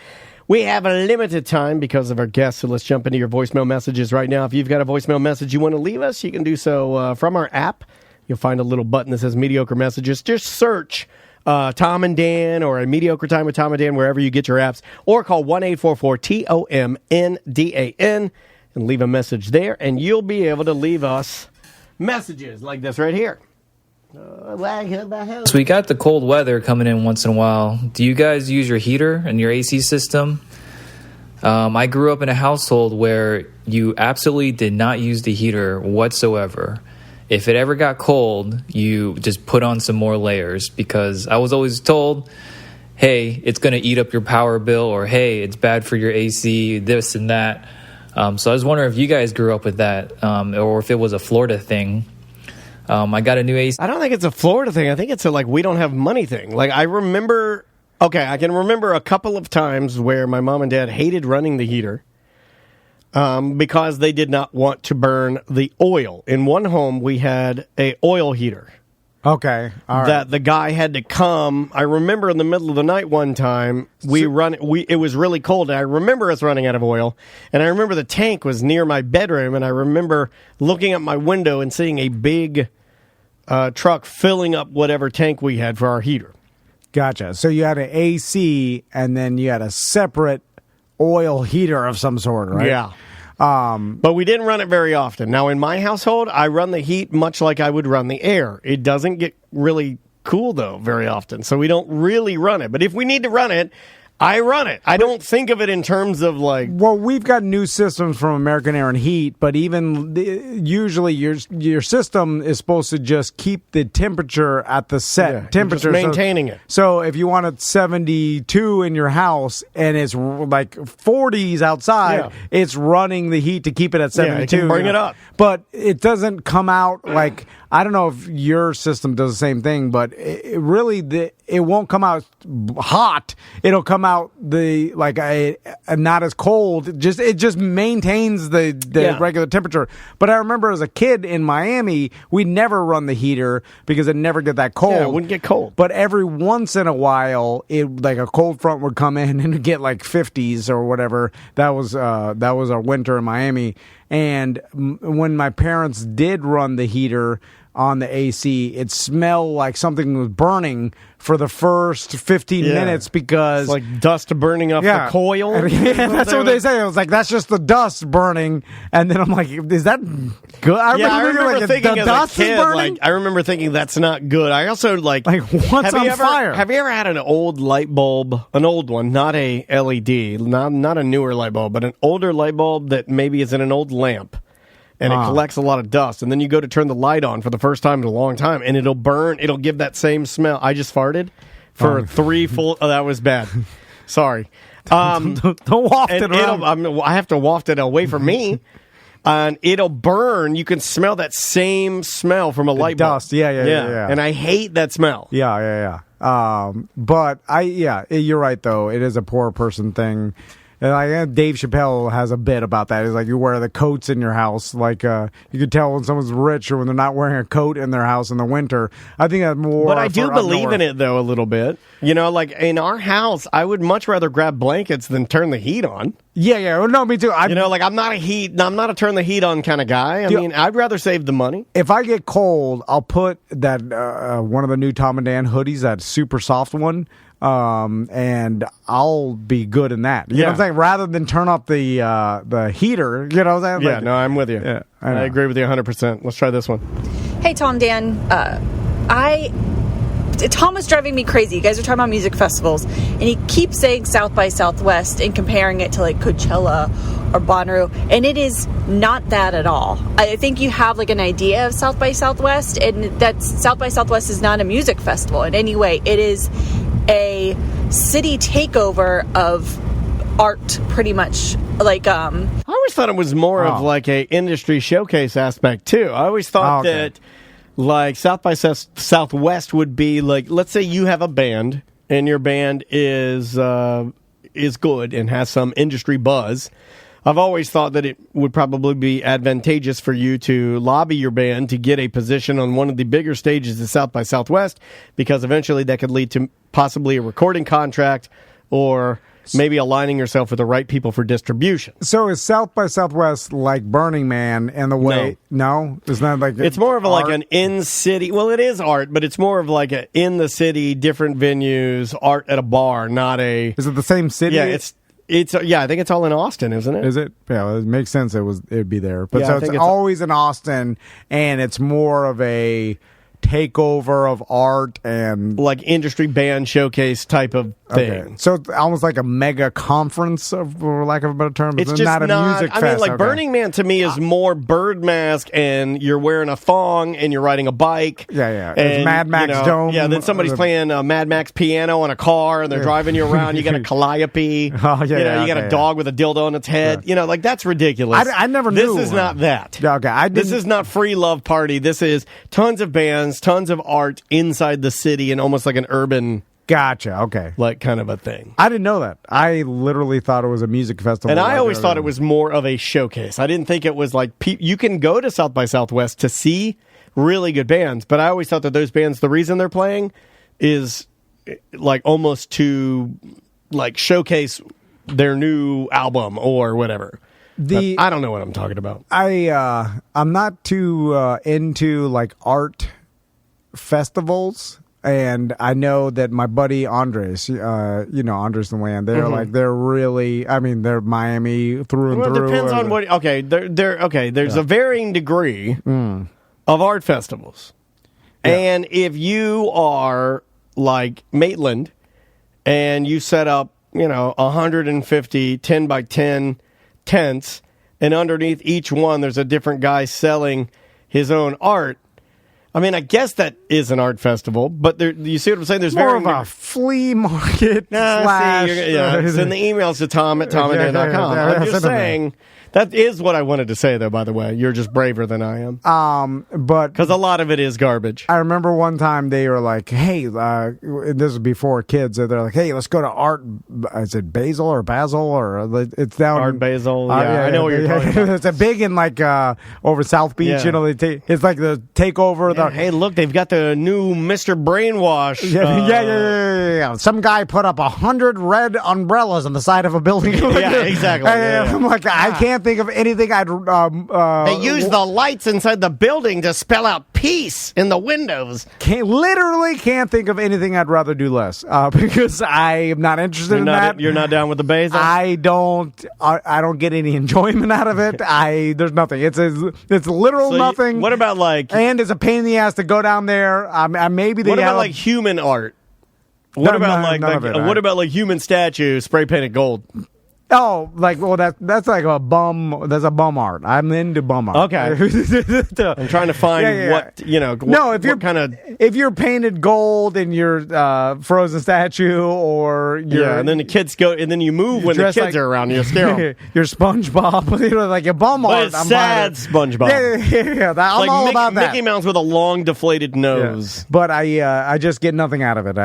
We have a limited time because of our guests, so let's jump into your voicemail messages right now. If you've got a voicemail message you want to leave us, you can do so from our app. You'll find a little button that says Mediocre Messages. Just search Tom and Dan or A Mediocre Time with Tom and Dan wherever you get your apps, or call 1-844-TOMNDAN and leave a message there, and you'll be able to leave us messages like this right here. So we got the cold weather coming in once in a while. Do you guys use your heater and your AC system? I grew up in a household where you absolutely did not use the heater whatsoever. If it ever got cold, you just put on some more layers, because I was always told, hey, it's going to eat up your power bill, or hey, it's bad for your AC, this and that. So I was wondering if you guys grew up with that, or if it was a Florida thing. I got a new AC. I don't think it's a Florida thing. I think it's a we don't have money thing. I can remember a couple of times where my mom and dad hated running the heater because they did not want to burn the oil. In one home, we had a oil heater. Okay, all right. That the guy had to come. I remember in the middle of the night one time, it was really cold, and I remember us running out of oil, and I remember the tank was near my bedroom, and I remember looking at my window and seeing a big truck filling up whatever tank we had for our heater. Gotcha. So you had an AC, and then you had a separate oil heater of some sort, right? Yeah. But we didn't run it very often. Now, in my household, I run the heat much like I would run the air. It doesn't get really cool, though, very often, so we don't really run it. But if we need to run it, I run it. I don't think of it in terms of Well, we've got new systems from American Air and Heat, but even usually your system is supposed to just keep the temperature at the set temperature, just maintaining it. So if you want it 72 in your house and it's 40s outside, it's running the heat to keep it at 72. Yeah, it can bring it up, but it doesn't come out I don't know if your system does the same thing, but it won't come out hot. It'll come out not as cold. It just maintains the regular temperature. But I remember as a kid in Miami, we'd never run the heater because it never get that cold. Yeah, it wouldn't get cold. But every once in a while, a cold front would come in and get 50s or whatever. That was our winter in Miami. And when my parents did run the heater on the AC, it smelled like something was burning for the first 15 minutes because... It's like dust burning off the coil. That's what they say. I was like, that's just the dust burning. And then I'm like, is that good? I remember thinking the as dust a kid, is burning? I remember thinking that's not good. I also what's on fire? Have you ever had an old light bulb, an old one, not a LED, not a newer light bulb, but an older light bulb that maybe is in an old lamp? And it collects a lot of dust. And then you go to turn the light on for the first time in a long time, and it'll burn. It'll give that same smell. I just farted for 3 full... Oh, that was bad. Sorry. Don't waft it around. I have to waft it away from me. And it'll burn. You can smell that same smell from a light bulb. Dust. Yeah. And I hate that smell. Yeah. But you're right though. It is a poor person thing. And Dave Chappelle has a bit about that. It's like you wear the coats in your house. Like you can tell when someone's rich or when they're not wearing a coat in their house in the winter. I think that's more. But I do believe in it though a little bit. You know, like in our house, I would much rather grab blankets than turn the heat on. Yeah. Well, no, me too. I'm not a turn the heat on kind of guy. I mean, I'd rather save the money. If I get cold, I'll put that one of the new Tom and Dan hoodies, that super soft one. And I'll be good in that. You know what I'm saying? Rather than turn up the heater, you know what I'm saying? Yeah, no, I'm with you. Yeah, I agree with you 100%. Let's try this one. Hey, Tom, Dan. Tom was driving me crazy. You guys are talking about music festivals, and he keeps saying South by Southwest and comparing it to like Coachella or Bonnaroo, and it is not that at all. I think you have like an idea of South by Southwest, and that South by Southwest is not a music festival in any way. It is a city takeover of art, pretty much. Like I always thought it was more of like a industry showcase aspect too. I always thought that like South by Southwest would be like, let's say you have a band and your band is good and has some industry buzz. I've always thought that it would probably be advantageous for you to lobby your band to get a position on one of the bigger stages of South by Southwest, because eventually that could lead to possibly a recording contract or maybe aligning yourself with the right people for distribution. So is South by Southwest like Burning Man in the way? No? It's not like it's more of like an in-city. Well, it is art, but it's more of like a in-the-city, different venues, art at a bar, not a... Is it the same city? Yeah, I think it's all in Austin, isn't it? Is it? Yeah, it makes sense. It'd be there, but so it's always in Austin, and it's more of a takeover of art and like industry band showcase type of thing. Okay. So it's almost like a mega conference, for lack of a better term. It's just not a music fest. I mean, like Burning Man to me is more bird mask, and you're wearing a thong and you're riding a bike. Yeah. And, it's Mad Max Dome. Yeah, then somebody's playing a Mad Max piano on a car, and they're driving you around. You got a calliope. Oh yeah. You got a dog with a dildo on its head. Yeah. Like that's ridiculous. I never knew. This is not that. Yeah, okay. This is not Free Love Party. This is tons of bands, tons of art inside the city, and almost like an urban. Gotcha. Okay. Like kind of a thing. I didn't know that. I literally thought it was a music festival. And I always thought it was more of a showcase. I didn't think it was like you can go to South by Southwest to see really good bands, but I always thought that those bands, the reason they're playing is like almost to like showcase their new album or whatever. I don't know what I'm talking about. I'm not too into like art festivals. And I know that my buddy Andres, Andres and Land, they're really, I mean, they're Miami through and through. Well, it depends on what, there's a varying degree of art festivals. Yeah. And if you are like Maitland and you set up, 150 10 by 10 tents, and underneath each one there's a different guy selling his own art, I mean, I guess that is an art festival, but you see what I'm saying? There's more of a flea market. It's in the emails to Tom at tomandan.com. I'm just saying, that is what I wanted to say, though, by the way. You're just braver than I am. Because a lot of it is garbage. I remember one time they were like, hey, this was before kids, they're like, hey, let's go to Art, is it Basil or it's down. Art Basil, I know what you're talking about. It's a big in like over South Beach, it's like the takeover. Hey, look, they've got the new Mr. Brainwash. Yeah. Some guy put up 100 red umbrellas on the side of a building. Yeah, exactly. I'm like, I can't think of anything I'd... they use the lights inside the building to spell out peace in the windows. Literally can't think of anything I'd rather do less, because I am not interested in that. You're not down with the Basil? I don't get any enjoyment out of it. There's nothing. It's literal nothing. What about like... And it's a pain in the ass to go down there. Maybe they What about like human art? What about like human statues spray painted gold? Oh, like that's like a bum. That's a bum art. I'm into bum art. Okay. I'm trying to find what if you're painted gold in your frozen statue, or and then the kids go, and then you move when the kids are around. You scare them. Your SpongeBob, like a bum but art. It's sad SpongeBob. Yeah. I'm like all about that. Mickey Mouse with a long deflated nose. Yeah. But I just get nothing out of it.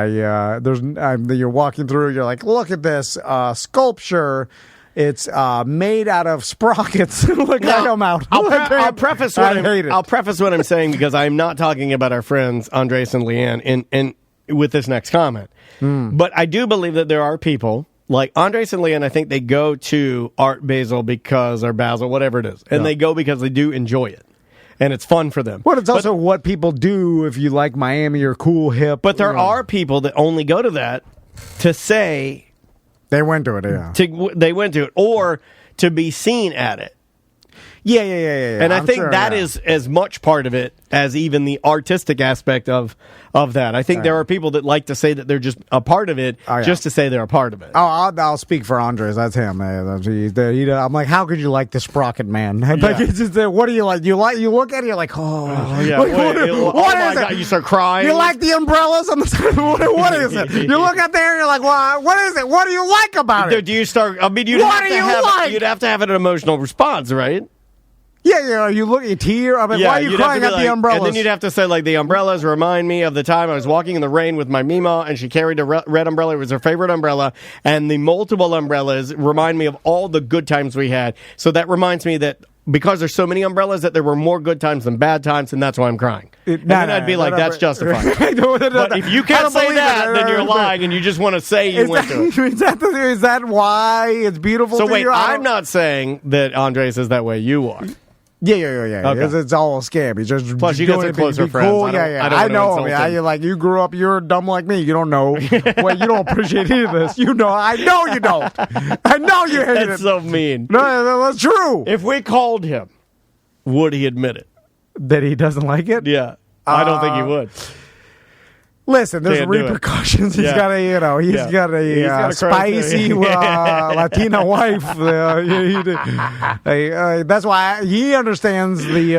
You're walking through. You're like, look at this sculpture. It's made out of sprockets. Look, now, I'm out. I'll preface what I'm saying, because I'm not talking about our friends Andres and Leanne in with this next comment. But I do believe that there are people like Andres and Leanne. I think they go to Art Basel or Basel, whatever it is, and they go because they do enjoy it. And it's fun for them. But it's also what people do if you like Miami or cool, hip. But there are people that only go to that to say... They went to it, yeah. They went to it, or to be seen at it. Yeah. And I think that is as much part of it as even the artistic aspect of that. I think there are people that like to say that they're just a part of it, just to say they're a part of it. Oh, I'll speak for Andres. That's him. I'm like, how could you like the Sprocket Man? Like, it's just, what do you like? You look at it, you're like, what is it? God, you start crying. You like the umbrellas on the side? What is it? You look out there and you're like, well, what is it? What do you like about it? Do you start? I mean, you'd have to have an emotional response, right? Yeah, you look at tear. I mean, why are you crying at the umbrellas? And then you'd have to say, like, the umbrellas remind me of the time I was walking in the rain with my Mima, and she carried a red umbrella. It was her favorite umbrella. And the multiple umbrellas remind me of all the good times we had. So that reminds me that because there's so many umbrellas, that there were more good times than bad times, and that's why I'm crying. Then I'd be like, that's justified. But if you can't say that, then you're lying, and you just want to say you went to it. Is that why it's beautiful to you? So wait, I'm not saying that Andres is that way. You are. Yeah. Okay. It's all a scam. He's just plus you got some closer friends. Cool. I know. You're like, you grew up. You're dumb like me. You don't know. Well, you don't appreciate any of this. You know. I know you don't. I know you hate it. That's so mean. No, that's true. If we called him, would he admit it? That he doesn't like it? Yeah. I don't think he would. Listen, there's repercussions. He's got a spicy Latina wife. That's why he understands the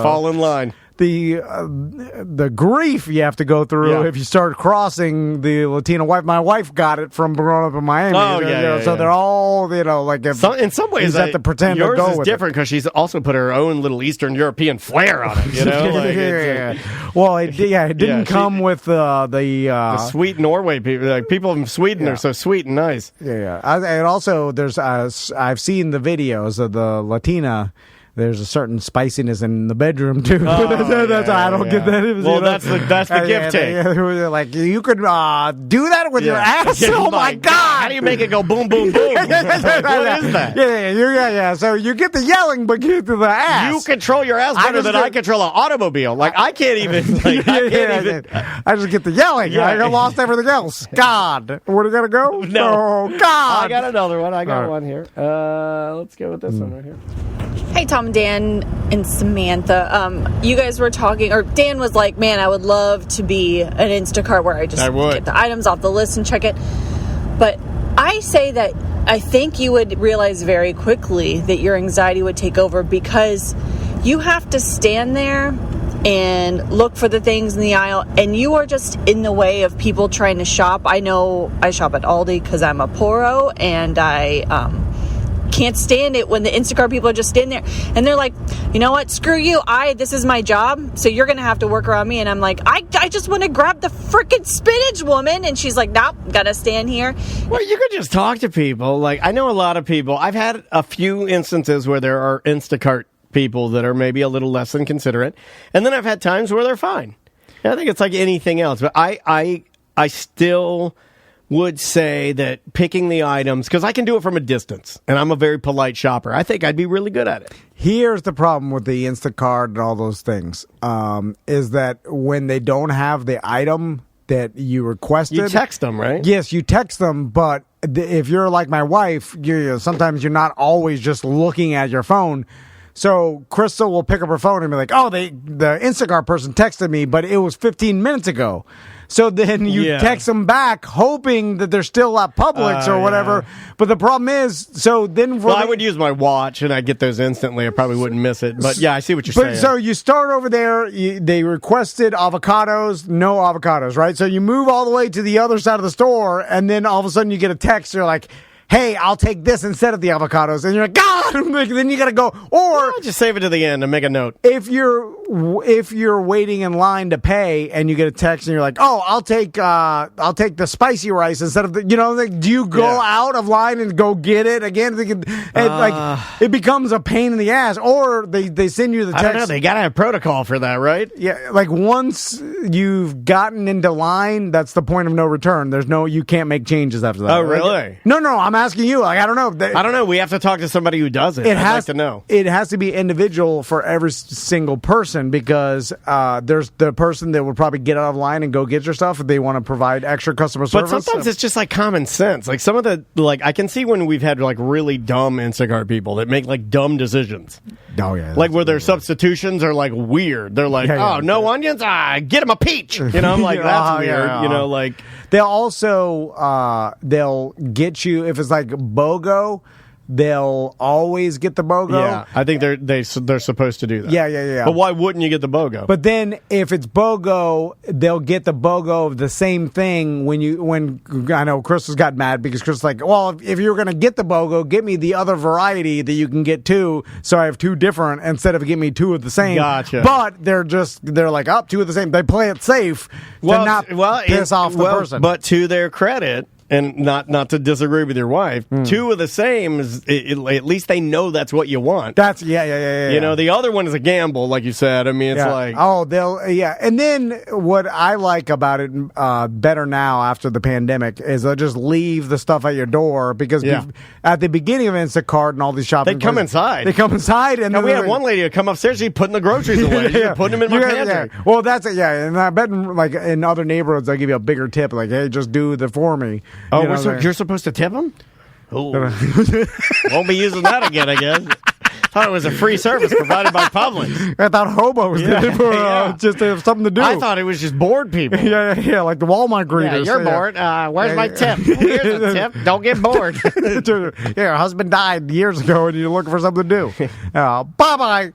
fall in line. The grief you have to go through if you start crossing the Latina wife. My wife got it from growing up in Miami. So they're all, like, in some ways, have to pretend yours to go is with different because she's also put her own little Eastern European flair on it. You know, well, it didn't come with the sweet Norway people. Like, people from Sweden are so sweet and nice. And also, there's I've seen the videos of the Latina. There's a certain spiciness in the bedroom too. That's I don't get that. Well, that's the gift take. Like, you could do that with your ass. Oh my God! How do you make it go boom, boom, boom? What is that? Yeah. So you get the yelling, but you get the ass. You control your ass better than I control an automobile. Like, I can't even. I just get the yelling. I lost everything else. God, where are you gonna go? No, God. I got another one. I got one here. Let's go with this one right here. Hey, Tom, Dan, and Samantha. You guys were talking, or Dan was like, man, I would love to be an Instacart where I just get the items off the list and check it. But I say that I think you would realize very quickly that your anxiety would take over, because you have to stand there and look for the things in the aisle, and you are just in the way of people trying to shop. I know I shop at Aldi because I'm a poro, and I can't stand it when the Instacart people are just standing there and they're like, you know what, screw you, this is my job, so you're gonna have to work around me. And I'm like, I just want to grab the freaking spinach, woman. And she's like, nope, gotta stand here. Well, you could just talk to people. Like, I know a lot of people. I've had a few instances where there are Instacart people that are maybe a little less than considerate, and then I've had times where they're fine. And I think it's like anything else, but I still would say that picking the items, because I can do it from a distance, and I'm a very polite shopper, I think I'd be really good at it. Here's the problem with the Instacart and all those things, is that when they don't have the item that you requested... You text them, right? Yes, you text them, but if you're like my wife, sometimes you're not always just looking at your phone. So Crystal will pick up her phone and be like, "Oh, the Instacart person texted me, but it was 15 minutes ago." So then you text them back, hoping that they're still at Publix or whatever. Yeah. But the problem is, so then... Well, I would use my watch, and I'd get those instantly. I probably wouldn't miss it. But, yeah, I see what you're saying. So you start over there. They requested avocados, no avocados, right? So you move all the way to the other side of the store, and then all of a sudden you get a text. You're like... Hey, I'll take this instead of the avocados. And you're like, God! Then you got to go. Or just save it to the end and make a note. If you're waiting in line to pay and you get a text and you're like, oh, I'll take the spicy rice instead of the, like, do you go out of line and go get it again? It becomes a pain in the ass. Or they send you the text. I don't know. They got to have protocol for that, right? Yeah. Like once you've gotten into line, that's the point of no return. You can't make changes after that. Oh, really? No, I'm asking you. Like, I don't know. I don't know. We have to talk to somebody who does it. I'd like to know. It has to be individual for every single person because there's the person that would probably get out of line and go get your stuff if they want to provide extra customer service. But sometimes it's just like common sense. Like some of the I can see when we've had like really dumb Instacart people that make like dumb decisions. Oh yeah. Like where their substitutions are like weird. They're like, no onions. Get them a peach. I'm like, that's weird. Yeah. Like. They'll also they'll get you if it's like BOGO. They'll always get the BOGO. Yeah, I think they're supposed to do that. Yeah. But why wouldn't you get the BOGO? But then if it's BOGO, they'll get the BOGO of the same thing when I know Crystal's got mad because Crystal's like, well, if you're going to get the BOGO, get me the other variety that you can get too, so I have two different instead of give me two of the same. Gotcha. But they're like, two of the same. They play it safe to not piss off the person. But to their credit, and not to disagree with your wife, two of the same is at least they know that's what you want. That's yeah. The other one is a gamble, like you said. I mean, it's like and then what I like about it better now after the pandemic is they'll just leave the stuff at your door because at the beginning of Instacart and all these shopping they come inside. They come inside and we had one lady who come upstairs. She's putting the groceries away. She's putting them in my pantry. Yeah. Well, that's it. Yeah, and I bet in other neighborhoods they'll give you a bigger tip, like, hey, just do it for me. Oh, you're supposed to tip them? Won't be using that again, I guess. Thought it was a free service provided by Publix. I thought hobos did it for just to have something to do. I thought it was just bored people. Yeah, like the Walmart greeters. Yeah, you're bored. Where's my tip? Here's a tip. Don't get bored. Your husband died years ago and you're looking for something to do. Bye-bye.